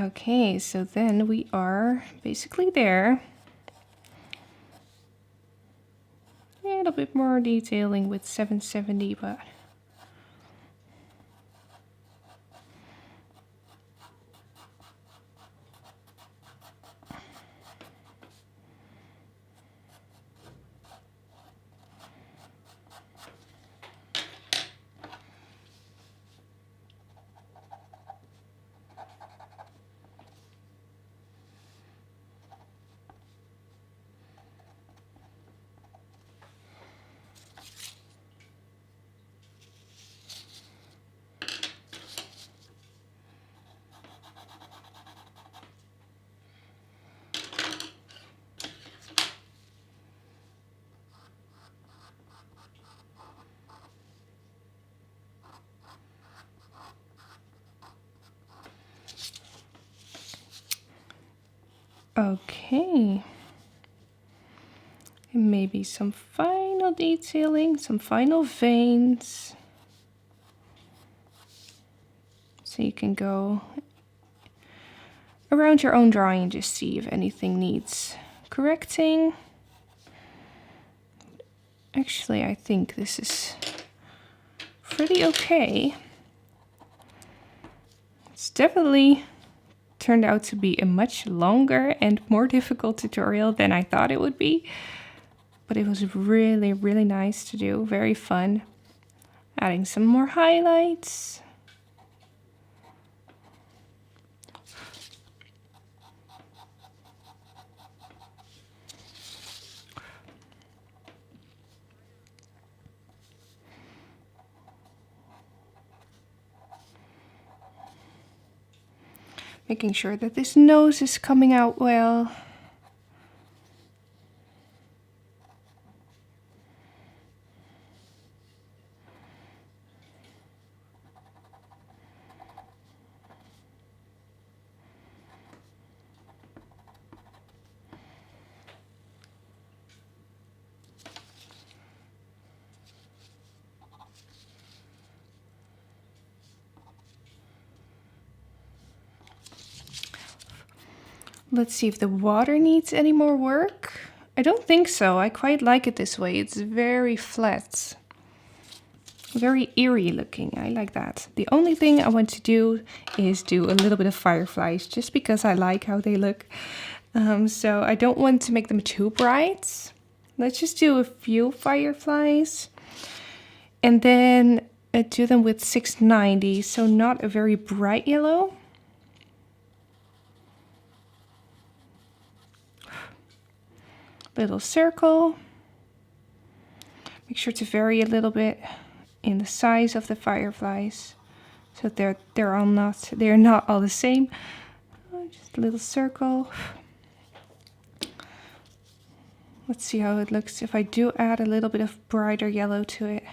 Okay, so then we are basically there. A little bit more detailing with 770, but Okay. And maybe some final detailing, some final veins. So you can go around your own drawing and just see if anything needs correcting. Actually, I think this is pretty okay. It's definitely turned out to be a much longer and more difficult tutorial than I thought it would be. But it was really, really nice to do. Very fun. Adding some more highlights. Making sure that this nose is coming out well. Let's see if the water needs any more work. I don't think so. I quite like it this way. It's very flat. Very eerie looking. I like that. The only thing I want to do is do a little bit of fireflies just because I like how they look. So I don't want to make them too bright. Let's just do a few fireflies. And then do them with 690. So not a very bright yellow. Little circle. Make sure to vary a little bit in the size of the fireflies, so they're not all the same. Just a little circle. Let's see how it looks if I do add a little bit of brighter yellow to it.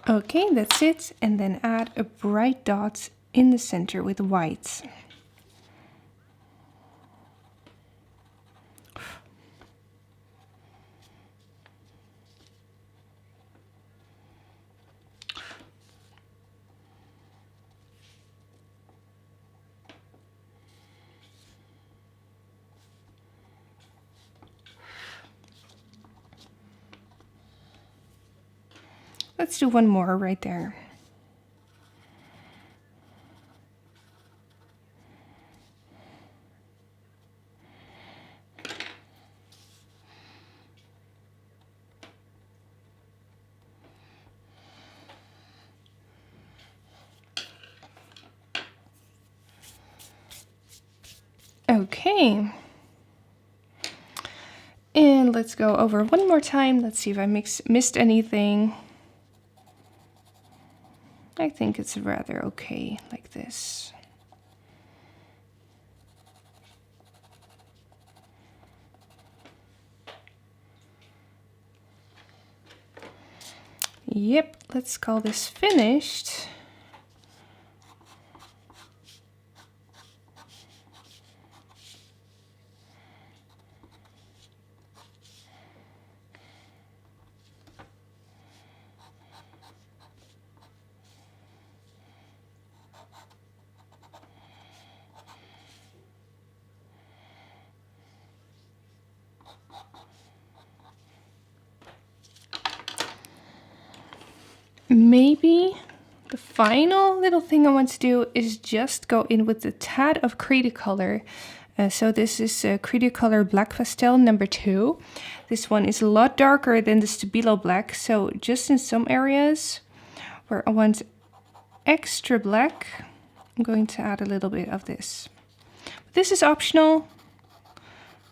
Okay, that's it. And then add a bright dot in the center with white. Let's do one more right there. Okay. And let's go over one more time. Let's see if I missed anything. I think it's rather okay like this. Yep, let's call this finished. Maybe the final little thing I want to do is just go in with a tad of Cretacolor. So this is Cretacolor Black Pastel number 2. This one is a lot darker than the Stabilo Black. So just in some areas where I want extra black, I'm going to add a little bit of this. This is optional.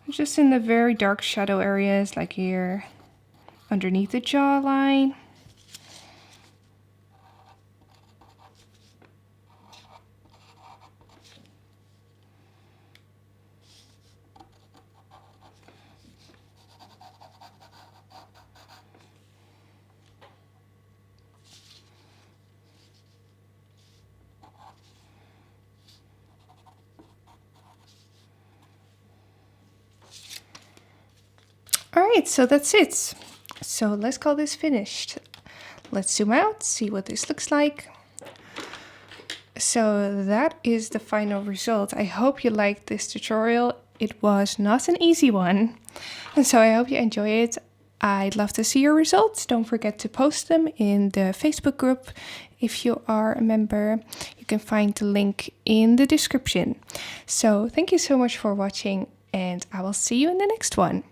Just in the very dark shadow areas, like here underneath the jawline. Alright, so that's it. So let's call this finished. Let's zoom out, see what this looks like. So that is the final result. I hope you liked this tutorial. It was not an easy one. And so I hope you enjoy it. I'd love to see your results. Don't forget to post them in the Facebook group. If you are a member, you can find the link in the description. So thank you so much for watching, and I will see you in the next one.